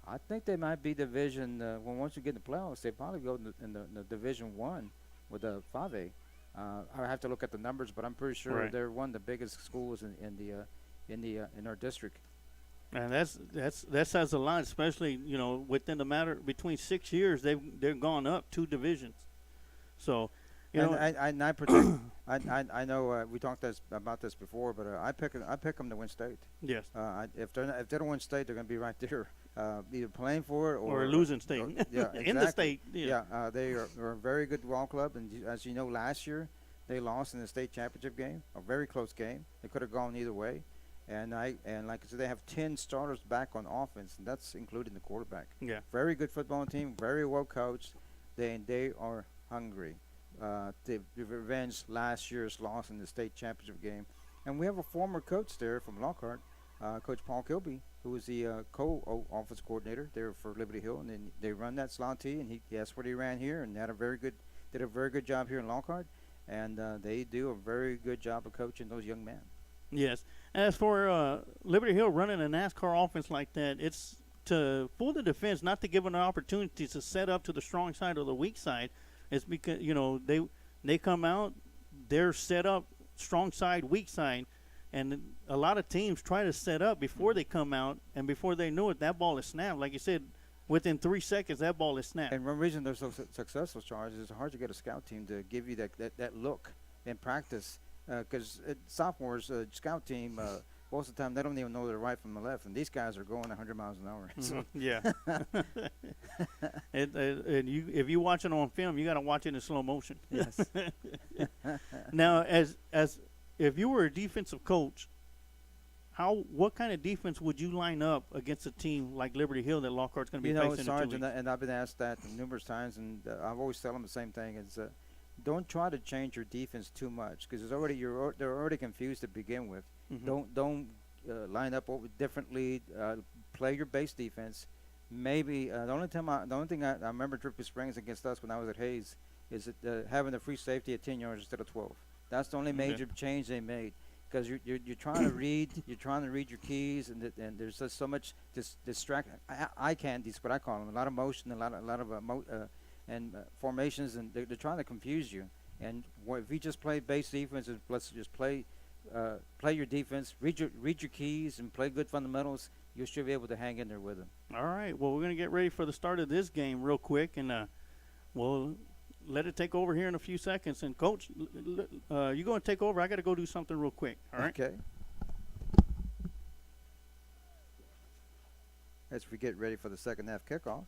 I think they might be Division once you get in the playoffs, they probably go in the Division 1 with the 5A. I have to look at the numbers, but I'm pretty sure they're one of the biggest schools in our district. And that says a lot, especially within the matter between 6 years they've gone up 2 divisions. So, I know we talked about this before, but I pick them to win state. Yes. If they don't win state, they're going to be right there, either playing for it or losing state. Yeah, exactly. In the state. Yeah, they are a very good ball club, and as you know, last year they lost in the state championship game, a very close game. They could have gone either way. And like I said, they have 10 starters back on offense, and that's including the quarterback. Yeah. Very good football team, very well coached. They are hungry to revenge last year's loss in the state championship game. And we have a former coach there from Lockhart, Coach Paul Kilby, who was the co-offense coordinator there for Liberty Hill, and then they run that slot T, and that's what he ran here, and did a very good job here in Lockhart, and they do a very good job of coaching those young men. Yes. As for Liberty Hill running a NASCAR offense like that, it's to fool the defense, not to give them an opportunity to set up to the strong side or the weak side. It's because they come out, they're set up strong side, weak side, And a lot of teams try to set up before they come out, and before they know it, that ball is snapped. Like you said, within 3 seconds, that ball is snapped. And one reason they're so successful, Charles, is it's hard to get a scout team to give you that look in practice. Because sophomores, scout team, most of the time they don't even know the right from the left, and these guys are going 100 miles an hour. So Yeah. And if you watch it on film, you got to watch it in slow motion. yes. Now, as if you were a defensive coach, what kind of defense would you line up against a team like Liberty Hill that Lockhart's going to be facing Sarge, in 2 weeks? and I've been asked that numerous times, and I've always tell them the same thing: is don't try to change your defense too much, because they're already confused to begin with. Mhm. Don't line up differently. Play your base defense. Maybe the only thing I remember Drippy Springs against us when I was at Hayes is having a free safety at 10 yards instead of 12. That's the only major change they made, because you're trying to read your keys, and there's just so much distract eye candy is what I call them. A lot of motion, a lot of formations, and they're trying to confuse you. And if you just play base defense, and let's just play your defense, read your keys, and play good fundamentals, you should be able to hang in there with them. All right. Well, we're going to get ready for the start of this game real quick, and we'll let it take over here in a few seconds. And, Coach, you going to take over? I got to go do something real quick. All right? Okay. As we get ready for the second half kickoff.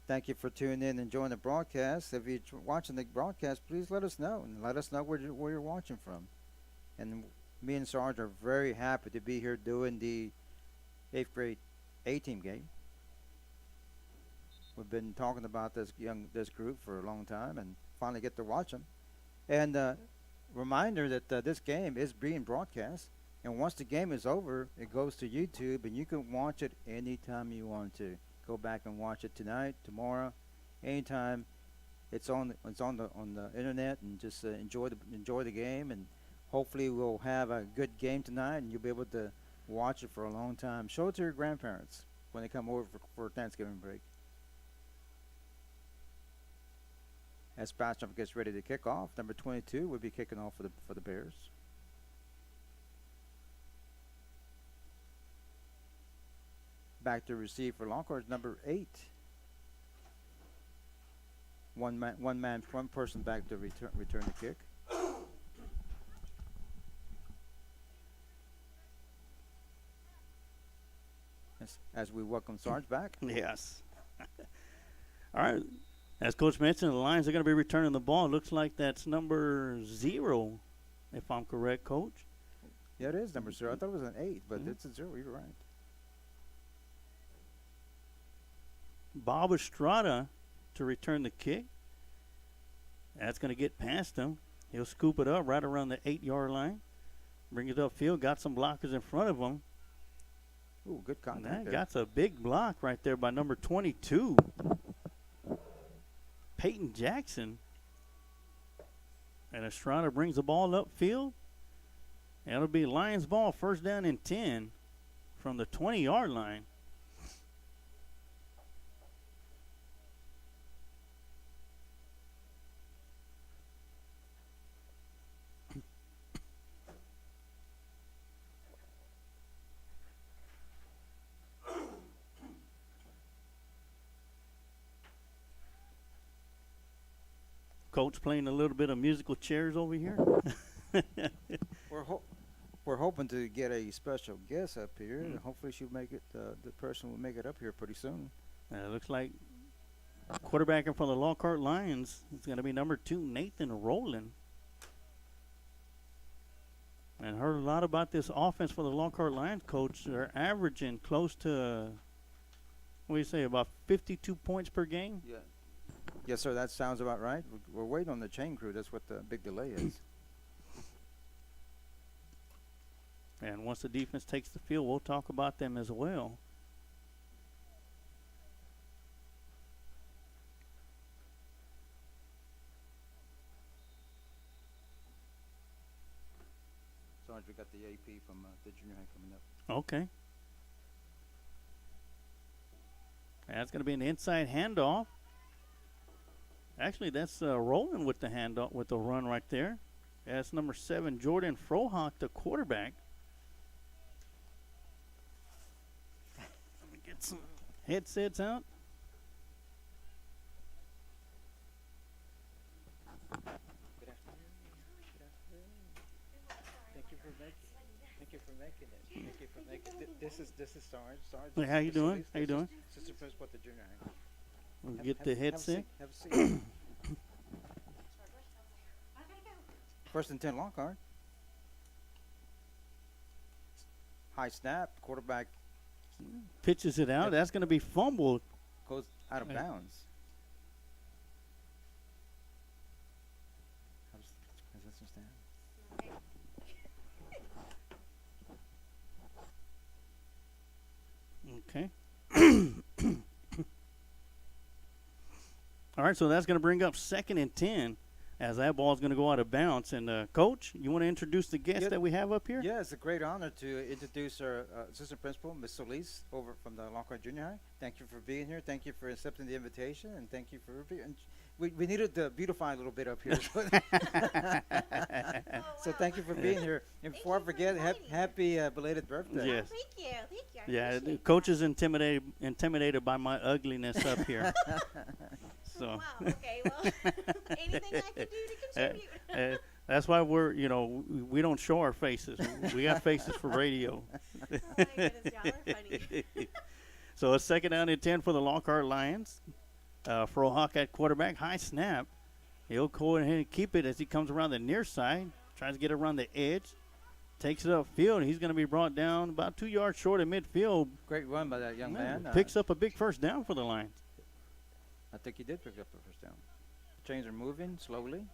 Thank you for tuning in and enjoying the broadcast. If you're watching the broadcast, please let us know, and let us know where you're watching from. And me and Sarge are very happy to be here doing the 8th grade A-team game. We've been talking about this group for a long time, and finally get to watch them. And reminder that this game is being broadcast, and once the game is over, it goes to YouTube, and you can watch it anytime you want to. Go back and watch it tonight, tomorrow, anytime. It's on the internet, and just enjoy the game, and hopefully we'll have a good game tonight, and you'll be able to watch it for a long time. Show it to your grandparents when they come over for Thanksgiving break. As Bastrop gets ready to kick off, number 22 will be kicking off for the Bears. Back to receive for Lockhart, number 8. One person back to return the kick. As we welcome Sarge back. Yes. All right. As Coach mentioned, the Lions are going to be returning the ball. It looks like that's number 0, if I'm correct, Coach. Yeah, it is number 0. I thought it was an 8, but it's a 0. You're right. Bob Estrada to return the kick. That's going to get past him. He'll scoop it up right around the 8-yard line. Bring it upfield. Got some blockers in front of him. Ooh, good contact there. Got a big block right there by number 22. Peyton Jackson. And Estrada brings the ball upfield. That'll be Lions ball, first down and 10 from the 20-yard line. Coach playing a little bit of musical chairs over here. We're hoping to get a special guest up here, and hopefully she'll make it. The person will make it up here pretty soon. It looks like quarterbacking for the Lockhart Lions is going to be number 2, Nathan Rowland. And heard a lot about this offense for the Lockhart Lions, Coach. They're averaging close to, what do you say, about 52 points per game? Yeah. Yes, sir. That sounds about right. We're waiting on the chain crew. That's what the big delay is. And once the defense takes the field, we'll talk about them as well. Sarge, we got the AP from the junior high coming up. Okay. That's going to be an inside handoff. Actually, that's rolling with the handoff with the run right there. That's number 7, Jordan Frohock, the quarterback. Let me get some headsets out. Thank you for making it. Thank you for making it. This is Sarge. Sarge. Hey, how you doing? How you doing? Assistant principal at the junior high. We'll get the headset. Have a seat. First and 10, Lockhart. High snap. Quarterback Pitches it out. Yep. That's going to be fumbled. goes out of Right. bounds. How's this stand? Okay. All right, so that's going to bring up 2nd and 10 as that ball is going to go out of bounds. And, Coach, you want to introduce the guest Yeah. that we have up here? Yeah, it's a great honor to introduce our assistant principal, Ms. Solis, over from the Lockhart Junior High. Thank you for being here. Thank you for accepting the invitation, and thank you for being. We needed to beautify a little bit up here. So thank you for being here. And before I forget, happy belated birthday. Yes. Thank you. I Yeah, the appreciate coach is intimidated by my ugliness up here. that. So Wow. Okay. Well, anything I can do to contribute. that's why we don't show our faces. We got faces for radio. Oh my goodness, y'all are funny. So a 2nd down and 10 for the Lockhart Lions. Frohock at quarterback, high snap. He'll go ahead and keep it as he comes around the near side, tries to get around the edge, takes it upfield. He's going to be brought down about 2 yards short of midfield. Great run by that young man. Picks up a big first down for the Lions. I think he did pick up the first down. Chains are moving slowly.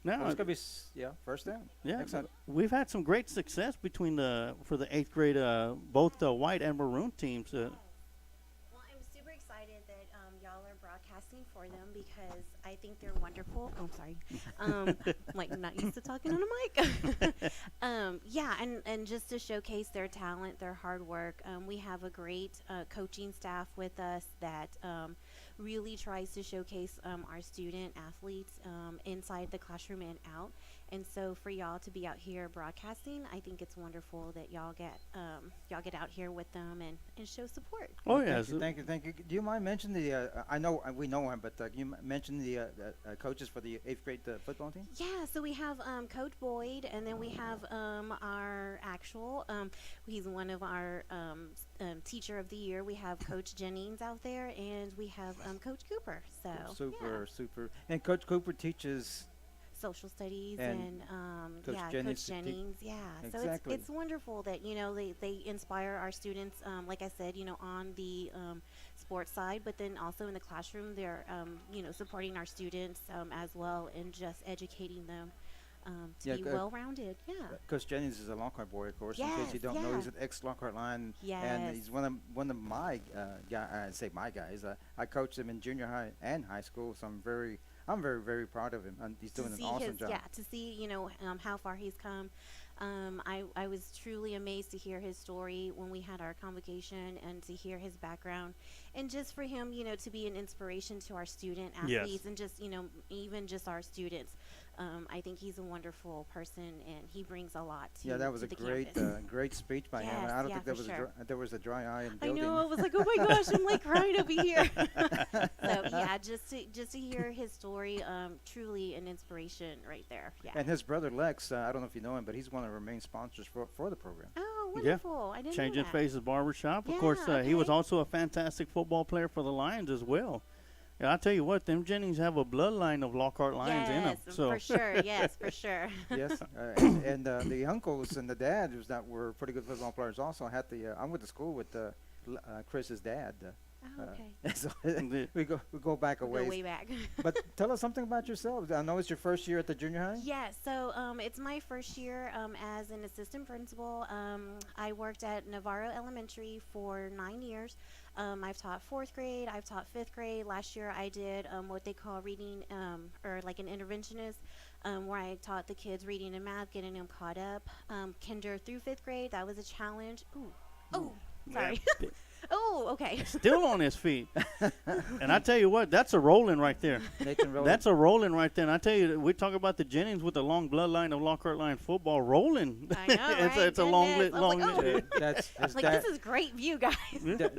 Now, It's gonna be first down. yeah, Excellent. we've had some great success for the 8th grade, both the white and maroon teams. Well, I'm super excited that y'all are broadcasting for them because I think they're wonderful. Oh, sorry. Like, not used to talking on a mic. Yeah, and just to showcase their talent, their hard work. We have a great coaching staff with us that really tries to showcase our student athletes inside the classroom and out. And so for y'all to be out here broadcasting, I think it's wonderful that y'all get out here with them and show support. Oh, Thank yeah. you, thank you, thank you. Do you mind mentioning the? I know we know him, but you mentioned the coaches for the 8th grade football team. Yeah, so we have Coach Boyd, and then we have our actual. He's one of our teacher of the year. We have Coach Jennings out there, and we have Coach Cooper. So Super. And Coach Cooper teaches. social studies And and Coach yeah, Jennings Coach to Jennings. Yeah, Exactly. so it's wonderful that they inspire our students. Like I said, on the sports side, but then also in the classroom, they're supporting our students as well and just educating them to Yeah, be go- well-rounded. Yeah. Coach Jennings is a Lockhart boy, of course. In case you Yes, don't know, yeah. he's an ex-Lockhart Lion, and Yes. he's one of my guys. I say my guys. I coached him in junior high and high school, so I'm very very proud of him. And he's doing an awesome job. Yeah, to see how far he's come. I was truly amazed to hear his story when we had our convocation and to hear his background, and just for him to be an inspiration to our student athletes. Yes. And just even just our students. I think he's a wonderful person, and he brings a lot to Yeah, that was to a the great campus. great speech by him. Yes, I don't yeah, think there for was sure. there was a dry eye in the I building. know. I was like, oh my gosh, I'm like crying over here. So yeah, just to hear his story, truly an inspiration right there. Yeah. And his brother Lex, I don't know if you know him, but he's one of our main sponsors for the program. Oh, wonderful! I didn't Changing know that. Faces Barbershop. Of Yeah, course, he was okay. also a fantastic football player for the Lions as well. Yeah, I tell you what, them Jennings have a bloodline of Lockhart Lions in them. Yes, So for sure. Yes, for sure. Yes, and the uncles and the dad that were pretty good football players also had the. I went to school with Chris's dad. Oh, okay. So we go back a Go ways. way back. But tell us something about yourself. I know it's your first year at the junior high. Yeah, so it's my first year as an assistant principal. I worked at Navarro Elementary for 9 years. I've taught 4th grade, I've taught 5th grade. Last year I did what they call reading, or like an interventionist, where I taught the kids reading and math, getting them caught up. Kinder through 5th grade, that was a challenge. Ooh, sorry. Oh, okay. Still on his feet. And I tell you what, that's a rolling right there. Nathan Rowland. That's a rolling right there. And I tell you, we talk about the Jennings with the long bloodline of Lockhart Line football rolling. I know, right? It's a long, Goodness. I was long. like, oh. That's his Like, dad. this is great view, guys.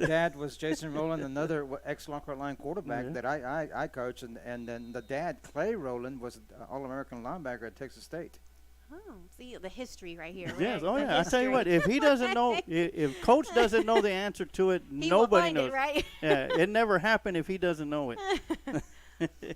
Dad was Jason Rowland, another ex-Lockhart Line quarterback Yeah. that I coached, and then the dad, Clay Rowland, was an All-American linebacker at Texas State. Oh, see the history right here. Yes. right? Oh The yeah. I tell you history. what, if he doesn't know, if Coach doesn't know the answer to it, He won't nobody find knows. it, right? Yeah. It never happened if he doesn't know it.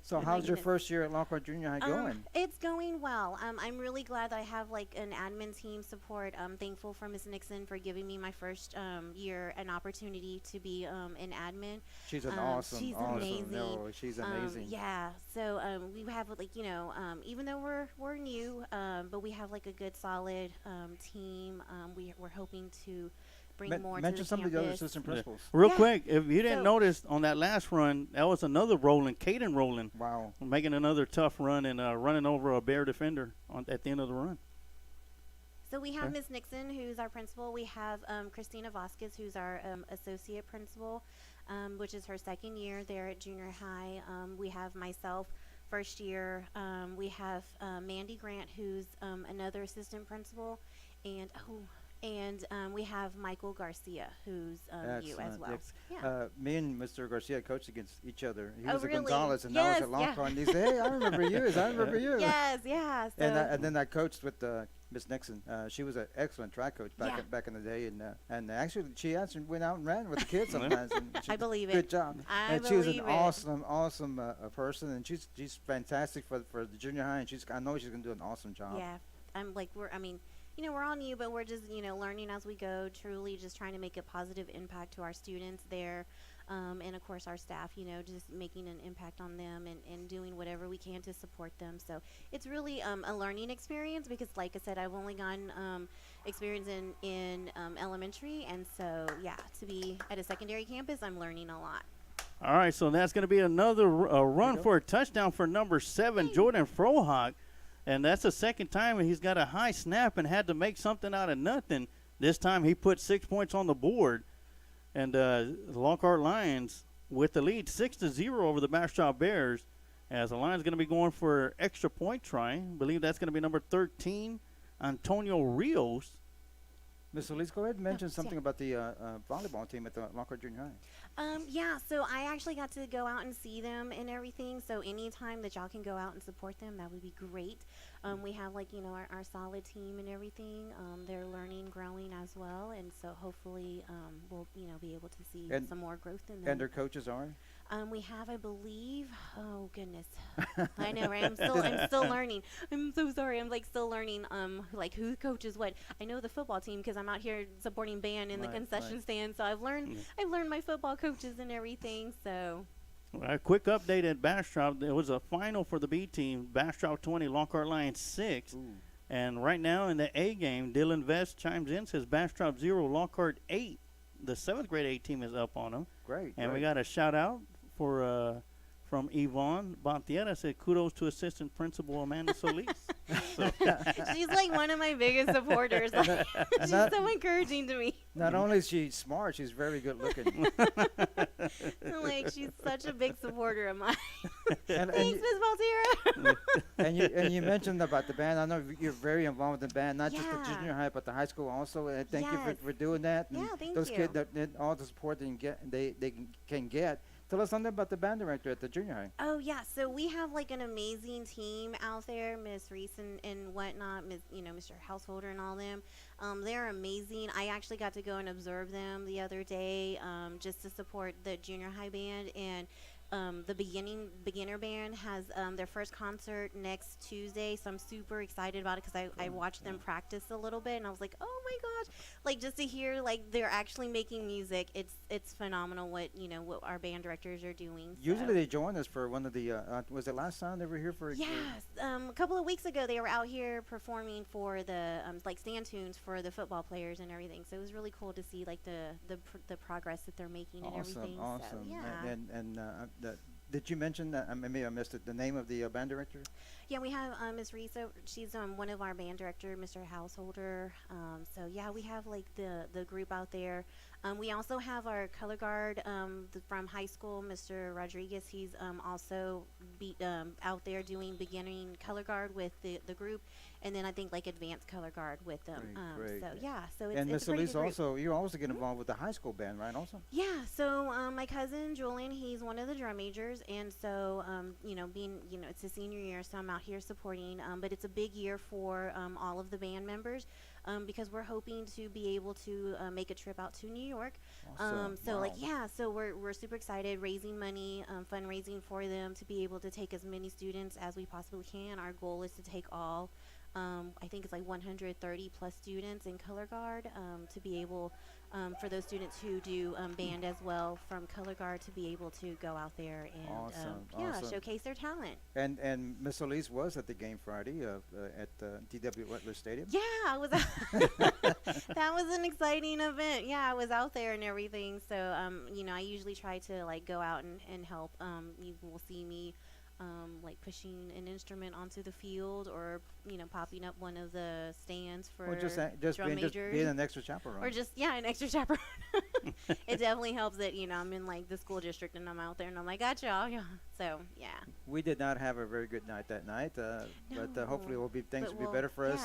So Oh my how's your goodness. first year at Lockhart Junior High going? It's going well. I'm really glad that I have like an admin team support. I'm thankful for Ms. Nixon for giving me my first year an opportunity to be an admin. She's an she's awesome. amazing. No, she's amazing. Yeah. So we have like even though we're new, but we have like a good solid team. We're hoping to bring more to Mention the some of the other campus. assistant principals. Real Yeah. quick, if you didn't So- notice on that last run, that was another rolling, Caden rolling, Wow. making another tough run and running over a Bear defender at the end of the run. So we have Okay. Ms. Nixon, who's our principal. We have Christina Vasquez, who's our associate principal, which is her second year there at junior high. We have myself, first year. We have Mandy Grant, who's another assistant principal, and we have Michael Garcia, who's you as Excellent. well. Yes. Yeah. Me and Mr. Garcia coached against each other. He Oh, was at really? Gonzales, and I Yes, was at yeah. Lockhart. And he said, "Hey, I remember you. I remember you." Yes, yeah. So And then I coached with Miss Nixon. She was an excellent track coach Yeah. back in the day, and actually she actually went out and ran with the kids sometimes. And I believe it. Good job. I And she was an believe it. awesome person, and she's fantastic for the junior high, and I know she's gonna do an awesome job. Yeah, I'm like we're all new, but we're just learning as we go. Truly, just trying to make a positive impact to our students there, and of course our staff. Just making an impact on them and doing whatever we can to support them. So it's really a learning experience because, like I said, I've only gone experience in elementary, and so yeah, to be at a secondary campus, I'm learning a lot. All right, so that's going to be another run for a touchdown for number 7, Jordan Frohock. And that's the second time he's got a high snap and had to make something out of nothing. This time he put 6 points on the board. And the Lockhart Lions with the lead 6-0 over the Bastrop Bears. As the Lions going to be going for extra point try. I believe that's going to be number 13, Antonio Rios. Miss Elise, go ahead and mention Yes, something yeah. about the volleyball team at the Lockhart Junior High. Yeah, so I actually got to go out and see them and everything. So anytime that y'all can go out and support them, that would be great. We have our solid team and everything. They're learning, growing as well, and so hopefully we'll be able to see And- some more growth in them. And their coaches are? We have, I believe, oh goodness, I know, right? I'm still learning. I'm so sorry. I'm still learning. Who coaches what. I know the football team because I'm out here supporting band in the Right, concession right. stand. So I've learned my football coaches and everything. So A quick update at Bastrop. There was a final for the B team. Bastrop 20, Lockhart Lions 6. Ooh. And right now in the A game, Dylan Vest chimes in, says Bastrop 0, Lockhart 8. The 7th grade A team is up on them. Great. And we great. got a shout out for from Yvonne Bontiera. Said kudos to Assistant Principal Amanda Solis. she's like one of my biggest supporters. She's Not- so encouraging to me. Not only is she smart, she's very good looking. She's such a big supporter of mine. and, Thanks, Miss Valtira. and you mentioned about the band. I know you're very involved with the band, not just the Yeah. junior high, but the high school also. And thank you Yes. for doing that. And Yeah, thank those you. kids that all the support they can get. Tell us something about the band director at the junior high. Oh yeah, so we have an amazing team out there, Miss Reese and whatnot, Mr. Householder and all them. They're amazing. I actually got to go and observe them the other day, just to support the junior high band, and the beginner band has their first concert next Tuesday, so I'm super excited about it because I watched them practice a little bit, and I was like, oh my gosh, just to hear they're actually making music, it's phenomenal what our band directors are doing. Usually so. they join us for one of the. Was it last time they were here for? Yes, a couple of weeks ago they were out here performing for the stand tunes for the football players and everything. So it was really cool to see the progress that they're making and everything. Awesome. So, yeah. Did you mention that? Maybe I missed it. The name of the band director? Yeah, we have Miss Risa. She's one of our band director, Mr. Householder. So yeah, we have the group out there. We also have our color guard from high school, Mr. Rodriguez. He's also out there doing beginning color guard with the group, and then I think like advanced color guard with them. Great. So yeah, so it's, And it's Miss a pretty Elise good group. also, you also get involved with the high school band, right? Also. Yeah, so my cousin Julian, he's one of the drum majors, and so it's his senior year, so I'm out here supporting. But it's a big year for all of the band members because we're hoping to be able to make a trip out to New York. Awesome. So we're super excited, raising money, fundraising for them to be able to take as many students as we possibly can. Our goal is to take all. I think it's like 130 plus students in color guard to be able for those students who do band as well from color guard to be able to go out there and Awesome. showcase their talent. And Miss Elise was at the game Friday at D.W. Wetler Stadium. Yeah, I was. That was an exciting event. Yeah, I was out there and everything. So I usually try to like go out and help. You will see me. Like pushing an instrument onto the field, or popping up one of the stands for Or just drum majors, being an extra chaperone. or just an extra chaperone. It definitely helps that I'm in like the school district and I'm out there and I'm like, got y'all. Yeah. So yeah. We did not have a very good night that night, but hopefully things will be better for us.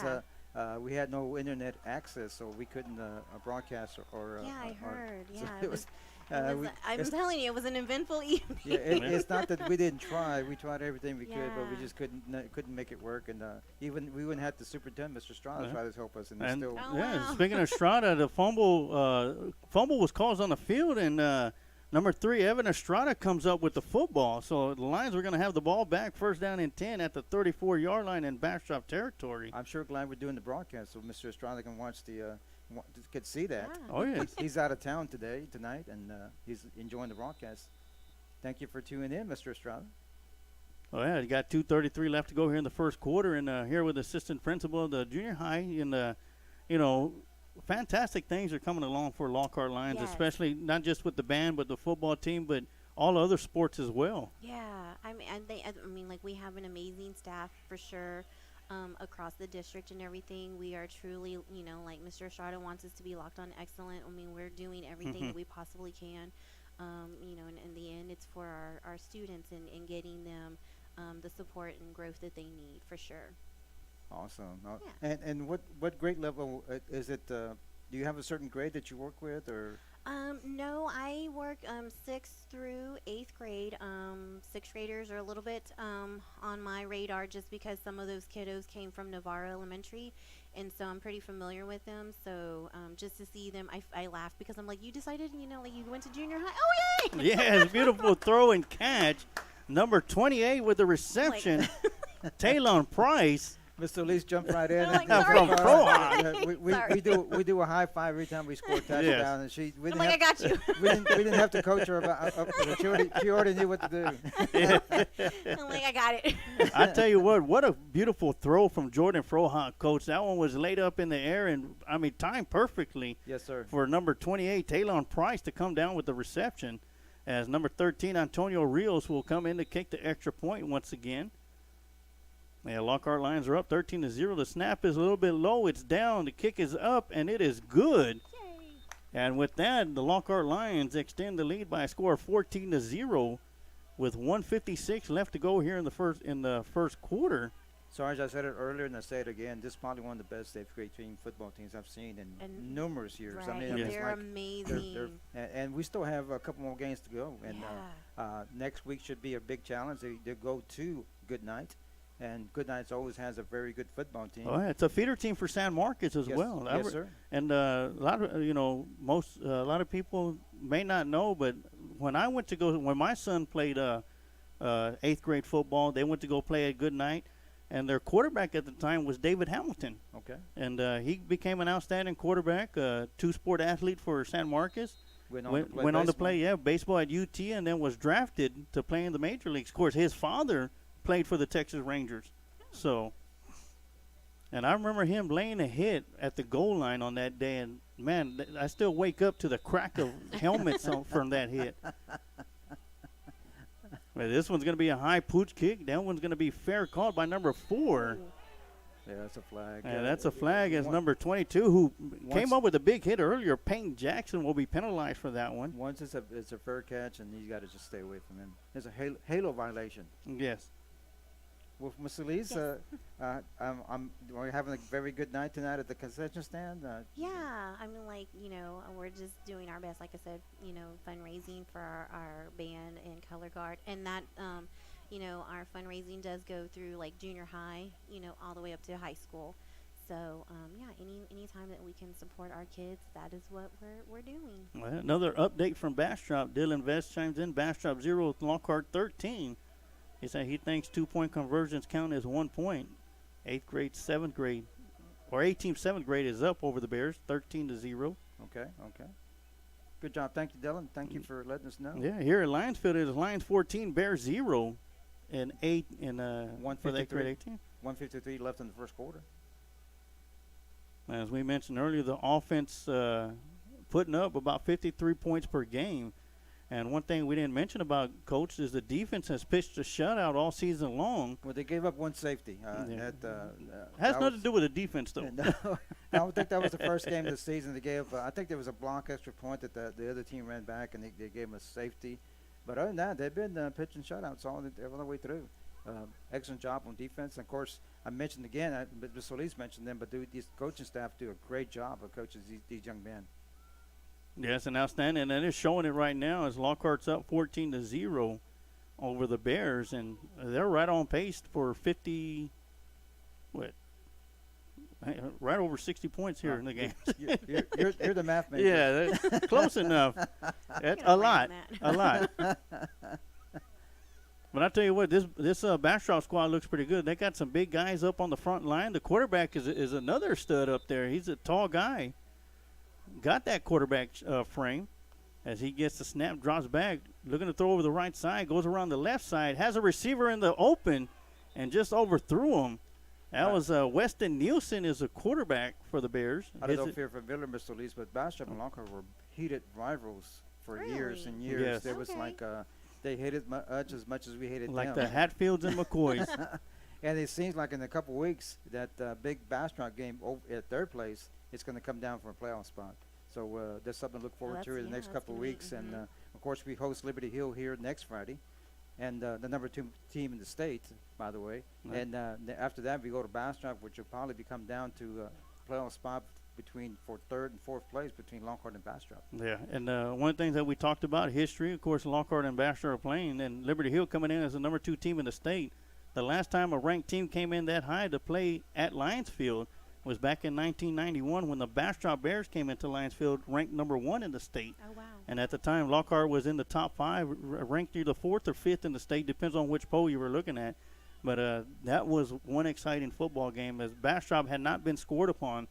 Yeah. We had no internet access, so we couldn't broadcast or. Yeah, I heard. so Yeah, it was. I'm telling you, it was an eventful evening. Yeah, it's not that we didn't try. We tried everything we could, but we just couldn't make it work. And even we wouldn't have the superintendent, Mr. Strada, try to help us, and he still. Oh, wow. Speaking of Estrada, the fumble was caused on the field, and number 3, Evan Estrada, comes up with the football. So the Lions were going to have the ball back, first down and 10 at the 34-yard line in Bastrop territory. I'm sure glad we're doing the broadcast, so Mr. Estrada can watch could see that. Yeah. Oh, yeah. He's out of town tonight, and he's enjoying the broadcast. Thank you for tuning in, Mr. Estrada. Oh, yeah, you got 2:33 left to go here in the first quarter, and here with assistant principal of the junior high, and fantastic things are coming along for Lockhart Lions, Yes. especially not just with the band, but the football team, but all other sports as well. Yeah, I mean, like we have an amazing staff for sure. Across the district and everything, we are truly, like Mr. Estrada wants us to be locked on excellent. I mean, we're doing everything that we possibly can. And in the end, it's for our students and getting them the support and growth that they need for sure. Awesome. Yeah. And what grade level is it? Do you have a certain grade that you work with, or? No, I work 6th through 8th grade. 6th graders are a little bit on my radar just because some of those kiddos came from Navarro Elementary, and so I'm pretty familiar with them. So just to see them, I laugh because I'm like, you decided, like you went to junior high? Oh, yay! Yeah, it's beautiful throw and catch. Number 28 with the reception, Taylon Price. Mr. Elise jumped right in. I'm like, and- sorry. From Pro. we do a high five every time we score a touchdown, and we I'm didn't like, I have, got you. we didn't have to coach her about. She already knew what to do. I'm like, I got it. I tell you what a beautiful throw from Jordan Frohock, coach. That one was laid up in the air and, timed perfectly Yes, sir. for number 28, Taylon Price, to come down with the reception, as number 13, Antonio Rios, will come in to kick the extra point once again. Yeah, Lockhart Lions are up 13-0. The snap is a little bit low. It's down. The kick is up, and it is good. Yay. And with that, the Lockhart Lions extend the lead by a score of 14-0 with 1:56 left to go here in the first quarter. Sarge, I said it earlier and I say it again. This is probably one of the best eighth grade team football teams I've seen in And- numerous years. Right. It's They're like amazing. and we still have a couple more games to go. And Yeah. next week should be a big challenge. They go to Goodnight, and Goodnight's always has a very good football team. Oh, yeah, it's a feeder team for San Marcos as Yes, well. yes, sir. And a lot of a lot of people may not know, but when my son played 8th grade football, they went to go play at Goodnight, and their quarterback at the time was David Hamilton, Okay. and he became an outstanding quarterback, two-sport athlete for San Marcos. Went on to play baseball at UT, and then was drafted to play in the major leagues. Of course, his father played for the Texas Rangers, and I remember him laying a hit at the goal line on that day, and man, I still wake up to the crack of helmets from that hit. Well, this one's going to be a high pooch kick. That one's going to be fair called by number 4. Yeah, that's a flag. And that's a flag as number 22, who came up with a big hit earlier. Peyton Jackson will be penalized for that one. Once it's a fair catch, and you got to just stay away from him. It's a halo violation. Yes. Well, Ms. Elise, we're having a very good night tonight at the concession stand. Yeah, I mean, like, we're just doing our best, like I said, fundraising for our band and color guard. And that, our fundraising does go through, like, junior high, all the way up to high school. So, any time that we can support our kids, that is what we're doing. Well, another update from Bastrop. Dylan Vest chimes in. Bastrop 0, Lockhart 13. He said he thinks 2-point conversions count as 1 point. 8th grade, 7th grade, or 18th, 7th grade is up over the Bears, 13-0. Okay. Good job. Thank you, Dylan. Thank you for letting us know. Yeah, here at Lionsfield it is Lions 14, Bears 0, and 8 in for the 8th grade 18. 1:53 left in the first quarter. As we mentioned earlier, the offense putting up about 53 points per game. And one thing we didn't mention about Coach is the defense has pitched a shutout all season long. Well, they gave up one safety. Has nothing to do with the defense, though. No, I don't think that was the first game of the season. They gave. I think there was a block extra point that the other team ran back, and they gave them a safety. But other than that, they've been pitching shutouts all the way through. Excellent job on defense. And of course, I mentioned again, Mr. Solis mentioned them, but these coaching staff do a great job of coaching these young men. Yes, and outstanding, and it's showing it right now as Lockhart's up 14-0 over the Bears, and they're right on pace for 50, right over 60 points here in the game. You're the math major. Yeah, that's close enough. That's a lot. But I tell you what, this Bastrop squad looks pretty good. They got some big guys up on the front line. The quarterback is another stud up there. He's a tall guy. Got that quarterback frame as he gets the snap, drops back, looking to throw over the right side, goes around the left side, has a receiver in the open, and just overthrew him. That was Weston Nielsen is a quarterback for the Bears. I don't know if you're familiar, Mr. Lees, but Bastrop and Lockhart were heated rivals for years and years. Yes. There was like they hated as much as we hated like them. the Hatfields and McCoys. And it seems like in a couple weeks that big Bastrop game at third place, it's going to come down for a playoff spot. So there's something to look forward to in the next couple of weeks. And, of course, we host Liberty Hill here next Friday. And the number 2 team in the state, by the way. Right. And after that, we go to Bastrop, which will probably come down to a playoff spot for third and fourth place between Lockhart and Bastrop. Yeah, and one of the things that we talked about, history, of course, Lockhart and Bastrop are playing, and Liberty Hill coming in as the number 2 team in the state. The last time a ranked team came in that high to play at Lionsfield was back in 1991 when the Bastrop Bears came into Lionsfield ranked number 1 in the state. Oh, wow. And at the time, Lockhart was in the top 5, ranked either 4th or 5th in the state, depends on which poll you were looking at. But that was one exciting football game as Bastrop had not been scored upon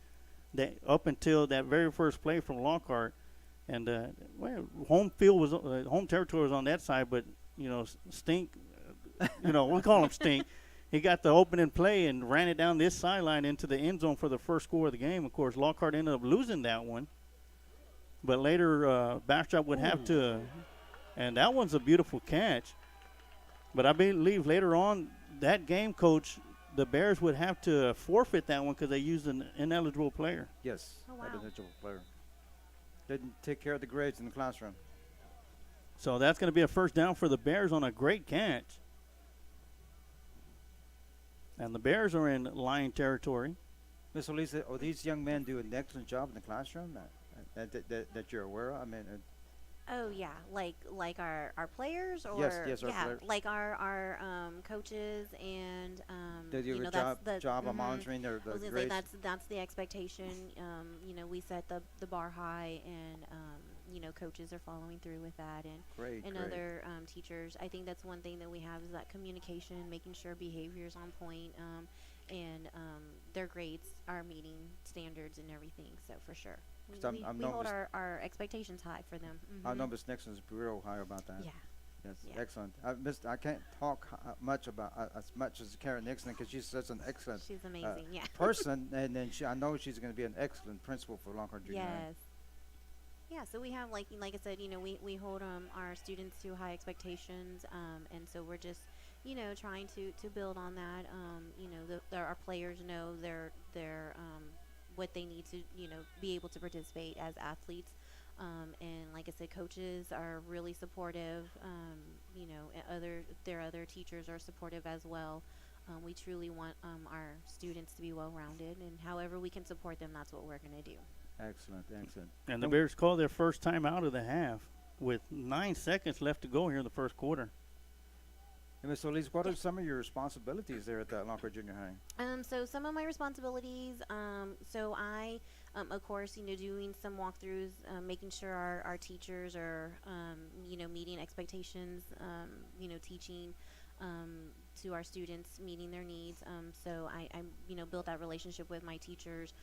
up until that very first play from Lockhart. And home territory was on that side, but, Stink, we call him Stink. He got the opening play and ran it down this sideline into the end zone for the first score of the game. Of course, Lockhart ended up losing that one. But later, Bastrop would have to, and that one's a beautiful catch. But I believe later on that game, Coach, the Bears would have to forfeit that one because they used an ineligible player. Yes, oh, wow. ineligible player. Didn't take care of the grades in the classroom. So that's going to be a first down for the Bears on a great catch. And the Bears are in Lion territory. Ms. Olisa, these young men do an excellent job in the classroom that you're aware of? I mean, oh yeah, like our players, or yes, our players. Like our coaches, and they do a good job of monitoring their grades. That's the expectation. We set the bar high, and coaches are following through with that, and great. Other teachers. I think that's one thing that we have is that communication, making sure behavior is on point, and their grades are meeting standards and everything. So for sure, we hold our expectations high for them. I know Ms. Nixon's real high about that. Yeah. Yes, yeah. Excellent. I can't talk much about as much as Karen Nixon because she's such an excellent she's amazing, person, and then I know she's going to be an excellent principal for Lockhart Junior. Yes. Yeah, so we have, like I said, we hold our students to high expectations, and so we're just, trying to build on that. Our players know their what they need to be able to participate as athletes. And like I said, coaches are really supportive. Their other teachers are supportive as well. We truly want our students to be well-rounded, and however we can support them, that's what we're going to do. Excellent, excellent. And the Bears called their first time out of the half with 9 seconds left to go here in the first quarter. And Ms. Solis, what are some of your responsibilities there at the Lockhart Junior High? So some of my responsibilities, so I, of course, doing some walkthroughs, making sure our teachers are, meeting expectations, teaching to our students, meeting their needs. So I build that relationship with my teachers,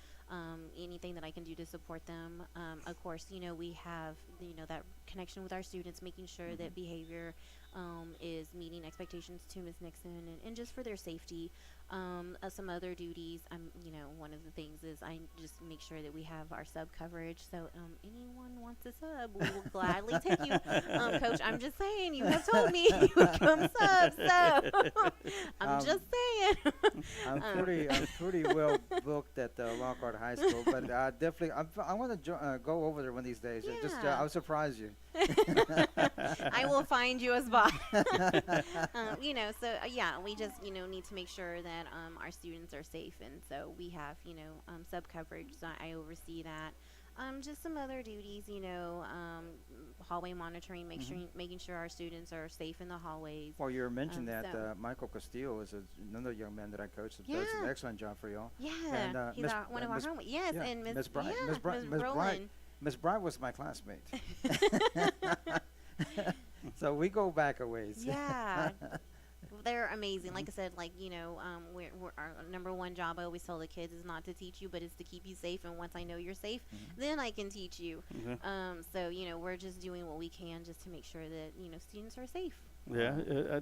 anything that I can do to support them. Of course, we have, that connection with our students, making sure that behavior is meeting expectations to Ms. Nixon and just for their safety. Some other duties, one of the things is I just make sure that we have our sub coverage. So anyone wants a sub, we will gladly take you. Coach, I'm just saying, you have told me you would come sub, so I'm just saying. I'm pretty well booked at Lockhart High School, but definitely I want to go over there one of these days. Yeah. I'll surprise you. I will find you a spot. We just need to make sure that our students are safe, and so we have sub coverage. So I oversee that. Just some other duties, hallway monitoring, making sure our students are safe in the hallways. Well, you mentioned that Michael Castillo is another young man that I coach that does an excellent job for y'all. Yeah, and, he's one of our home. Yes, yeah, and Miss Bright. yeah, Miss Bright. Miss Brolin. Miss Bright was my classmate. So we go back a ways. Yeah. They're amazing. Like I said, our number one job, I always tell the kids, is not to teach you, but it's to keep you safe. And once I know you're safe, then I can teach you. So, we're just doing what we can just to make sure that, students are safe. Yeah,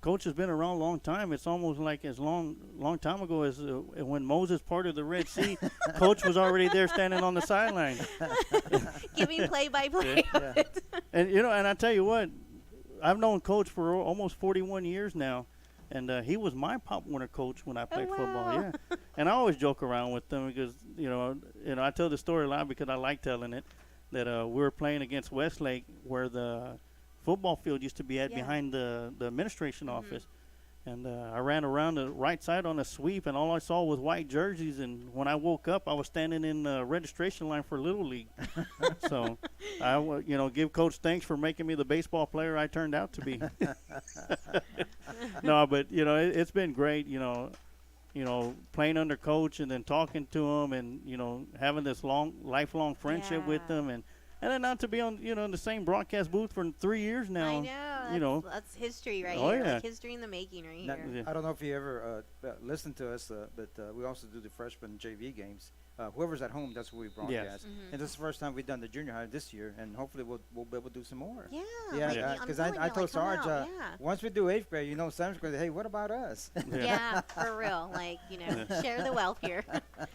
Coach has been around a long time. It's almost like as long time ago as when Moses parted the Red Sea. Coach was already there standing on the sideline. Giving play-by-play of it. And I tell you what, I've known Coach for almost 41 years now, and he was my Pop Warner coach when I played football. Yeah, and I always joke around with them because I tell the story a lot because I like telling it. That we were playing against Westlake, where the football field used to be at behind the administration office, and I ran around the right side on a sweep, and all I saw was white jerseys. And when I woke up, I was standing in the registration line for Little League. So I give Coach thanks for making me the baseball player I turned out to be. No, but it's been great. Playing under Coach and then talking to him, and having this lifelong friendship with him, and then not to be on in the same broadcast booth for 3 years now. I know. That's history right here. Yeah. Like history in the making right Now, here. I don't know if you ever listen to us, but we also do the freshman JV games. Whoever's at home, that's what we broadcast. Yes. And this is the first time we've done the junior high this year, and hopefully we'll be able to do some more. Yeah. Yeah, because I told Sarge, once we do 8th grade, 7th grade, hey, what about us? Yeah, for real. Share the wealth here.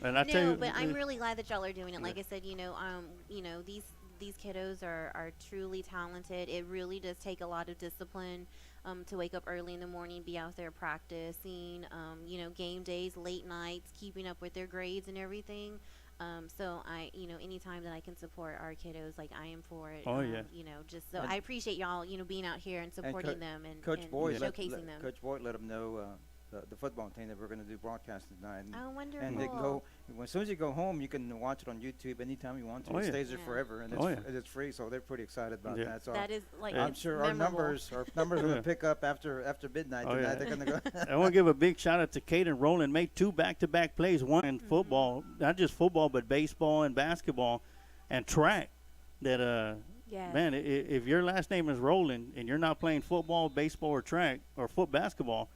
And I tell you, but I'm really glad that y'all are doing it. Like I said, these kiddos are truly talented. It really does take a lot of discipline to wake up early in the morning, be out there practicing, game days, late nights, keeping up with their grades and everything. So I, anytime that I can support our kiddos, I am for it. Just so I appreciate y'all, being out here and supporting them and showcasing them. Coach Boyd let them know the football team that we're going to do broadcasting tonight. Oh, wonderful. And they can go, as soon as you go home, you can watch it on YouTube anytime you want to. It stays there forever, and it's free, so they're pretty excited about that. So that is I'm sure memorable. our numbers are going to pick up after midnight tonight. They're going to go. I want to give a big shout out to Caden Rowland. Made 2 back-to-back plays, one in football, not just football, but baseball and basketball and track. That man, if your last name is Rowland and you're not playing football, baseball, or track or basketball,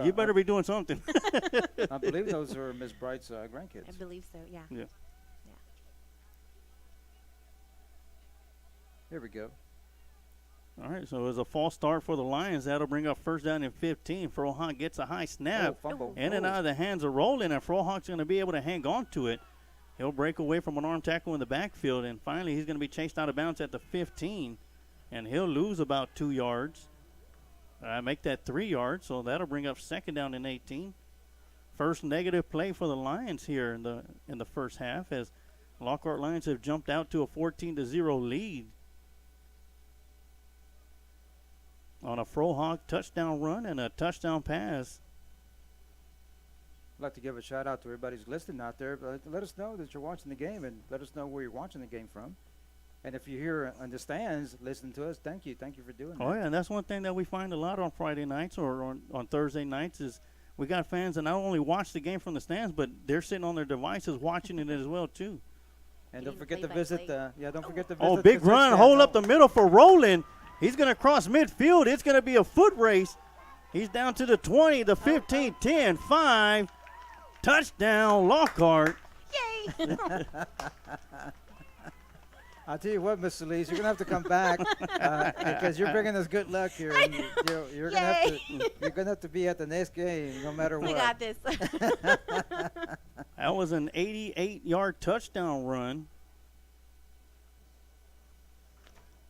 you better be doing something. I believe those are Miss Bright's grandkids. I believe so. Yeah. Yeah. Here we go. All right, so it's a false start for the Lions. That'll bring up first down and 15. Frohawk gets a high snap. Fumble. In and out of the hands of Rowland, and Frohawk's going to be able to hang on to it. He'll break away from an arm tackle in the backfield, and finally he's going to be chased out of bounds at the 15, and he'll lose about 2 yards. Make that 3 yards, so that'll bring up second down and 18. First negative play for the Lions here in the first half, as Lockhart Lions have jumped out to a 14-0 lead on a Frohawk touchdown run and a touchdown pass. I'd like to give a shout out to everybody who's listening out there. But let us know that you're watching the game, and let us know where you're watching the game from. And if you're here in the stands listening to us, thank you. Thank you for doing that. Oh, yeah, and that's one thing that we find a lot on Friday nights or on Thursday nights is we got fans that not only watch the game from the stands, but they're sitting on their devices watching it as well, too. And Getting don't forget to play-by-play. visit don't forget to visit Oh, the big concession run, stand. hold up the middle for Roland. He's going to cross midfield. It's going to be a foot race. He's down to the 20, the 15, 10, 5. Touchdown, Lockhart. Yay! I'll tell you what, Miss Solis, you're gonna have to come back because you're bringing us good luck here. And you're gonna have to be at the next game, no matter what. We got this. That was an 88-yard touchdown run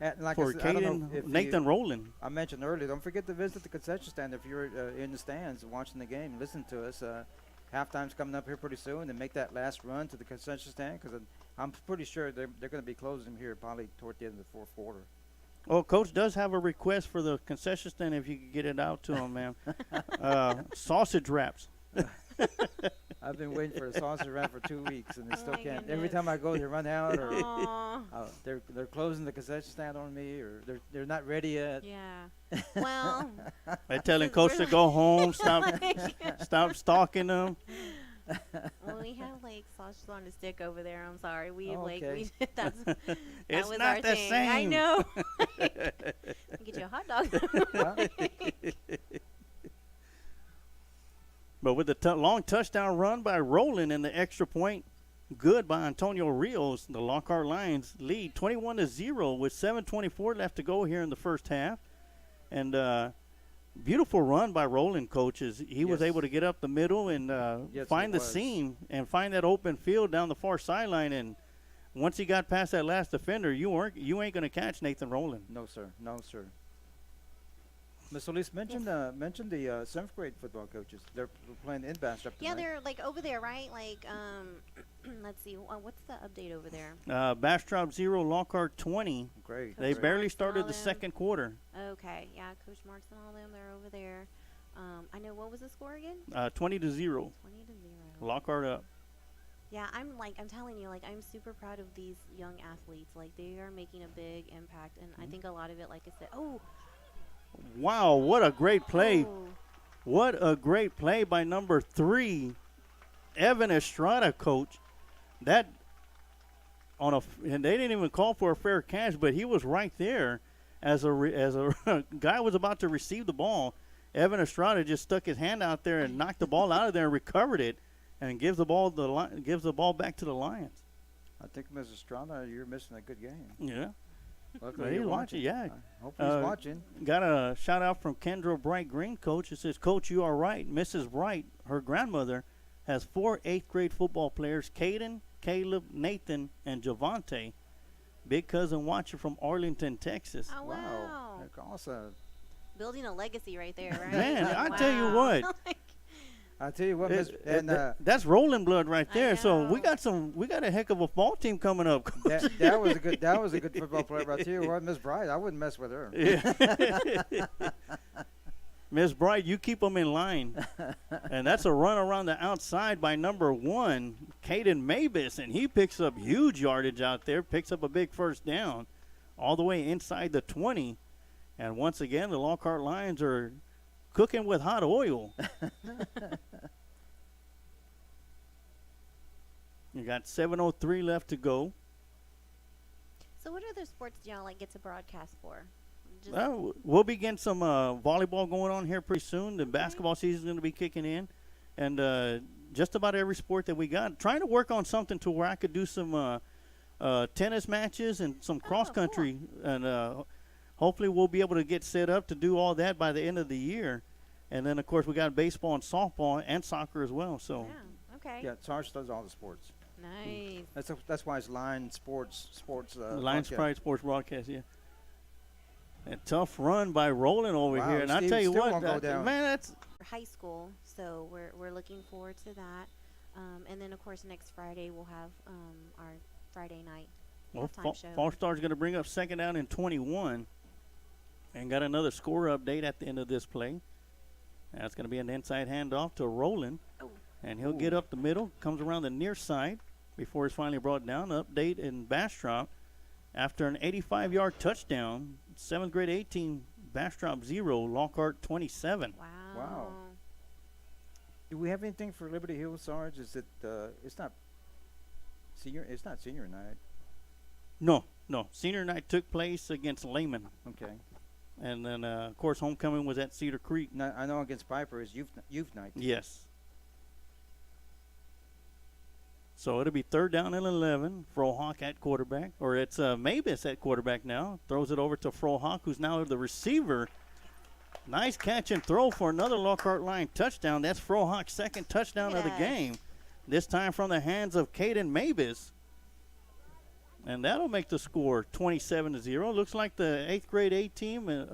And like for I said, I don't know Caden if Nathan Rowland. I mentioned earlier, don't forget to visit the concession stand if you're in the stands watching the game. Listen to us. Halftime's coming up here pretty soon, and make that last run to the concession stand because I'm pretty sure they're going to be closing here probably toward the end of the fourth quarter. Well, Coach does have a request for the concession stand if you could get it out to him, ma'am. Sausage wraps. I've been waiting for a sausage wrap for 2 weeks, and they Oh still my can't. Every goodness. time I go, they run out, or Aw. they're closing the concession stand on me, or they're not ready yet. Yeah. Well, They're telling This is Coach to really- go home, stop stalking them. well, we have like sausage on a stick over there. I'm sorry. We Oh, like okay. we that's that It's was not our the thing. same. I know. Get you a hot dog. But with the long touchdown run by Rowland and the extra point good by Antonio Rios, the Lockhart Lions lead 21-0 with 7:24 left to go here in the first half. And beautiful run by Rowland, coaches. He was Yes. able to get up the middle and Yes, find he the was. seam and find that open field down the far sideline. And once he got past that last defender, you ain't going to catch Nathan Rowland. No, sir. No, sir. Ms. Solis mentioned the 7th grade football coaches. They're playing in Bastrop Yeah, tonight. they're like over there, right? Like let's see. What's the update over there? Bastrop 0, Lockhart 20. Great. They Coach barely Marks and started all the them. second quarter. Okay, yeah, Coach Marks and all them, they're over there. I know, what was the score again? 20-0. 20-0. Lockhart up. Yeah, I'm telling you, like, I'm super proud of these young athletes. Like, they are making a big impact, and I think a lot of it, like I said, Wow, what a great play. oh, What a great play by number 3, Evan Estrada, coach. That and they didn't even call for a fair catch, but he was right there as a guy was about to receive the ball. Evan Estrada just stuck his hand out there and knocked the ball out of there and recovered it, and gives the ball back to the Lions. I think, Mrs. Estrada, you're missing a good game. Yeah. Luckily, He's you're watching, yeah. I hope he's watching. Got a shout out from Kendra Bright Green, coach. It says, Coach, you are right. Mrs. Bright, her grandmother, has 4 8th grade football players, Caden, Caleb, Nathan, and Javante. Big cousin watcher from Arlington, Texas. oh wow. That's awesome. Building a legacy right there, right? Man, I Wow. tell you what. I tell you what, Miss, and That's rolling blood right I there. So we know. got a heck of a ball team coming up. Coach. that was a good football player. But I tell you what, Miss Bright, I wouldn't mess with her. Yeah. Miss Bright, you keep them in line. And that's a run around the outside by number 1, Caden Mavis, and he picks up huge yardage out there, picks up a big first down all the way inside the 20. And once again, the Lockhart Lions are cooking with hot oil. You got 7:03 left to go. So what other sports do y'all like get to broadcast for? Just We'll begin some volleyball going on here pretty soon. The basketball season is going to be kicking in. And just about every sport that we got. Trying to work on something to where I could do some tennis matches and some cross country. And hopefully we'll be able to get set up to do all that by the end of the year. And then, of course, we got baseball and softball and soccer as well. So yeah, okay. Yeah, Sarge does all the sports. Nice. That's why it's Line Sports. Lions podcast. Pride Sports Broadcast, yeah. A tough run by Roland over Wow, here, and I Steve tell you still what, won't go down. man, that's High school, so we're looking forward to that. And then of course next Friday we'll have our Friday night well. halftime show. Fall Star's going to bring up second down and 21, and got another score update at the end of this play. That's going to be an inside handoff to Roland, Oh. and he'll get up the middle, comes around the near side before it's finally brought down. Update in Bastrop after an 85-yard touchdown. 7th grade 18, Bastrop 0, Lockhart 27. Wow. Wow. Do we have anything for Liberty Hill, Sarge? Is it? It's not senior. It's not senior night. No. Senior night took place against Lehman, Okay. and then of course homecoming was at Cedar Creek. No, I know against Piper is youth night. Yes. So it'll be third down and 11. Frohawk at quarterback, or it's Mavis at quarterback now. Throws it over to Frohawk, who's now the receiver. Nice catch and throw for another Lockhart Line touchdown. That's Frohawk's second touchdown of the Yes. game. This time from the hands of Caden Mavis. And that'll make the score 27-0. Looks like the 8th grade A team and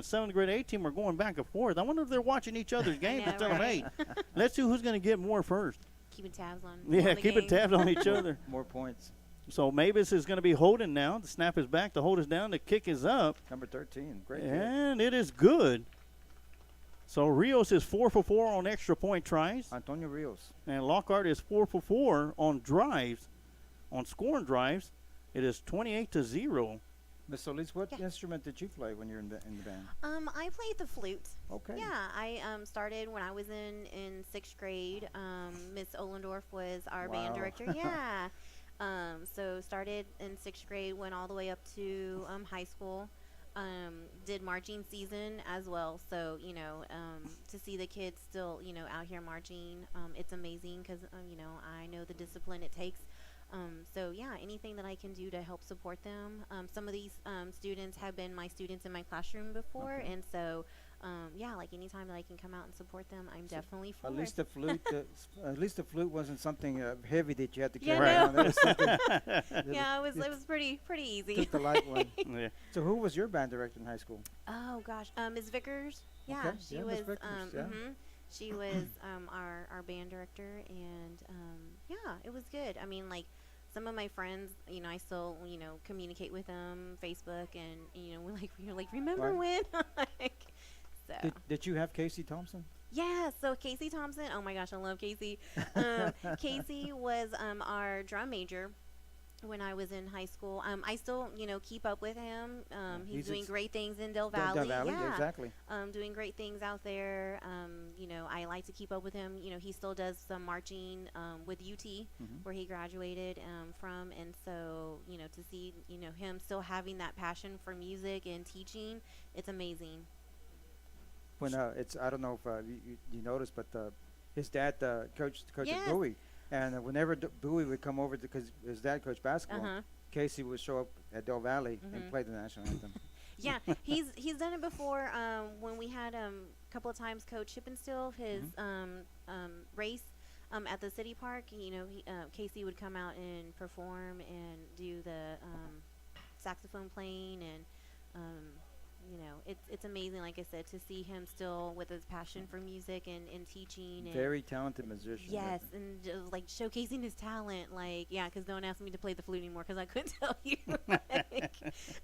7th grade A team are going back and forth. I wonder if they're watching each other's games know, and telling them, right? hey, let's see who's going to get more first. Keeping tabs on. Yeah, on the keeping game. tabs on each other. More points. So Mavis is going to be holding now. The snap is back. The hold is down. The kick is up. Number 13. Great. Kick. And it is good. So Rios is 4 for 4 on extra point tries. Antonio Rios. And Lockhart is 4 for 4 on drives, on scoring drives. It is 28-0. Miss Solis, what Yeah. instrument did you play when you were in the band? I played the flute. Okay. Yeah, I started when I was in 6th grade. Miss Ollendorf was our band Wow. director. Yeah. So started in 6th grade, went all the way up to high school. Did marching season as well. So, to see the kids still, out here marching, it's amazing because, I know the discipline it takes. So yeah, anything that I can do to help support them. Some of these students have been my students in my classroom before, Okay. and so yeah, like anytime that I can come out and support them, I'm definitely for At it. least the flute. At least the flute wasn't something heavy that you had to Yeah, carry no. around. That was something. Yeah, it was pretty easy. Just the light one. Yeah. So who was your band director in high school? Oh gosh, Ms. Vickers. Yeah, Okay, she yeah, was. Ms. Vickers, yeah. She was our band director, and yeah, it was good. I mean, like some of my friends, I still communicate with them, Facebook, and we're like, remember when? Like, so. Did you have Casey Thompson? Yeah, so Casey Thompson. Oh my gosh, I love Casey. Casey was our drum major when I was in high school. I still, keep up with him. He's doing great things in Del Valley. Del Valley, yeah. exactly. Doing great things out there. I like to keep up with him. He still does some marching with UT, where he graduated from. And so, to see, him still having that passion for music and teaching, it's amazing. When it's I don't know if you noticed, but his dad coached Yes. Bowie, and whenever Bowie would come over because his dad coached basketball, Uh-huh. Casey would show up at Del Valley and play the national anthem. Yeah, he's done it before. When we had a couple of times Coach Hippenstill, his race at the city park. Casey would come out and perform and do the saxophone playing, and it's amazing. Like I said, to see him still with his passion for music and teaching. And Very talented musician. yes, and just like showcasing his talent. Like, yeah, because no one asked me to play the flute anymore because I couldn't tell you. Like,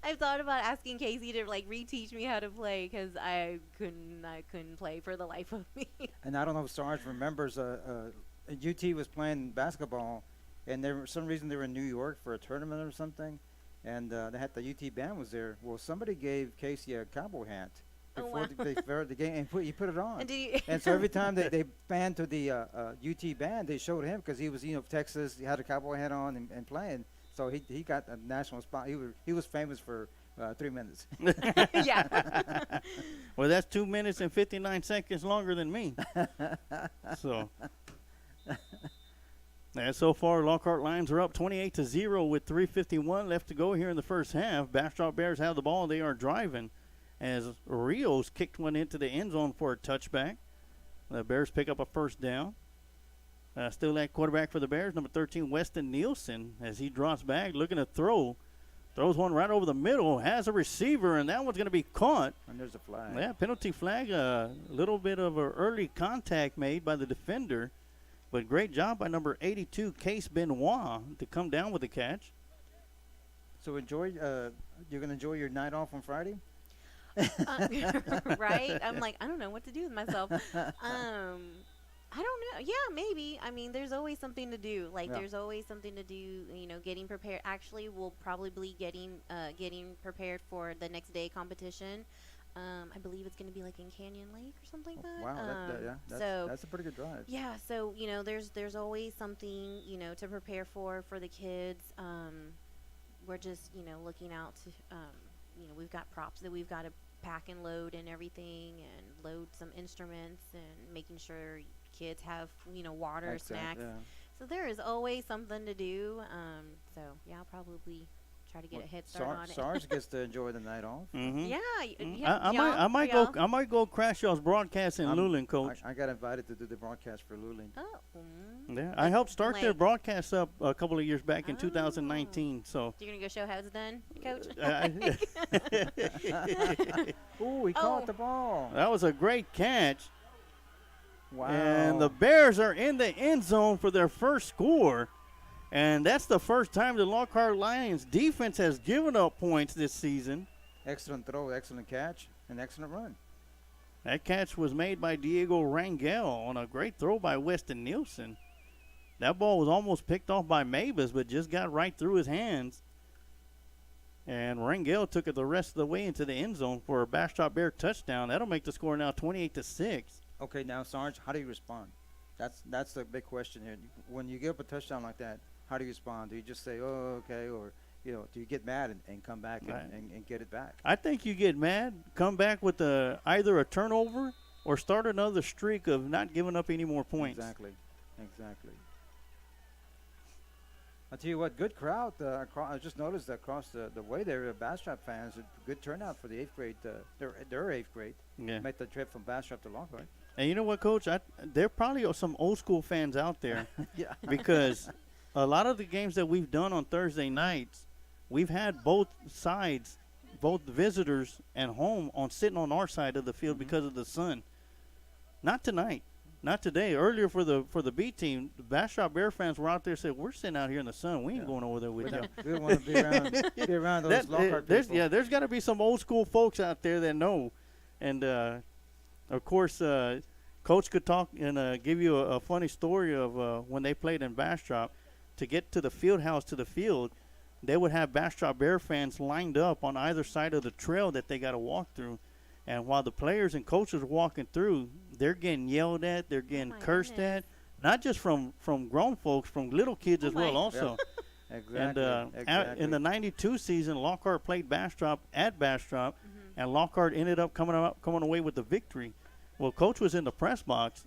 I've thought about asking Casey to like reteach me how to play because I couldn't play for the life of me. And I don't know if Sarge remembers, UT was playing basketball, and for some reason they were in New York for a tournament or something, and they had the UT band was there. Well, somebody gave Casey a cowboy hat Oh, before wow. they started the game, and he put it on. And, do you And so every time they banned to the UT band, they showed him because he was Texas. He had a cowboy hat on and playing. So he got a national spot. He was famous for 3 minutes. yeah. Well, that's 2 minutes and 59 seconds longer than me. So, and so far, Lockhart Lions are up 28-0 with 3:51 left to go here in the first half. Bastrop Bears have the ball. They are driving as Rios kicked one into the end zone for a touchback. The Bears pick up a first down. Still at quarterback for the Bears, number 13, Weston Nielsen, as he drops back, looking to throw Throws one right over the middle, has a receiver, and that one's going to be caught. And there's a flag. Yeah, penalty flag. A little bit of an early contact made by the defender, but great job by number 82, Case Benoit, to come down with the catch. So enjoy. You're gonna enjoy your night off on Friday. Right? I'm like, I don't know what to do with myself. I don't know. Yeah, maybe. I mean, there's always something to do. Like, Yeah. there's always something to do. You know, getting prepared. Actually, we'll probably be getting prepared for the next day competition. I believe it's going to be like in Canyon Lake or something like that. Wow, that's a pretty good drive. Yeah, so you know, there's always something, you know, to prepare for the kids. We're just, you know, looking out to, you know, we've got props that we've got to pack and load and everything, and load some instruments, and making sure kids have, you know, water, Exact, snacks. yeah. So there is always something to do. So yeah, I'll probably try to get a head start on it. Sarge gets to enjoy the night off. Mm-hmm. Yeah, I might go crash y'all's broadcast in I'm- Luling, Coach. I got invited to do the broadcast for Luling. Oh, Yeah, I helped start their Like- broadcast up a couple of years back in Oh. 2019. So you're gonna go show how it's done, Coach? Ooh, he Oh. caught the ball. that was a great catch. Wow. And the Bears are in the end zone for their first score. And that's the first time the Lockhart Lions defense has given up points this season. Excellent throw, excellent catch, and excellent run. That catch was made by Diego Rangel on a great throw by Weston Nielsen. That ball was almost picked off by Mavis, but just got right through his hands. And Rangel took it the rest of the way into the end zone for a Bastrop Bear touchdown. That'll make the score now 28-6. Okay, now Sarge, how do you respond? That's the big question here. When you give up a touchdown like that, how do you respond? Do you just say, "Oh, okay," or do you get mad and come back Right. and get it back? I think you get mad, come back with either a turnover or start another streak of not giving up any more points. Exactly. I'll tell you what, good crowd. I just noticed that across the way there, Bastrop fans, a good turnout for the 8th grade. Their 8th grade. Yeah. Made the trip from Bastrop to Lockhart. And you know what, Coach? There probably are some old school fans out there Yeah. because a lot of the games that we've done on Thursday nights, we've had both sides, both visitors and home, sitting on our side of the field because of the sun. Not tonight. Not today. Earlier for the B team, the Bastrop Bear fans were out there saying, "We're sitting out here in the sun. We ain't going over there with you." We don't want to be around those Lockhart people. There's got to be some old school folks out there that know. And, of course, Coach could talk and give you a funny story of when they played in Bastrop. To get to the field house, to the field, they would have Bastrop Bear fans lined up on either side of the trail that they got to walk through. And while the players and coaches are walking through, they're getting yelled at, they're getting my cursed goodness. at, not just from grown folks, from little kids as my- well also. Exactly. And exactly. in the 92 season, Lockhart played Bastrop at Bastrop, and Lockhart ended up coming away with the victory. Well, Coach was in the press box.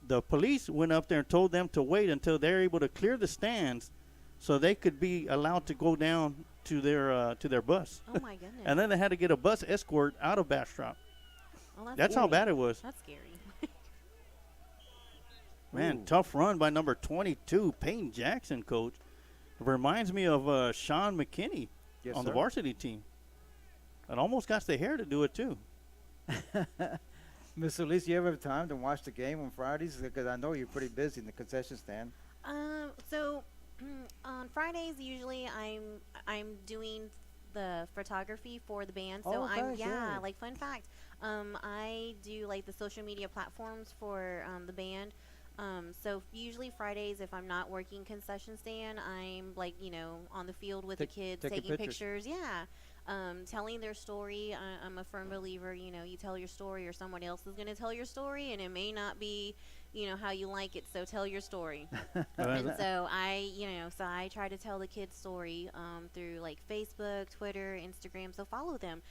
The police went up there and told them to wait until they're able to clear the stands so they could be allowed to go down to their bus. Oh my goodness. And then they had to get a bus escort out of Bastrop. Well, That's how scary. bad it was. That's scary. Man, Ooh. tough run by number 22, Peyton Jackson, Coach. It reminds me of Sean McKinney Yes, on the sir. varsity team. It almost got the hair to do it, too. Miss Elise, you ever have time to watch the game on Fridays? Because I know you're pretty busy in the concession stand. So on Fridays usually I'm doing the photography for the band. So Oh, I'm okay, good. like fun fact. I do like the social media platforms for the band. So usually Fridays, if I'm not working concession stand, I'm like, you know, on the field with the kids, taking taking pictures. pictures. Yeah. Telling their story. I'm a firm believer, you know, you tell your story or someone else is going to tell your story, and it may not be, you know, how you like it. So tell your story. And so I try to tell the kids' story through like Facebook, Twitter, Instagram. So follow them.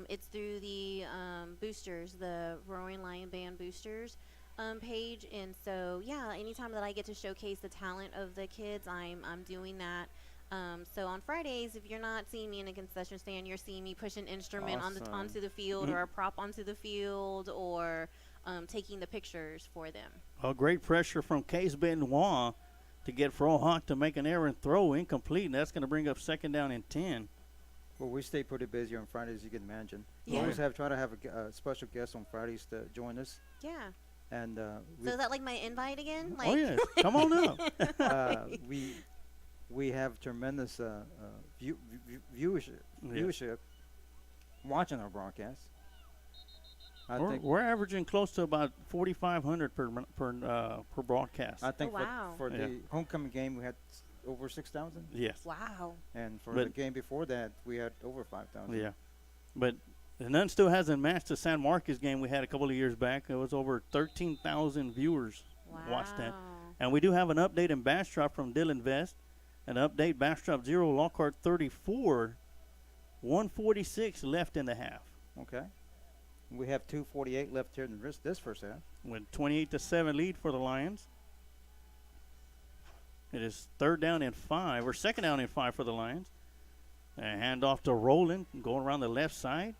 It's through the boosters, the Roaring Lion Band boosters page. And so yeah, anytime that I get to showcase the talent of the kids, I'm doing that. So on Fridays, if you're not seeing me in a concession stand, you're seeing me push an instrument Awesome. onto the field or a prop onto the field or taking the pictures for them. A great pressure from Case Benoit to get Frohawk to make an errant throw, incomplete, and that's going to bring up second down and 10. Well, we stay pretty busy on Fridays, you can imagine. We Yeah. always try to have a special guest on Fridays to join us, Yeah. and So is that like my invite again? Like, Oh yes, come on up. we have tremendous viewership, Yeah. viewership watching our broadcast. I We're, think we're averaging close to about 4,500 per broadcast. I think Oh, wow. for Yeah. the homecoming game we had over 6,000, Yes. wow. and for But- the game before that we had over 5,000. Yeah, but none still hasn't matched the San Marcos game we had a couple of years back. It was over 13,000 viewers Wow. watched that. And we do have an update in Bastrop from Dylan Vest. An update, Bastrop 0, Lockhart 34, 146 left in the half. Okay. We have 2:48 left here in this first half. With 28-7 lead for the Lions. It is third down and 5, or second down and 5 for the Lions. And hand off to Roland, going around the left side.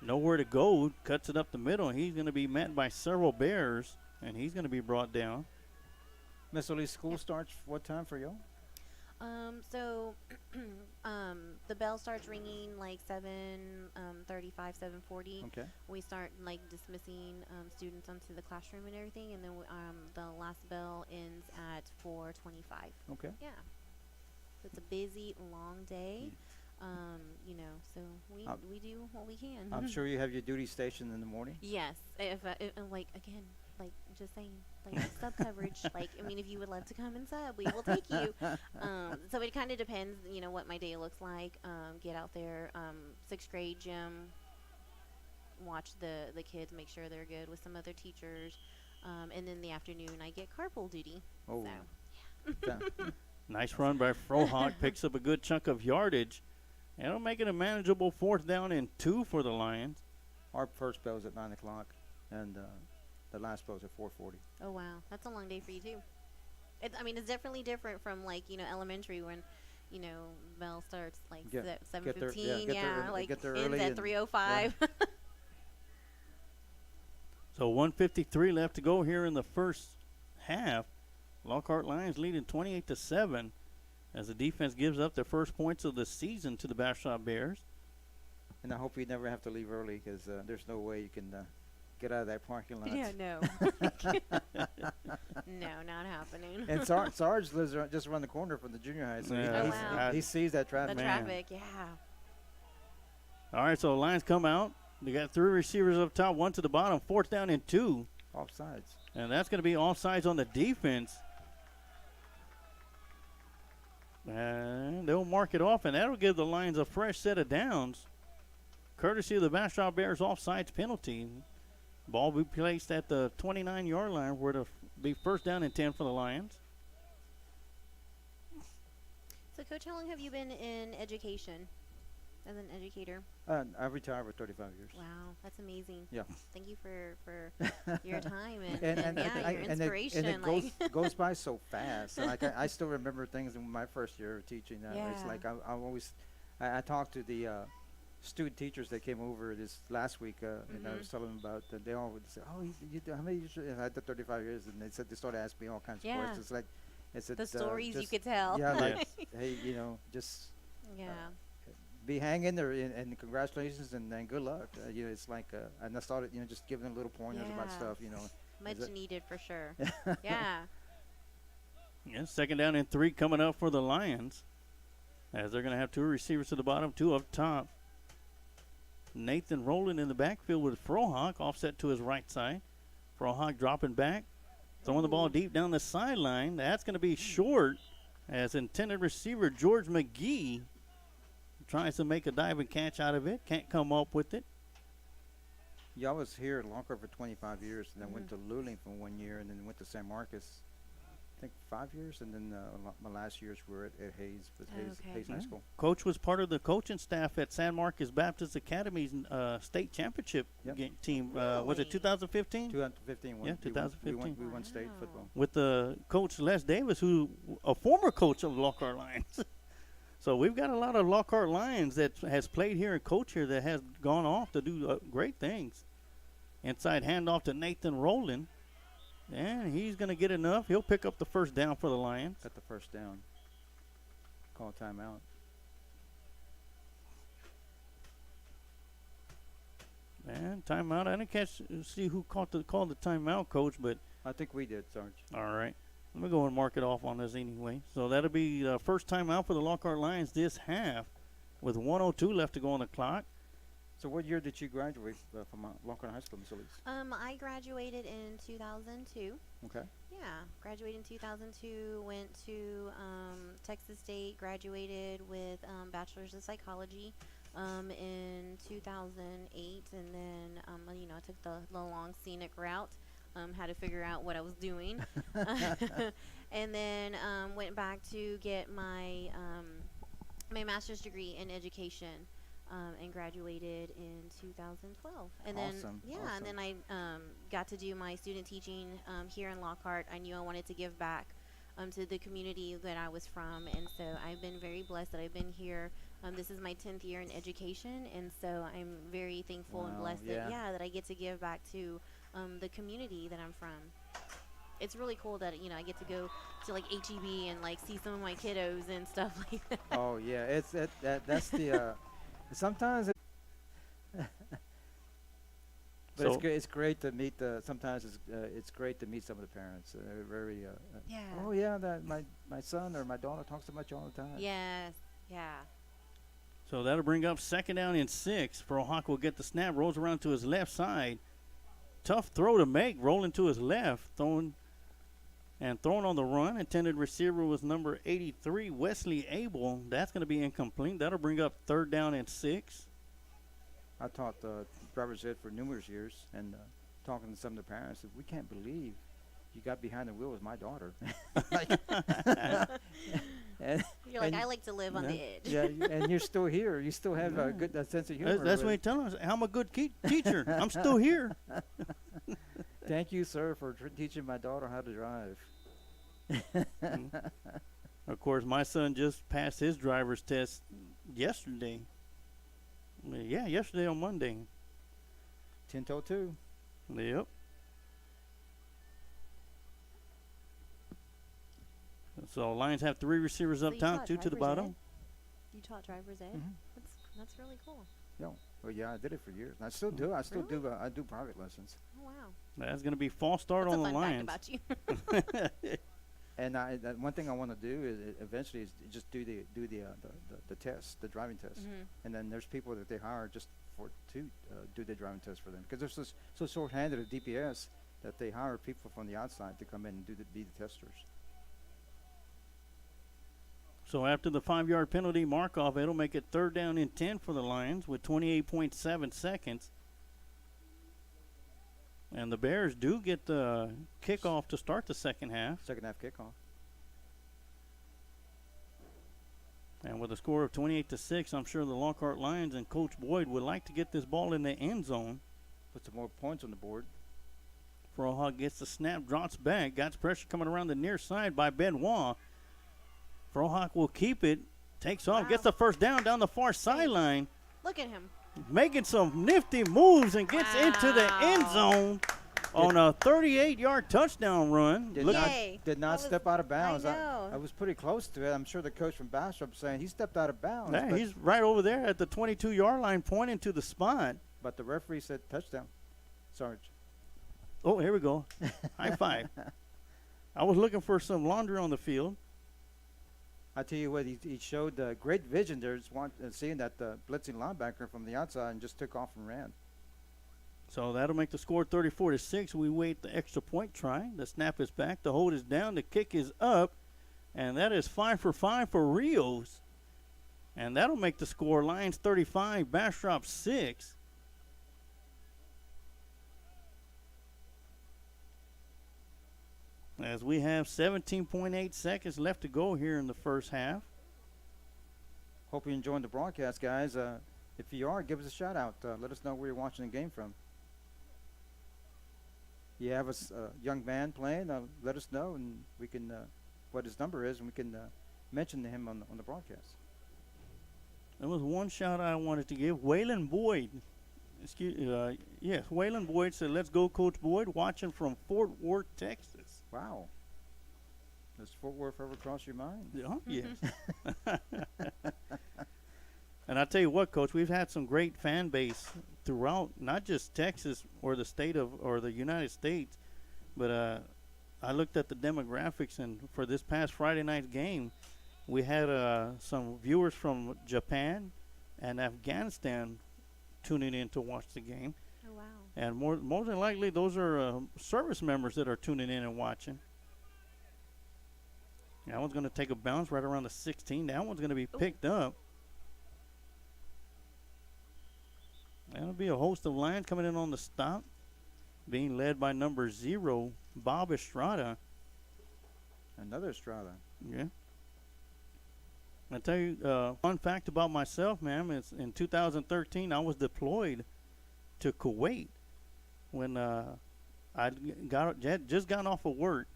Nowhere to go, cuts it up the middle. He's going to be met by several Bears, and he's going to be brought down. Miss Lee, school starts what time for you? So, the bell starts ringing like 7:35, 7:40. Okay. We start like dismissing students onto the classroom and everything, and then the last bell ends at 4:25. Okay. Yeah. So it's a busy, long day. You know, so we do what we can. I'm sure you have your duty station in the morning. Yes. If like again, like just saying, like sub coverage. Like I mean, if you would love to come and sub, we will take you. So it kind of depends, you know, what my day looks like. Get out there, 6th grade gym. Watch the kids, make sure they're good with some other teachers, and then the afternoon I get carpool duty. Oh. So That- Nice run by Frohock, picks up a good chunk of yardage. And it'll make it a manageable 4th down and 2 for the Lions. Our first bell is at 9 o'clock, and the last bell is at 4:40. oh wow, that's a long day for you too. I mean, it's definitely different from like, you know, elementary when, you know, bell starts like Get- 7:15. get there Yeah, early- like get there ends early at and- 3:05. So 1:53 left to go here in the first half. Lockhart Lions leading 28-7 as the defense gives up their first points of the season to the Bastrop Bears. And I hope you never have to leave early, because there's no way you can get out of that parking lot. Yeah, no. No, not happening. And Sarge lives just around the corner from the junior high, so Yeah, Oh, wow. he sees that The traffic. Man. traffic, yeah. All right, so the Lions come out. They got 3 receivers up top, 1 to the bottom, 4th down and 2. Offsides. And that's going to be offsides on the defense. And they'll mark it off, and that'll give the Lions a fresh set of downs, courtesy of the Bastrop Bears offsides penalty. Ball will be placed at the 29-yard line, where it'll be 1st down and 10 for the Lions. So, Coach, how long have you been in education as an educator? I retired for 35 years. Wow, that's amazing. Yeah. Thank you for your time and, And yeah, your inspiration. it like goes by so fast. Like I still remember things in my first year of teaching. It's Yeah. like I talked to the student teachers that came over this last week, and I was telling them about that. They all would say, "Oh, how many years?" And I did 35 years, and they said they started asking me all kinds Yeah. of questions. Like, I said, the stories you just- could tell. Yeah, like, hey, just Yeah. be hanging there, and congratulations, and good luck. It's like, and I started, just giving them little pointers about Yeah. stuff, Much it- needed for sure. Yeah. Yeah, 2nd down and 3 coming up for the Lions, as they're going to have 2 receivers to the bottom, 2 up top. Nathan Rowland in the backfield with Frohock, offset to his right side. Frohock dropping back, throwing the ball deep down the sideline. That's going to be short, as intended receiver George McGee tries to make a dive and catch out of it. Can't come up with it. Yeah, I was here at Lockhart for 25 years, and then went to Luling for 1 year, and then went to San Marcos, I think 5 years, and then my last years were at Hayes, with Okay. Hayes High Yeah. School. Coach was part of the coaching staff at San Marcos Baptist Academy's state championship Yep. team. Was it Really? 2015? 2015. Yeah, we won 2015. state Wow. football. With Coach Les Davis, who a former coach of Lockhart Lions. So we've got a lot of Lockhart Lions that has played here and coached here that has gone off to do great things. Inside handoff to Nathan Rowland. And he's going to get enough. He'll pick up the 1st down for the Lions. Got the first down. Call timeout. And timeout. I didn't see who called the timeout, Coach, but I think we did, Sarge. all right. Let me go and mark it off on this anyway. So that'll be the first timeout for the Lockhart Lions this half with 1:02 left to go on the clock. So what year did you graduate from Lockhart High School, Miss Elise? I graduated in 2002. Okay. Yeah, graduated in 2002. Went to Texas State. Graduated with bachelor's of psychology in 2008, and then I took the long scenic route. Had to figure out what I was doing, and then went back to get my my master's degree in education. And graduated in 2012. And Awesome, then, awesome. and then I got to do my student teaching here in Lockhart. I knew I wanted to give back to the community that I was from, and so I've been very blessed that I've been here. This is my 10th year in education, and so I'm very thankful and Wow, blessed yeah. that I get to give back to the community that I'm from. It's really cool that I get to go to like HEB and like see some of my kiddos and stuff like that. Oh yeah, that's the. Sometimes, but So- it's great to meet the. Sometimes it's great to meet some of the parents. They're very. Yeah. Oh yeah, that my son or my daughter talks about you all the time. Yes. Yeah. So that'll bring up second down and 6. Frohawk will get the snap, rolls around to his left side. Tough throw to make, rolling to his left, thrown on the run. Intended receiver was number 83, Wesley Abel. That's going to be incomplete. That'll bring up third down and 6. I taught driver's ed for numerous years, and talking to some of the parents, we can't believe you got behind the wheel with my daughter. and, You're like, and- I like to live on the edge. Yeah, and you're still here. You still have a good sense of humor. That's what with- he's telling us. I'm a good teacher. I'm still here. Thank you, sir, for teaching my daughter how to drive. Of course, my son just passed his driver's test yesterday. Yeah, yesterday on Monday. 10-2. Yep. So Lions have 3 receivers So up you top, taught 2 to the driver's bottom. ed? You taught driver's ed? Mhm. That's really cool. Well, yeah, I did it for years. And I still do. I still do. I do private lessons. Oh wow. That's going to be false start That's on a the fun Lions. fact about you. And one thing I want to do is eventually is just do the test, the driving test. Mhm. And then there's people that they hire just to do the driving test for them because they're so short-handed at DPS that they hire people from the outside to come in and be the testers. So after the 5-yard penalty mark-off, it'll make it third down and 10 for the Lions with 28.7 seconds. And the Bears do get the kickoff to start the second half. Second half kickoff. And with a score of 28-6, I'm sure the Lockhart Lions and Coach Boyd would like to get this ball in the end zone. Put some more points on the board. Frohawk gets the snap, drops back, got pressure coming around the near side by Benoit. Frohawk will keep it, takes off, Wow. gets the first down the far sideline, Look at him. making some nifty moves and gets into the end Wow. zone on a 38-yard touchdown run. Did Look, not Yay. did not That step out of I bounds. know. I was pretty close to it. I'm sure the coach from Bastrop saying he stepped out of bounds. yeah, but, he's right over there at the 22-yard line pointing to the spot. but the referee said touchdown. Sarge. Oh, here we go. High five. I was looking for some laundry on the field. I tell you what, he showed great vision there, just seeing that blitzing linebacker from the outside and just took off and ran. So that'll make the score 34-6. We wait the extra point try. The snap is back. The hold is down. The kick is up. And that is 5 for 5 for Rios. And that'll make the score Lions 35, Bastrop 6. As we have 17.8 seconds left to go here in the first half. Hope you're enjoying the broadcast, guys. If you are, give us a shout out. Let us know where you're watching the game from. You have a young man playing, let us know, and we can what his number is, and we can mention him on the broadcast. There was one shout I wanted to give. Waylon Boyd. Yes, Waylon Boyd said, "Let's go, Coach Boyd." Watching from Fort Worth, Texas. Wow. Does Fort Worth ever cross your mind? Yes. And I tell you what, Coach, we've had some great fan base throughout not just Texas or the state of or the United States, but I looked at the demographics, and for this past Friday night's game, we had some viewers from Japan and Afghanistan tuning in to watch the game. Oh wow. And more than likely, those are service members that are tuning in and watching. That one's going to take a bounce right around the 16. That one's going to be picked up. That'll be a host of Lions coming in on the stop, being led by number 0, Bob Estrada. Another Estrada. Yeah. I tell you, fun fact about myself, man, is in 2013 I was deployed to Kuwait when I just got off of work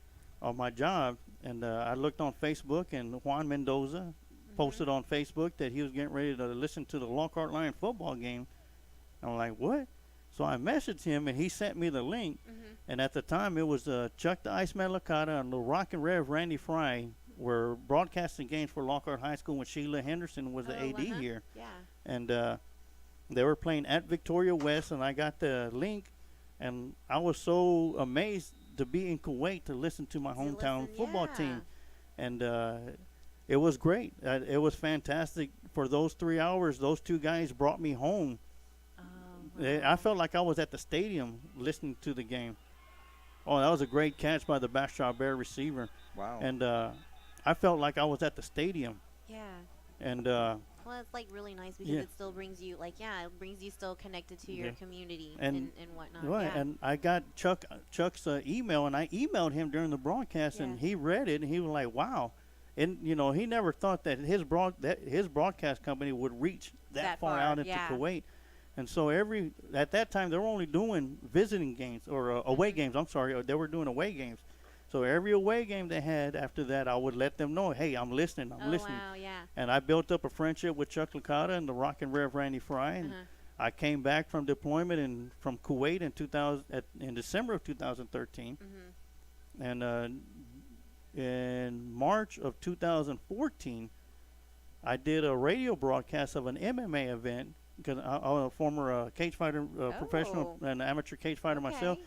on my job, and I looked on Facebook, and Juan Mendoza posted on Facebook that he was getting ready to listen to the Lockhart Lion football game. I'm like, what? So I messaged him, and he sent me the link. And at the time, it was Chuck the Iceman Licata and the Rock and Rev Randy Fry were broadcasting games for Lockhart High School when Sheila Henderson was the AD here. Yeah. And they were playing at Victoria West, and I got the link, and I was so amazed to be in Kuwait to listen to my hometown football team. And it was great. It was fantastic. For those 3 hours, those two guys brought me home. I felt like I was at the stadium listening to the game. Oh, that was a great catch by the Bastrop Bear receiver. Wow. And I felt like I was at the stadium. Yeah. And well, it's like really nice because yeah. it still brings you it brings you still connected to your community and whatnot. right, Yeah. and I got Chuck's email, and I emailed him during the broadcast, and he read it, and he was like, "Wow." And he never thought that his broadcast company would reach that far out into Kuwait. And so at that time they were only doing visiting games or away games. I'm sorry, they were doing away games. So every away game they had after that, I would let them know, hey, I'm listening. I'm listening. Wow, yeah. And I built up a friendship with Chuck Licata and the Rock and Rev Randy Fry. And I came back from deployment from Kuwait in December of 2013. And in March of 2014, I did a radio broadcast of an MMA event. Because I'm a former cage fighter, professional and amateur cage fighter myself.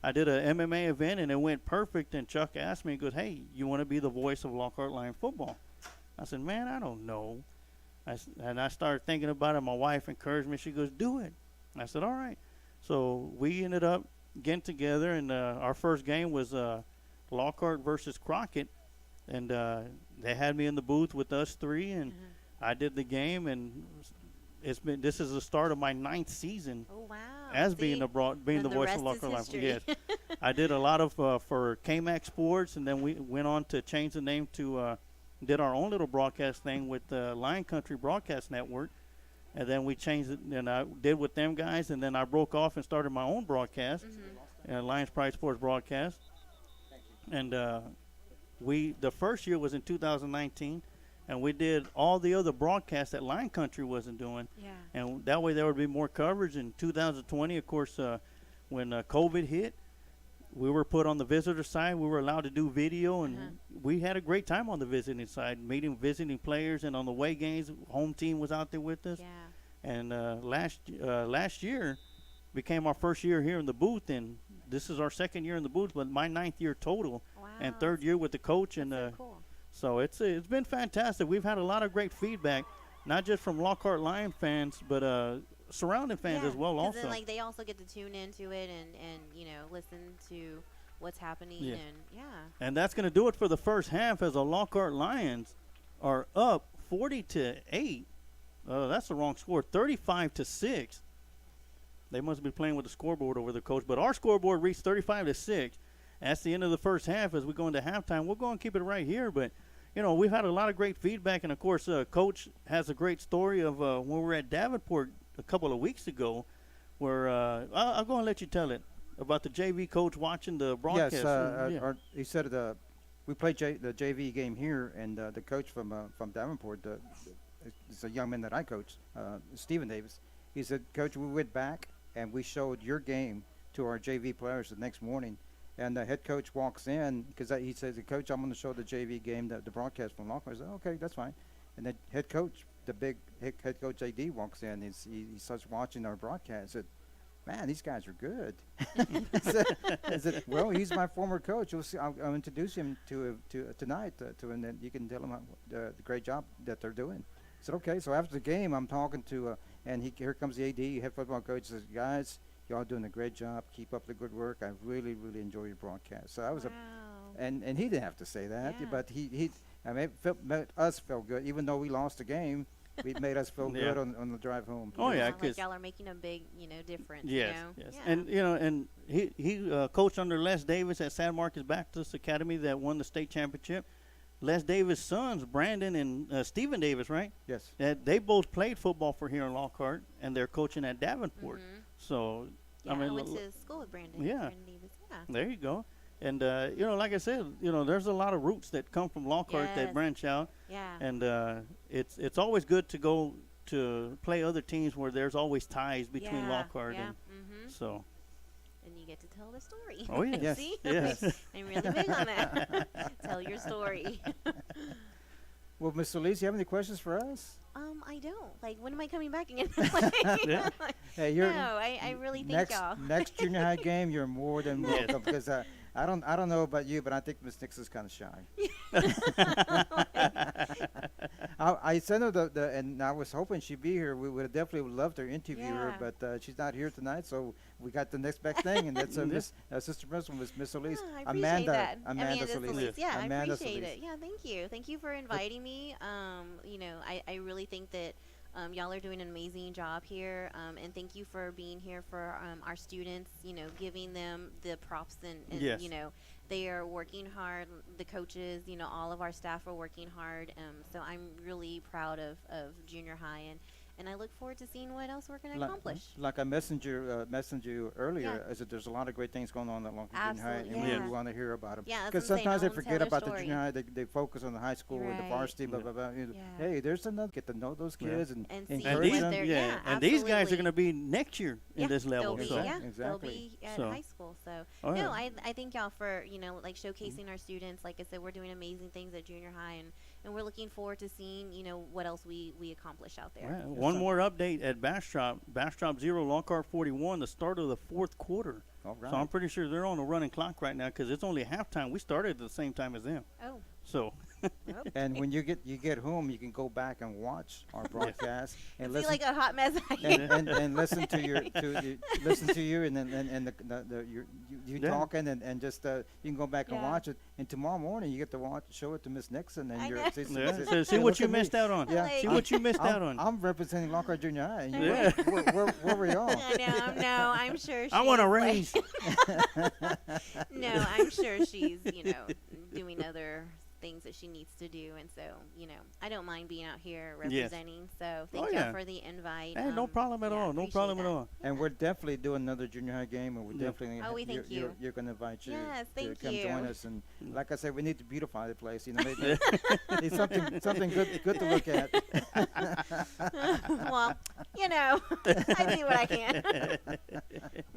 I did an MMA event, and it went perfect. And Chuck asked me, he goes, hey, you want to be the voice of Lockhart Lion football? I said, man, I don't know. And I started thinking about it. My wife encouraged me. She goes, do it. I said, all right. So we ended up getting together, and our first game was Lockhart versus Crockett. And they had me in the booth with us three, and I did the game, and this is the start of my 9th season. Oh wow! As being the voice of Lockhart Lion. Yes, I did a lot of for KMAX Sports, and then we went on to change the name to did our own little broadcast thing with Lion Country Broadcast Network, and then we changed it, and I did with them guys, and then I broke off and started my own broadcast, Lions Pride Sports Broadcast, and the first year was in 2019. And we did all the other broadcasts that Lion Country wasn't doing. Yeah. And that way there would be more coverage. In 2020, of course, when COVID hit, we were put on the visitor side. We were allowed to do video, and we had a great time on the visiting side, meeting visiting players. And on the away games, home team was out there with us. Yeah. And last year became our first year here in the booth, and this is our 2nd year in the booth, but my 9th year total. Wow. And 3rd year with the coach. And so cool. So it's been fantastic. We've had a lot of great feedback, not just from Lockhart Lion fans, but surrounding fans as well. Also, then, they also get to tune into it and listen to what's happening. Yeah. And and that's going to do it for the first half, as the Lockhart Lions are up 40-8. That's the wrong score. 35-6. They must be playing with the scoreboard over the coach, but our scoreboard reached 35-6. That's the end of the first half. As we go into halftime, we'll go and keep it right here, but. We've had a lot of great feedback, and, of course, Coach has a great story of when we were at Davenport a couple of weeks ago where I'll go and let you tell it about the JV coach watching the broadcast. Yes, he said we played the JV game here, and the coach from Davenport, it's a young man that I coach, Stephen Davis. He said, Coach, we went back, and we showed your game to our JV players the next morning. And the head coach walks in because he says, Coach, I'm going to show the JV game, the broadcast from Lockhart. I said, okay, that's fine. And the head coach, the big head coach AD walks in. He starts watching our broadcast. Said, man, these guys are good. I said, well, he's my former coach. You'll see, I'll introduce him to tonight and then you can tell him the great job that they're doing. I said, okay. So after the game, I'm talking to, and here comes the AD, head football coach, says, guys, y'all doing a great job. Keep up the good work. I really, really enjoy your broadcast. So I was, and he didn't have to say that, but he I mean, made us feel good, even though we lost the game. It made us feel good on the drive home. Oh yeah, like y'all are making a big, difference. Yes, you know? yes, and and he coached under Les Davis at San Marcos Baptist Academy that won the state championship. Les Davis' sons, Brandon and Stephen Davis, right? Yes. They both played football for here in Lockhart, and they're coaching at Davenport. So Yeah, I mean, went to school with Brandon. Yeah. Brandon Davis. Yeah. there you go. And like I said, there's a lot of roots that come from Lockhart that Yes. branch out, Yeah. and it's always good to go to play other teams where there's always ties between Yeah, Lockhart yeah. and so. And you get to tell the story. Oh, yeah. Yes. See? Yes. I'm really big on that. Tell your story. Well, Miss Solis, you have any questions for us? I don't. Like, when am I coming back again? Yeah. Hey, you're No, I really thank next y'all. next junior high game. You're more than welcome because I don't know about you, but I think Miss Nix is kind of shy. I sent her and I was hoping she'd be here. We would definitely love to interview her, Yeah. but she's not here tonight, so we got the next best thing, and that's Miss Sister Principal, Miss Solis, I appreciate that. Amanda Solis. Solis. Yeah, Amanda I appreciate Solis. it. Yeah, thank you. Thank you for inviting me. I really think that y'all are doing an amazing job here, and thank you for being here for our students, giving them the props and Yes. they are working hard. The coaches, all of our staff are working hard. So I'm really proud of junior high, and I look forward to seeing what else we're going to accomplish. Like I messaged you earlier, Yeah. I said there's a lot of great things going on at Long Junior High, and Absolutely, we want to hear about them. Yeah, that's Because what I'm saying. sometimes I they wanna tell forget their about the story. junior high. They focus on the high school and the Right. varsity, blah, blah, blah. Yeah. Hey, there's another, get to know those kids and And see encourage what them. they're- yeah, yeah, and these guys are absolutely. going to be next year in this level. They'll be, So. they'll Exactly. be at So. high school. So Oh, no, yeah. I thank y'all for like showcasing our students. Like I said, we're doing amazing things at junior high, and we're looking forward to seeing what else we accomplish out there. Right. One more update at Bastrop. Bastrop 0, Lockhart 41, the start of the fourth quarter. All right. So I'm pretty sure they're on a running clock right now because it's only halftime. We started at the same time as them. Oh, So, And when you get home, you can go back and watch our broadcast and see listen like a hot mess. and listen to listen to you and then you Yeah. talking and just you can go back and Yeah. watch it. And tomorrow morning you get to show it to Miss Nixon and I you're know. see, yeah. see- So see look what you at me. missed out on. Yeah. See what you missed out on. I'm representing Lockhart Junior High. And you Yeah. where were y'all? I know, no, I'm sure. I want a she's, like- raise. No, I'm sure she's doing other things that she needs to do, and so I don't mind being out here Yes. representing. So thank Oh, y'all yeah. for the invite. Hey, no problem at yeah, all. No appreciate problem at that. all. And we're definitely doing another junior high game, and we're Yeah. definitely Oh, we thank you. you're going to invite you Yes, to thank come join you. us. And like I said, we need to beautify the place. Maybe it's something good to look at. Well, I do what I can.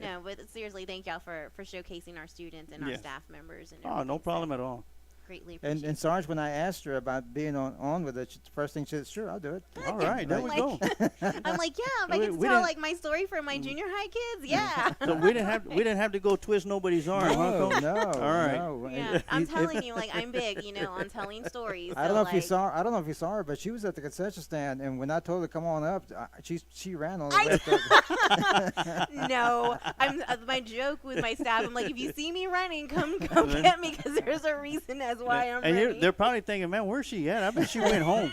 No, but seriously, thank y'all for showcasing our students and our Yes. staff members. And Oh, no everything, so problem at all. Greatly appreciate And Sarge, when I asked her about being on with it, the first thing she said, "Sure, I'll do it." All right, there we go. I'm like, yeah, if I We- get to we tell didn't- like my story for my junior high kids, yeah. So we didn't have to go twist nobody's arm, huh, No, Coach? no, All right. no. Yeah, I'm telling you, like I'm big, on telling stories. I don't so, know if you like, saw. I don't know if you saw her, but she was at the concession stand, and when I told her to come on up, she ran on the I way up. No, I'm my joke with my staff. I'm like, if you see me running, come get me because there's a reason as why I'm And running. they're probably thinking, man, where's she at? I bet she went home.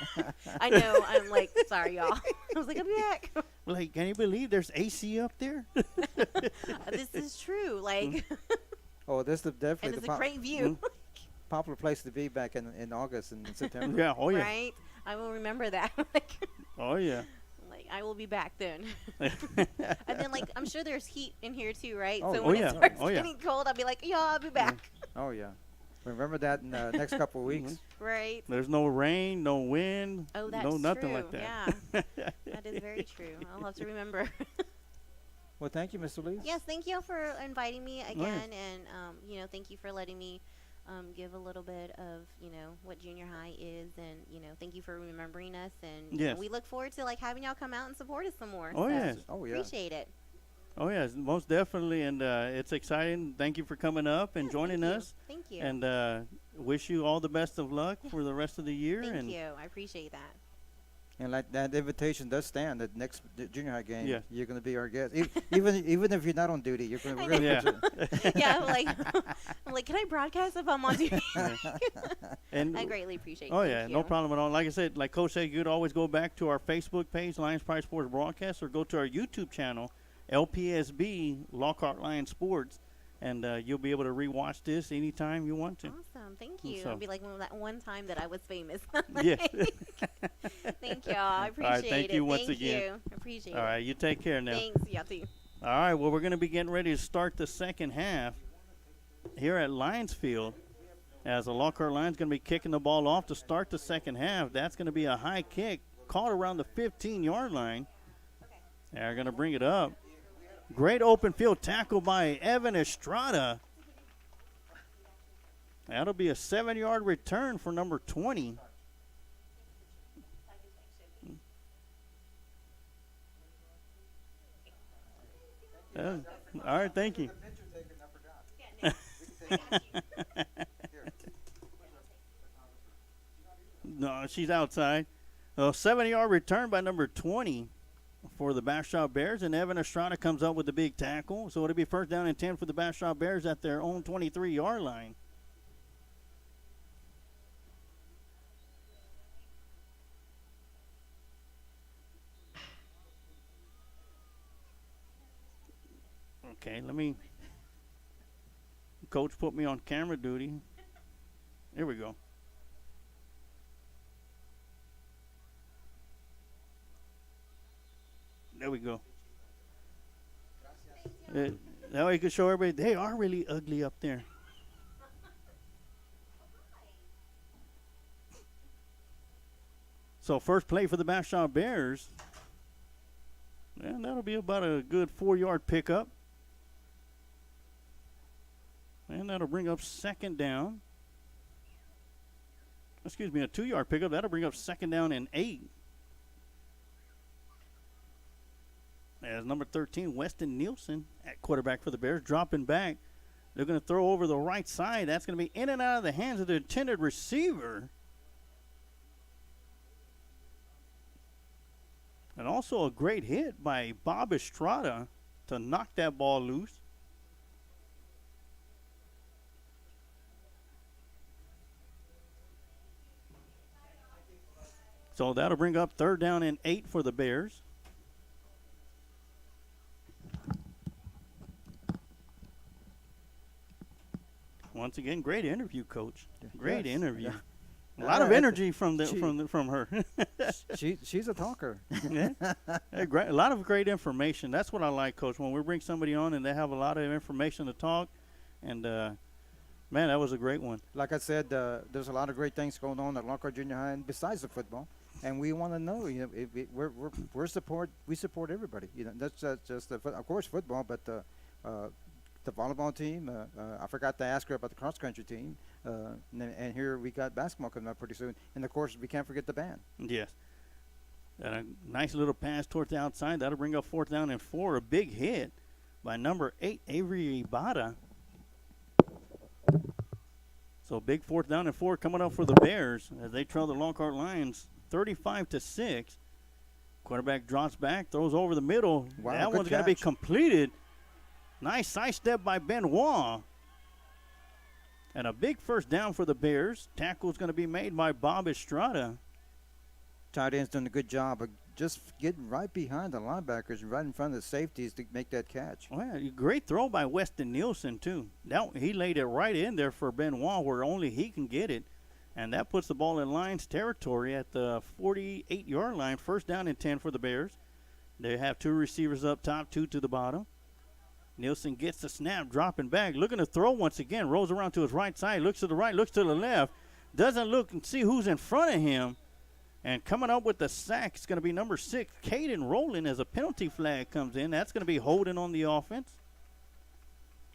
I know. I'm like, sorry, y'all. I was like, I'll be back. Like, can you believe there's AC up there? This is true. Like, Oh, this is and definitely it's the a great view, popular place to be back in August and September. Yeah, oh yeah. right? I will remember that. Like, Oh yeah. I will be back then. And then, like, I'm sure there's heat in here too, right? Oh, so oh when yeah. it starts Oh, yeah. getting cold, I'll be like, yeah, I'll be back. Oh yeah. Remember that in the next couple of weeks. Right. There's no rain, no wind, Oh, that's no nothing true. like that. Yeah, that is very true. I'll have to remember. Well, thank you, Mr. Lee. Yes, thank you for inviting me again, and thank you for letting me give a little bit of what junior high is, and thank you for remembering us, and Yes. we look forward to like having y'all come out and support us some more. Oh so yes. Oh yeah. appreciate it. Oh yes, most definitely, and it's exciting. Thank you for coming up and joining Thank you. us, Thank you. and wish you all the best of luck for the rest of the year. Thank and you. I appreciate that. And like that invitation does stand. The next junior high game, Yeah. you're going to be our guest. Even if you're not on duty, you're going I to. Yeah. Yeah, I'm like, can I broadcast if I'm on duty? And I greatly appreciate it. oh Thank yeah, you. no problem at all. Like I said, like Coach said, you could always go back to our Facebook page, Lions Pride Sports Broadcast, or go to our YouTube channel, LPSB Lockhart Lions Sports, and you'll be able to rewatch this anytime you want to. Awesome. Thank you. So- It'll be like that one time that I was famous. Yeah. Thank you. I appreciate right, thank it. you once Thank again. you. I appreciate All it. right, you take care now. Thanks. Yeah, too. All right, well, we're going to be getting ready to start the second half here at Lions Field, as the Lockhart Lions going to be kicking the ball off to start the second half. That's going to be a high kick caught around the 15-yard line. They're going to bring it up. Great open field tackle by Evan Estrada. That'll be a 7-yard return for number 20. All right, thank you. No, she's outside. A 7-yard return by number 20 for the Bastrop Bears, and Evan Estrada comes up with the big tackle. So it'll be first down and 10 for the Bastrop Bears at their own 23-yard line. Okay, Coach put me on camera duty. Here we go. There we go. That way you can show everybody they are really ugly up there. So first play for the Bastrop Bears. And that'll be about a good 4-yard pickup. And that'll bring up second down. Excuse me, a 2-yard pickup. That'll bring up second down and 8. As number 13, Weston Nielsen at quarterback for the Bears, dropping back. They're going to throw over the right side. That's going to be in and out of the hands of the intended receiver. And also a great hit by Bob Estrada to knock that ball loose. So that'll bring up third down and 8 for the Bears. Once again, great interview, Coach. Great Yes. interview. Yeah. A lot of Yeah, energy from she- from her. She's a talker. Yeah. A lot of great information. That's what I like, Coach. When we bring somebody on and they have a lot of information to talk, and man, that was a great one. Like I said, there's a lot of great things going on at Lockhart Junior High, and besides the football, and we want to know. If we support everybody. That's just of course football, but the volleyball team. I forgot to ask her about the cross country team, and here we got basketball coming up pretty soon, and of course we can't forget the band. Yes. And a nice little pass towards the outside. That'll bring up fourth down and 4. A big hit by number 8, Avery Ibarra. So big fourth down and 4 coming up for the Bears as they trail the Lockhart Lions 35-6. Quarterback drops back, throws over the middle. Wow, that good one's going to be catch. completed. Nice side step by Benoit. And a big first down for the Bears. Tackle's going to be made by Bob Estrada. Tight end's doing a good job of just getting right behind the linebackers, right in front of the safeties to make that catch. Well, great throw by Weston Nielsen, too. He laid it right in there for Benoit where only he can get it. And that puts the ball in Lions territory at the 48-yard line. First down and 10 for the Bears. They have 2 receivers up top, 2 to the bottom. Nielsen gets the snap, dropping back, looking to throw once again. Rolls around to his right side, looks to the right, looks to the left. Doesn't look and see who's in front of him. And coming up with the sack is going to be number 6, Caden Rowland, as a penalty flag comes in. That's going to be holding on the offense.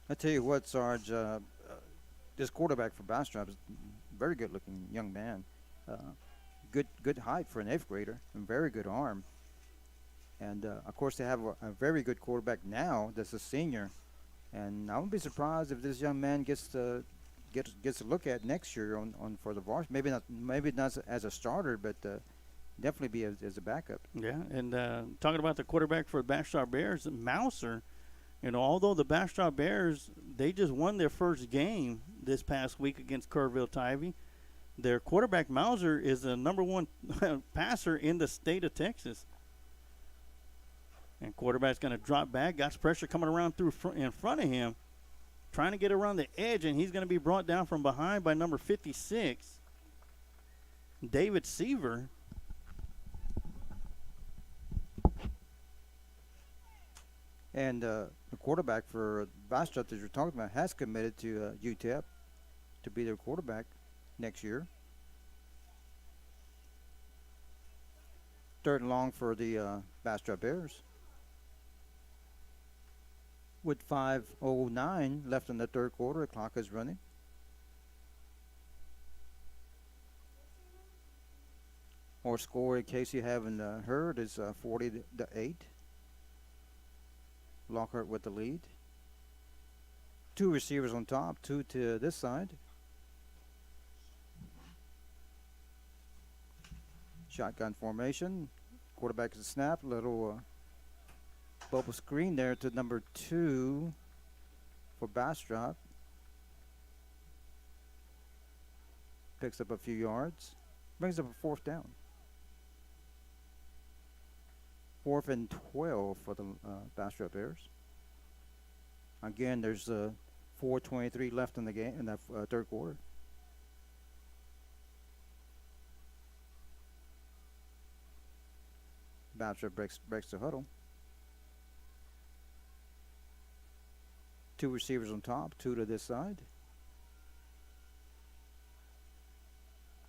I tell you what, Sarge, this quarterback for Bastrop is a very good-looking young man. Good height for an 8th grader, and very good arm. And of course, they have a very good quarterback now. That's a senior, and I wouldn't be surprised if this young man gets a look at next year on for the varsity. Maybe not as a starter, but definitely be as a backup. Yeah, and talking about the quarterback for the Bastrop Bears, Mouser. Although the Bastrop Bears, they just won their first game this past week against Kerrville Tivy. Their quarterback, Mouser, is the number one passer in the state of Texas. And quarterback's going to drop back. Got pressure coming around in front of him, trying to get around the edge, and he's going to be brought down from behind by number 56, David Seaver. And the quarterback for Bastrop that you're talking about has committed to UTEP to be their quarterback next year. Third and long for the Bastrop Bears. With 5:09 left in the third quarter, the clock is running. Our score, in case you haven't heard, is 40-8. Lockhart with the lead. Two receivers on top, two to this side. Shotgun formation. Quarterback is a snap. Little bubble screen there to number 2 for Bastrop. Picks up a few yards. Brings up a fourth down. 4th and 12 for the Bastrop Bears. Again, there's 4:23 left in the game in that third quarter. Bastrop breaks the huddle. Two receivers on top, two to this side.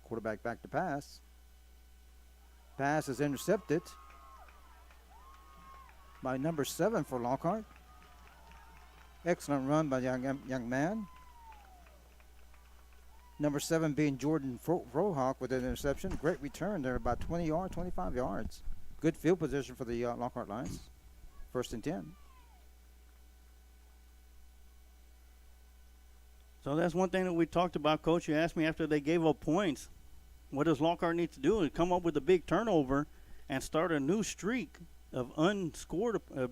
Quarterback back to pass. Pass is intercepted by number 7 for Lockhart. Excellent run by young man. Number 7 being Jordan Frohawk with an interception. Great return there, about 20 yards, 25 yards. Good field position for the Lockhart Lions. 1st and 10. So that's one thing that we talked about, Coach. You asked me after they gave up points, what does Lockhart need to do? To come up with a big turnover and start a new streak of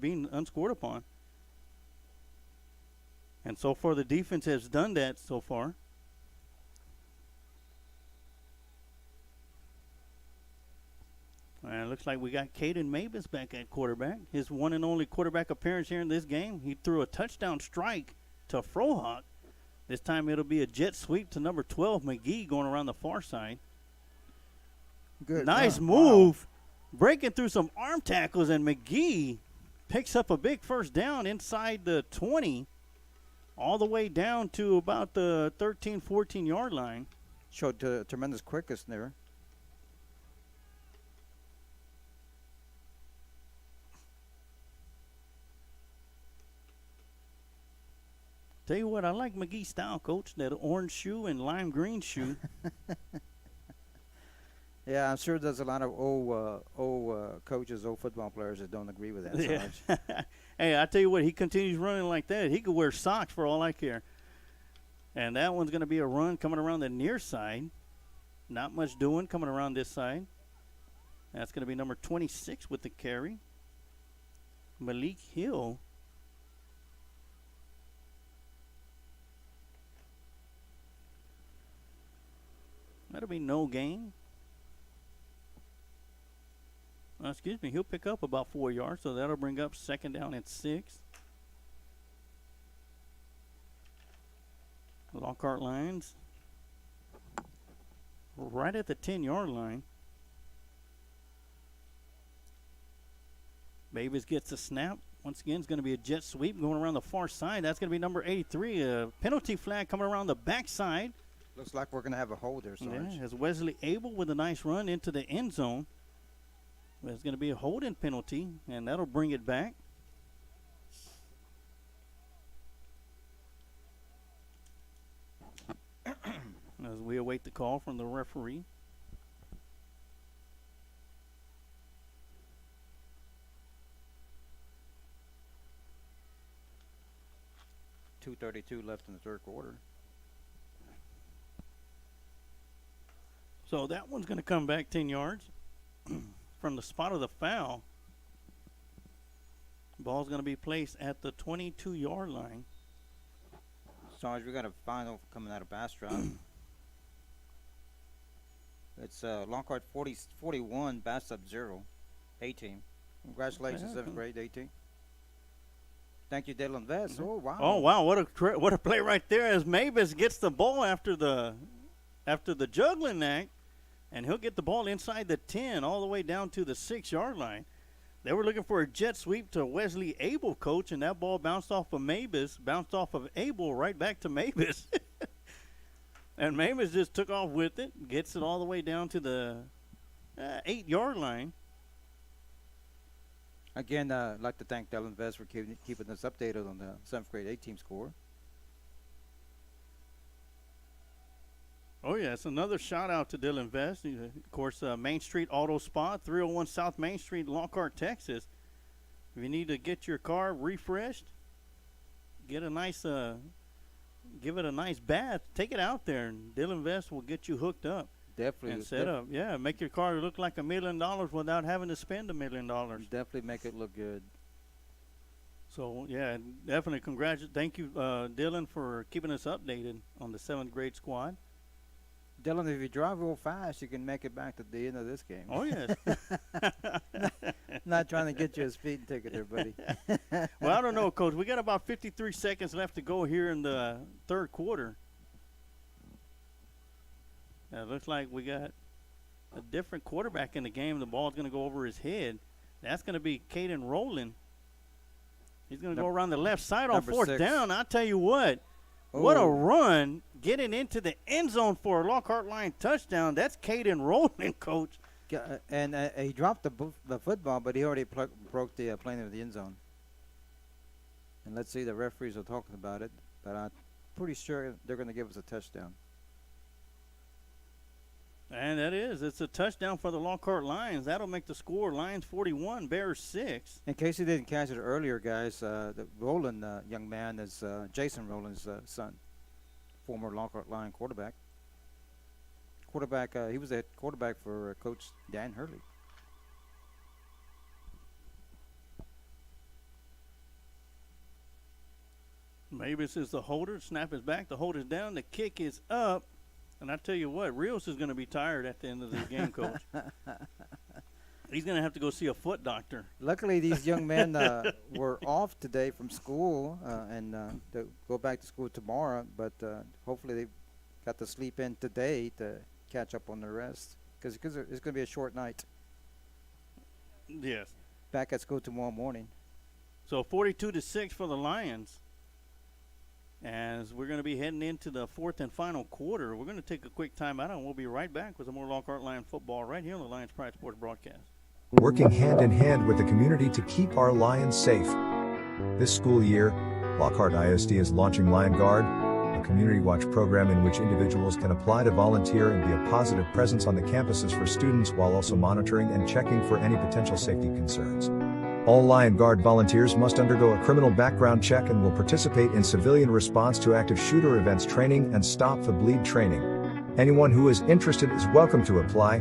being unscored upon. And so far, the defense has done that so far. And it looks like we got Caden Mavis back at quarterback. His one and only quarterback appearance here in this game. He threw a touchdown strike to Frohawk. This time it'll be a jet sweep to number 12, McGee, going around the far side. Good. Nice move. Wow. Breaking through some arm tackles, and McGee picks up a big first down inside the 20, all the way down to about the 13, 14-yard line. Showed tremendous quickness there. Tell you what, I like McGee's style, Coach. That orange shoe and lime green shoe. Yeah, I'm sure there's a lot of old coaches, old football players that don't agree with that so much. Hey, I tell you what, he continues running like that. He could wear socks for all I care. And that one's going to be a run coming around the near side. Not much doing coming around this side. That's going to be number 26 with the carry. Malik Hill. That'll be no gain. Excuse me, he'll pick up about 4 yards, so that'll bring up 2nd down and 6. Lockhart Lions right at the 10-yard line. Mavis gets a snap. Once again, it's going to be a jet sweep going around the far side. That's going to be number 83. A penalty flag coming around the backside. Looks like we're going to have a hold there, Sarge. Yeah, as Wesley Abel with a nice run into the end zone. There's going to be a holding penalty, and that'll bring it back. As we await the call from the referee. 4:32 left in the third quarter. So that one's going to come back 10 yards from the spot of the foul. Ball's going to be placed at the 22-yard line. Sarge, we got a final coming out of Bastrop. It's Lockhart 41, Bastrop 0, A-team. Congratulations, 7th grade A-team. Thank you, Dylan Vest. Oh, wow. Oh, wow. What a play right there as Mavis gets the ball after the juggling act, and he'll get the ball inside the 10 all the way down to the 6-yard line. They were looking for a jet sweep to Wesley Abel, coach, and that ball bounced off of Mavis, bounced off of Abel right back to Mavis. And Mavis just took off with it, gets it all the way down to the 8-yard line. Again, I'd like to thank Dylan Vest for keeping us updated on the 7th grade A-team score. Oh, yes, another shout-out to Dylan Vest. Of course, Main Street Auto Spot, 301 South Main Street, Lockhart, Texas. If you need to get your car refreshed, get a nice, give it a nice bath, take it out there, and Dylan Vest will get you hooked up. Definitely. And set up. Yeah, make your car look like $1 million without having to spend $1 million. Definitely make it look good. So, yeah, definitely thank you, Dylan, for keeping us updated on the 7th grade squad. Dylan, if you drive real fast, you can make it back to the end of this game. Oh, yes. Not trying to get you a speeding ticket there, buddy. Well, I don't know, Coach. We got about 53 seconds left to go here in the third quarter. It looks like we got a different quarterback in the game. The ball's going to go over his head. That's going to be Caden Rowland. He's going to go around the left side on fourth 6. down. I'll tell you what a run getting into the end zone for a Lockhart line touchdown. That's Caden Rowland, Coach. And he dropped the football, but he already broke the plane of the end zone. And let's see, the referees are talking about it, but I'm pretty sure they're going to give us a touchdown. And it's a touchdown for the Lockhart Lions. That'll make the score Lions 41, Bears 6. In case you didn't catch it earlier, guys, the Rowland young man is Jason Rowland's son, former Lockhart Lion quarterback. He was a quarterback for Coach Dan Hurley. Mavis is the holder. Snap is back. The hold is down. The kick is up. And I tell you what, Rios is going to be tired at the end of this game, Coach. He's going to have to go see a foot doctor. Luckily, these young men were off today from school and they'll go back to school tomorrow. But hopefully they got to sleep in today to catch up on the rest. Because it's going to be a short night. Yes. Back at school tomorrow morning. So 42-6 for the Lions. As we're going to be heading into the fourth and final quarter, we're going to take a quick timeout, and we'll be right back with some more Lockhart Lion football right here on the Lions Pride Sports broadcast. Working hand in hand with the community to keep our Lions safe. This school year, Lockhart ISD is launching Lion Guard, a community watch program in which individuals can apply to volunteer and be a positive presence on the campuses for students while also monitoring and checking for any potential safety concerns. All Lion Guard volunteers must undergo a criminal background check and will participate in civilian response to active shooter events training and stop the bleed training. Anyone who is interested is welcome to apply.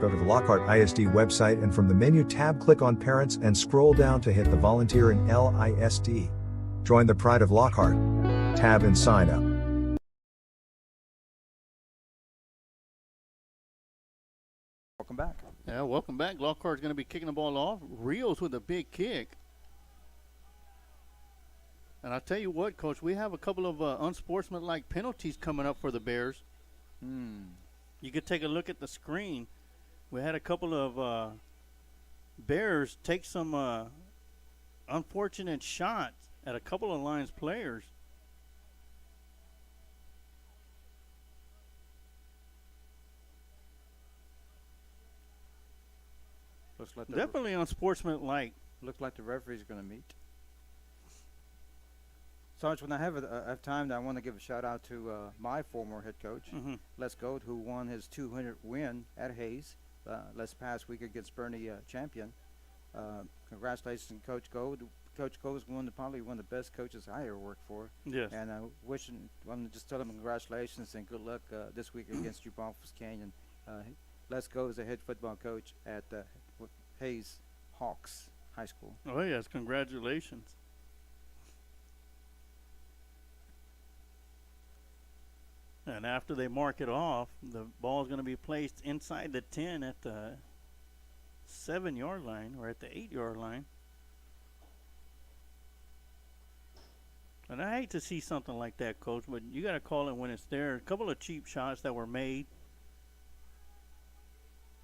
Go to the Lockhart ISD website and from the menu tab click on Parents and scroll down to hit the Volunteer in LISD. Join the Pride of Lockhart. Tab and sign up. Welcome back. Yeah, welcome back. Lockhart's going to be kicking the ball off. Rios with a big kick. And I'll tell you what, Coach, we have a couple of unsportsmanlike penalties coming up for the Bears. You could take a look at the screen. We had a couple of Bears take some unfortunate shots at a couple of Lions players. Looks like Definitely unsportsmanlike. Looks like the referee's going to meet. Sarge, when I have time, I want to give a shout out to my former head coach, Les Gold, who won his 200th win at Hayes last past week against Bernie Champion. Congratulations, Coach Gold. Coach Cole is probably one of the best coaches I ever worked for. Yes. And I'm just tell him congratulations and good luck this week against Bumpus Canyon. Les Go is the head football coach at Hayes Hawks High School. Oh, yes. Congratulations. And after they mark it off, the ball is going to be placed inside the 10 at the 7-yard line or at the 8-yard line. And I hate to see something like that, Coach, but you got to call it when it's there. A couple of cheap shots that were made,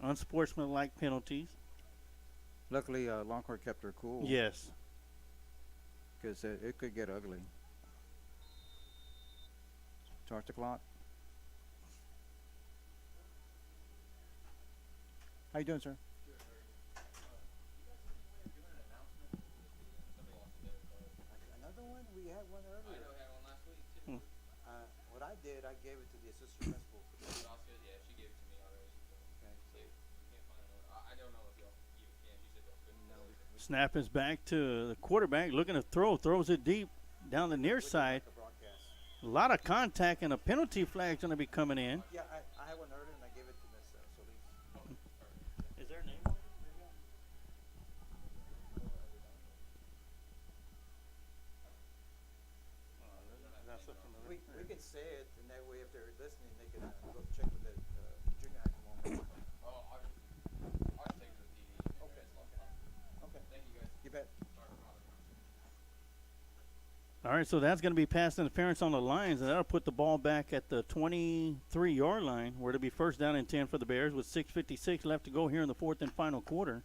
unsportsmanlike penalties. Luckily, Lockhart kept her cool. Yes. Because it could get ugly. Start the clock. How you doing, sir? Another one? We had one earlier. I know we had one last week too. What I did, I gave it to the assistant principal. Yeah, she gave it to me already. So Okay. see, can't find another. I don't know if y'all you can. She said y'all couldn't. No, Snap is back to the quarterback, looking to throw, throws it deep down the near side. A lot of contact, and a penalty flag going to be coming in. Yeah, I had one earlier and I gave it to Miss Solis. Is there a name? We can say it, and that way if they're listening, they can go check with the junior high tomorrow. Oh, I'll just take it to the TV. Okay. Okay. Thank you guys. You bet. All right, so that's going to be pass interference on the lines, and that'll put the ball back at the 23-yard line, where it'll be first down and 10 for the Bears with 6:56 left to go here in the fourth and final quarter.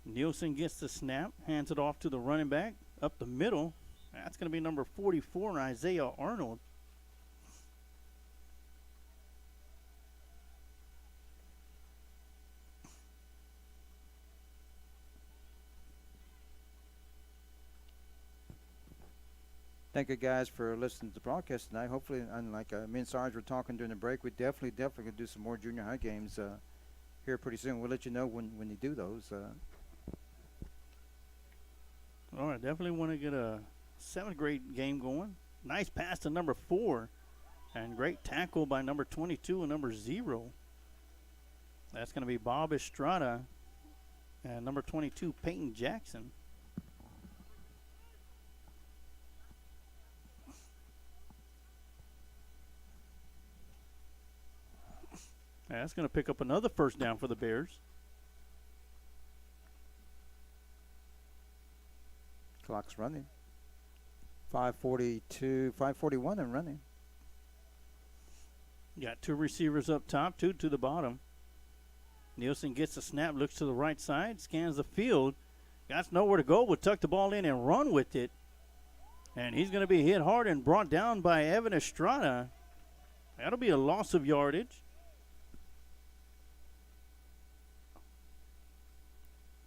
Nielsen gets the snap, hands it off to the running back up the middle. That's going to be number 44, Isaiah Arnold. Thank you guys for listening to the broadcast tonight. Hopefully, unlike me and Sarge were talking during the break, we definitely gonna do some more junior high games here pretty soon. We'll let you know when you do those. All right, definitely want to get a 7th grade game going. Nice pass to number 4, and great tackle by number 22 and number 0. That's going to be Bob Estrada and number 22, Peyton Jackson. That's going to pick up another first down for the Bears. Clock's running. 5:41 and running. Got 2 receivers up top, 2 to the bottom. Nielsen gets the snap, looks to the right side, scans the field. Got nowhere to go, will tuck the ball in and run with it. And he's going to be hit hard and brought down by Evan Estrada. That'll be a loss of yardage.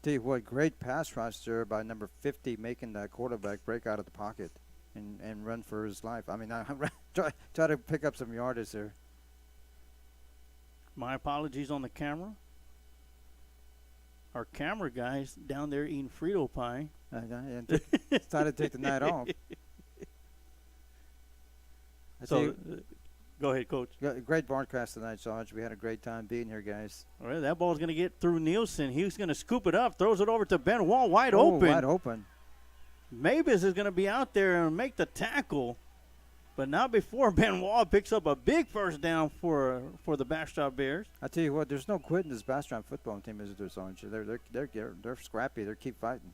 Tell you what, great pass rush there by number 50, making that quarterback break out of the pocket and run for his life. I mean, try to pick up some yardage there. My apologies on the camera. Our camera guy's down there eating Frito pie. Decided to take the night off. So, go ahead, Coach. Great broadcast tonight, Sarge. We had a great time being here, guys. All right, that ball's going to get through Nielsen. He's going to scoop it up, throws it over to Benoit, wide open. Wide open. Mavis is going to be out there and make the tackle, but not before Benoit picks up a big first down for the Bastrop Bears. I tell you what, there's no quitting this Bastrop football team, is there, Sarge? They're scrappy. They keep fighting,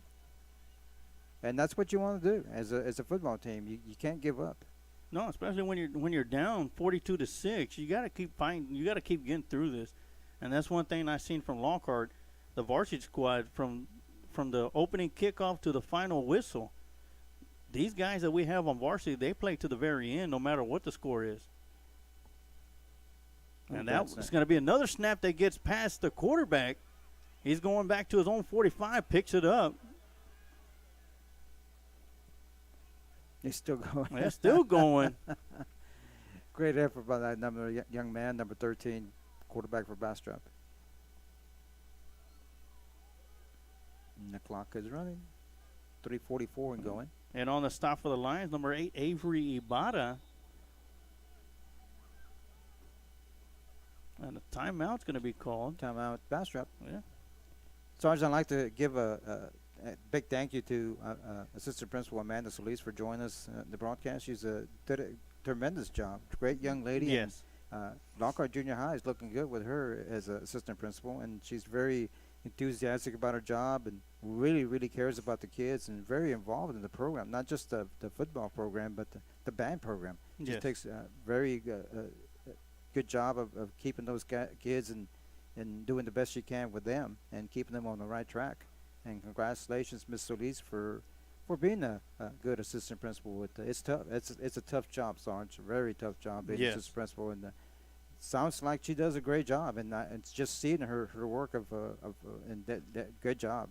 and that's what you want to do as a football team. You can't give up. No, especially when you're down 42-6, you got to keep fighting. You got to keep getting through this, and that's one thing I've seen from Lockhart, the varsity squad, from the opening kickoff to the final whistle. These guys that we have on varsity, they play to the very end, no matter what the score is. And that's going to be another snap that gets past the quarterback. He's going back to his own 45, picks it up. He's still going. They're still going. Great effort by that young man, number 13, quarterback for Bastrop. the clock is running. 3:44 and going. And on the stop for the Lions, number 8, Avery Ibarra. And a timeout's going to be called. Timeout, Bastrop. Yeah. Sarge, I'd like to give a big thank you to Assistant Principal Amanda Solis for joining us in the broadcast. She's did a tremendous job. Great young lady. Yes. And, Lockhart Junior High is looking good with her as an assistant principal, and she's very enthusiastic about her job and really, really cares about the kids and very involved in the program, not just the football program, but the band program. She Yes. takes a very good job of keeping those kids and doing the best she can with them and keeping them on the right track. And congratulations, Ms. Solis, for being a good assistant principal. With it's tough. It's a tough job, Sarge. A very tough job being Yes. assistant principal, and sounds like she does a great job. And it's just seeing her work and that good job,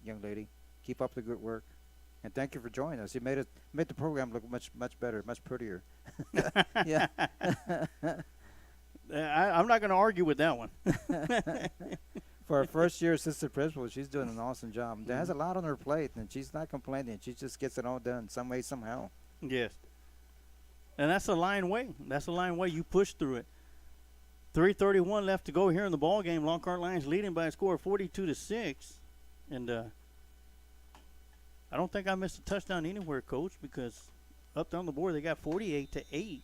young lady. Keep up the good work, and thank you for joining us. You made the program look much better, much prettier. Yeah. I'm not going to argue with that one. For her first year assistant principal, she's doing an awesome job. There has a lot on her plate, and she's not complaining. She just gets it all done some way, somehow. Yes. And that's the Lion way. That's the Lion way. You push through it. 3:31 left to go here in the ball game. Lockhart Lions leading by a score of 42-6. And I don't think I missed a touchdown anywhere, Coach, because up there on the board they got 48-8.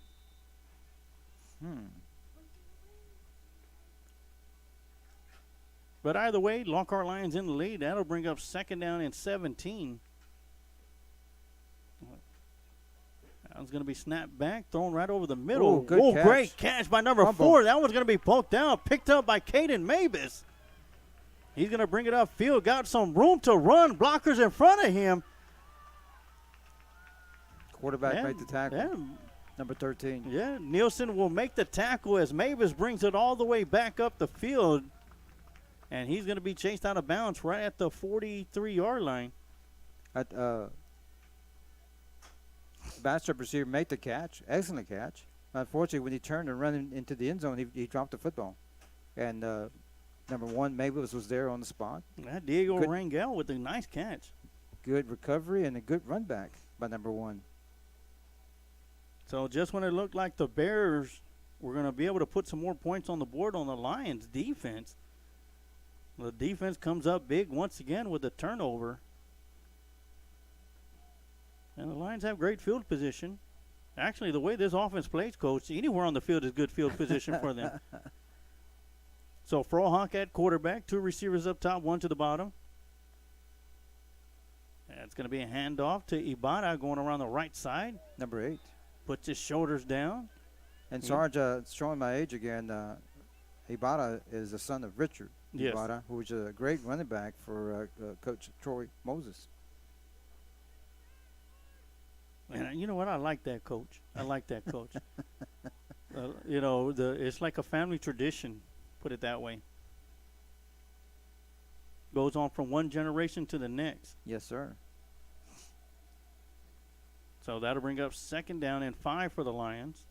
But either way, Lockhart Lions in the lead. That'll bring up second down and 17. That was going to be snapped back, thrown right over the middle. Ooh, good catch. Great catch by number Fumble. 4. That one's going to be poked out, picked up by Caden Mavis. He's going to bring it upfield, got some room to run, blockers in front of him. Quarterback made the tackle. Yeah, Number 13. yeah, Nielsen will make the tackle as Mavis brings it all the way back up the field. And he's going to be chased out of bounds right at the 43-yard line. Bastrop receiver made the catch. Excellent catch. Unfortunately, when he turned and ran into the end zone, he dropped the football. And number 1, Mavis was there on the spot. Diego Good. Rangel with a nice catch. Good recovery and a good run back by number 1. So just when it looked like the Bears were going to be able to put some more points on the board on the Lions defense, the defense comes up big once again with a turnover. And the Lions have great field position. Actually, the way this offense plays, Coach, anywhere on the field is good field position for them. So Frohawk at quarterback, 2 receivers up top, 1 to the bottom. That's going to be a handoff to Ibarra going around the right side. Number 8. Puts his shoulders down. And Sarge, showing my age again, Ibarra is the son of Richard Yes. Ibarra, who was a great running back for Coach Troy Moses. And you know what? I like that, Coach. I like that, Coach. It's like a family tradition, put it that way. Goes on from one generation to the next. Yes, sir. So that'll bring up second down and 5 for the Lions.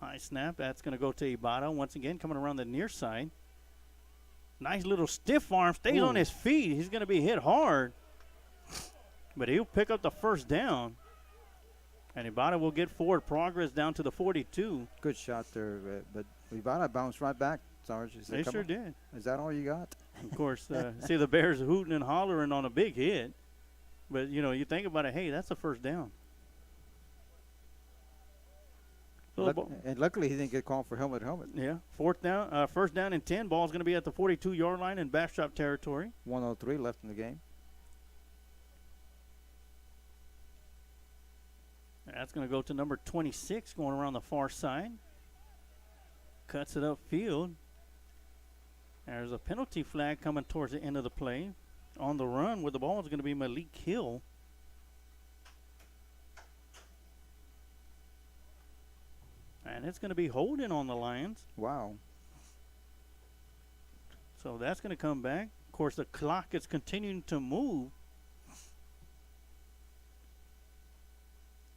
High snap. That's going to go to Ibarra once again, coming around the near side. Nice little stiff arm. Stays on his feet. He's going to be hit hard. But he'll pick up the first down. And Ibarra will get forward progress down to the 42. Good shot there. But Ibarra bounced right back, Sarge. They sure did. Is that all you got? Of course, see the Bears hooting and hollering on a big hit. But, you think about it, hey, that's a first down. And luckily he didn't get called for helmet. Yeah, first down and 10. Ball's going to be at the 42-yard line in Bastrop territory. 1:03 left in the game. That's going to go to number 26 going around the far side. Cuts it upfield. There's a penalty flag coming towards the end of the play. On the run with the ball is going to be Malik Hill. And it's going to be holding on the Lions. Wow. So that's going to come back. Of course, the clock is continuing to move.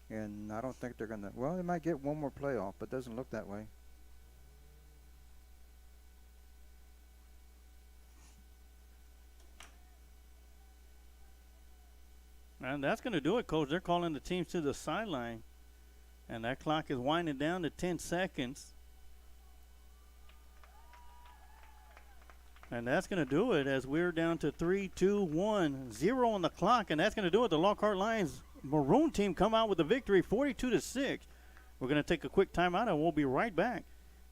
And I don't think they're going to. Well, they might get one more playoff, but it doesn't look that way. And that's going to do it, Coach. They're calling the teams to the sideline. And that clock is winding down to 10 seconds. And that's going to do it as we're down to 3, 2, 1, 0 on the clock. And that's going to do it. The Lockhart Lions Maroon team come out with the victory, 42-6. We're going to take a quick timeout, and we'll be right back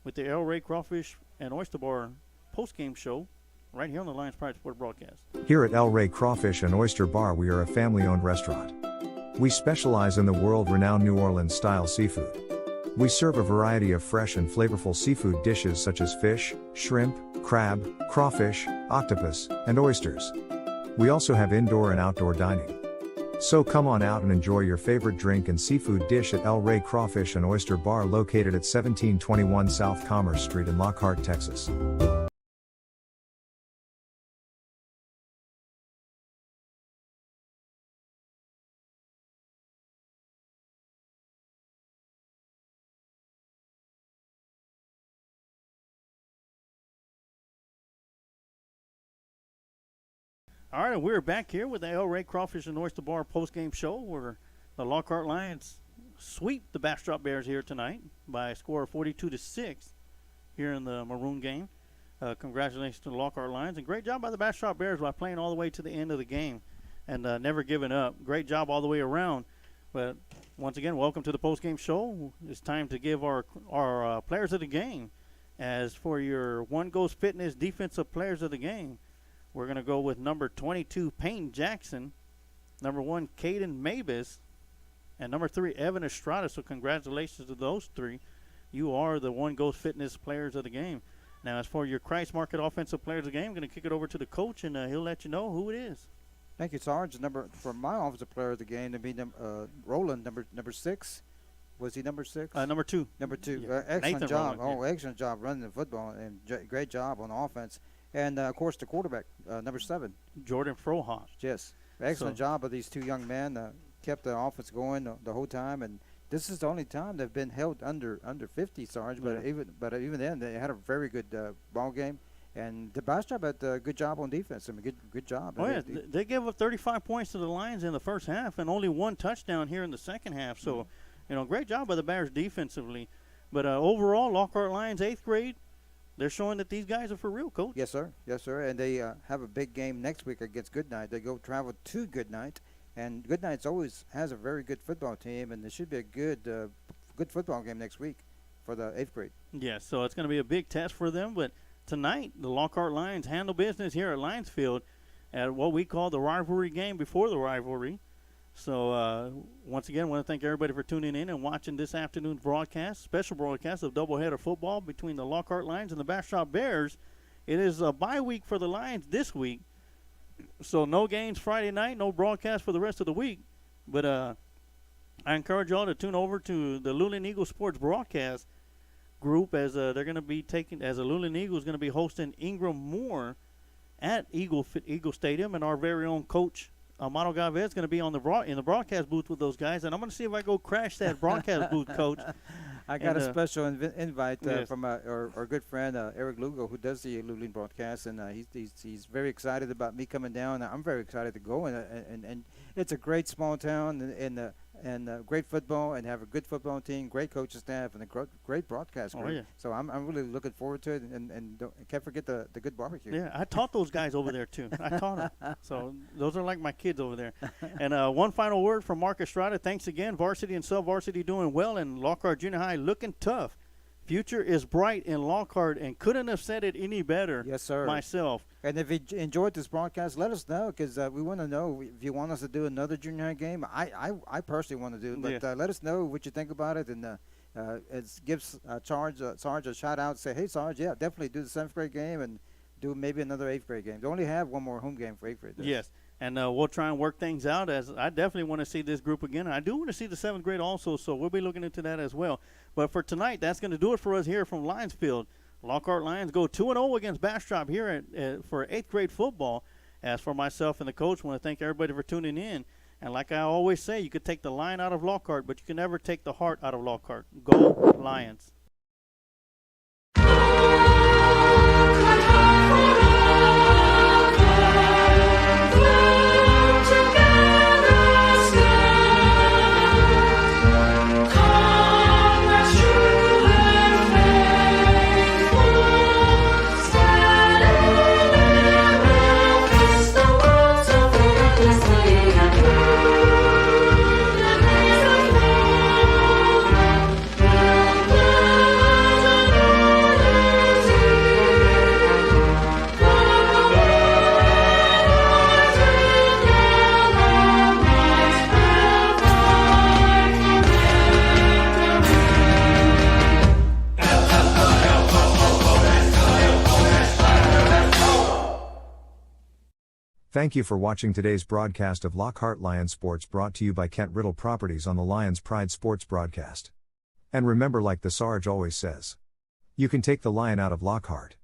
with the El Rey Crawfish and Oyster Bar post-game show right here on the Lions Pride Sport broadcast. Here at El Rey Crawfish and Oyster Bar, we are a family-owned restaurant. We specialize in the world-renowned New Orleans-style seafood. We serve a variety of fresh and flavorful seafood dishes such as fish, shrimp, crab, crawfish, octopus, and oysters. We also have indoor and outdoor dining. So come on out and enjoy your favorite drink and seafood dish at El Rey Crawfish and Oyster Bar located at 1721 South Commerce Street in Lockhart, Texas. All right, we're back here with the El Rey Crawfish and Oyster Bar post-game show where the Lockhart Lions sweep the Bastrop Bears here tonight by a score of 42-6 here in the Maroon game. Congratulations to the Lockhart Lions, and great job by the Bastrop Bears by playing all the way to the end of the game and never giving up. Great job all the way around. But once again, welcome to the post-game show. It's time to give our players of the game. As for your One Ghost Fitness defensive players of the game, we're going to go with number 22, Payne Jackson, number 1, Caden Mavis, and number 3, Evan Estrada. So congratulations to those three. You are the One Ghost Fitness players of the game. Now, as for your Christ Market offensive players of the game, I'm going to kick it over to the coach, and he'll let you know who it is. Thank you, Sarge. For my offensive player of the game to be Roland, number 6. Was he number 6? Number 2. Number 2. Yeah. Excellent Nathan job. Roland, Excellent job running the football, and great job on offense. And, of course, the quarterback, number 7. Jordan Frohoff. Yes. Excellent job of these two young men. Kept the offense going the whole time. And this is the only time they've been held under 50, Sarge. Yeah. But even then, they had a very good ball game. And the Bastrop had a good job on defense. I mean, good job. Oh, yeah. They gave up 35 points to the Lions in the first half and only 1 touchdown here in the second half. So, great job by the Bears defensively. But overall, Lockhart Lions, 8th grade, they're showing that these guys are for real, Coach. Yes, sir. Yes, sir. And they have a big game next week against Goodnight. They go travel to Goodnight, and Goodnight's always has a very good football team, and there should be a good football game next week for the 8th grade. Yes, so it's going to be a big test for them. But tonight, the Lockhart Lions handle business here at Lions Field at what we call the rivalry game before the rivalry. So, once again, I want to thank everybody for tuning in and watching this afternoon's broadcast, special broadcast of doubleheader football between the Lockhart Lions and the Bastrop Bears. It is a bye week for the Lions this week, so no games Friday night, no broadcast for the rest of the week. But I encourage y'all to tune over to the Luling Eagle Sports broadcast group as they're going to be as the Luling Eagle is going to be hosting Ingram Moore at Eagle Stadium, and our very own coach Amado Galvez is going to be on in the broadcast booth with those guys, and I'm going to see if I go crash that broadcast booth, Coach. I got a special invite yes. from our good friend Eric Lugo, who does the Luling broadcast, and he's very excited about me coming down. I'm very excited to go, and it's a great small town, and great football, and have a good football team, great coaching staff, and a great broadcast group. Oh, yeah. So I'm really looking forward to it, and can't forget the good barbecue. Yeah, I taught those guys over there too. I taught them. So those are like my kids over there. And one final word from Mark Estrada. Thanks again. Varsity and sub-varsity doing well, and Lockhart Junior High looking tough. Future is bright in Lockhart, and couldn't have said it any better. Yes, sir. Myself. And if you enjoyed this broadcast, let us know, because we want to know if you want us to do another junior high game. I personally want to do it, but let us know what you think about it, and gives Sarge a shout out. Say, hey, Sarge, yeah, definitely do the 7th grade game and do maybe another 8th grade game. They only have one more home game for 8th grade. Yes. And we'll try and work things out, as I definitely want to see this group again. I do want to see the 7th grade also, so we'll be looking into that as well. But for tonight, that's going to do it for us here from Lions Field. Lockhart Lions go 2-0 against Bastrop here for 8th grade football. As for myself and the coach, I want to thank everybody for tuning in. And like I always say, you could take the lion out of Lockhart, but you can never take the heart out of Lockhart. Go Lions. Together. Thank you for watching today's broadcast of Lockhart Lions Sports, brought to you by Kent Riddle Properties on the Lions Pride Sports broadcast. And remember, like the Sarge always says, you can take the lion out of Lockhart,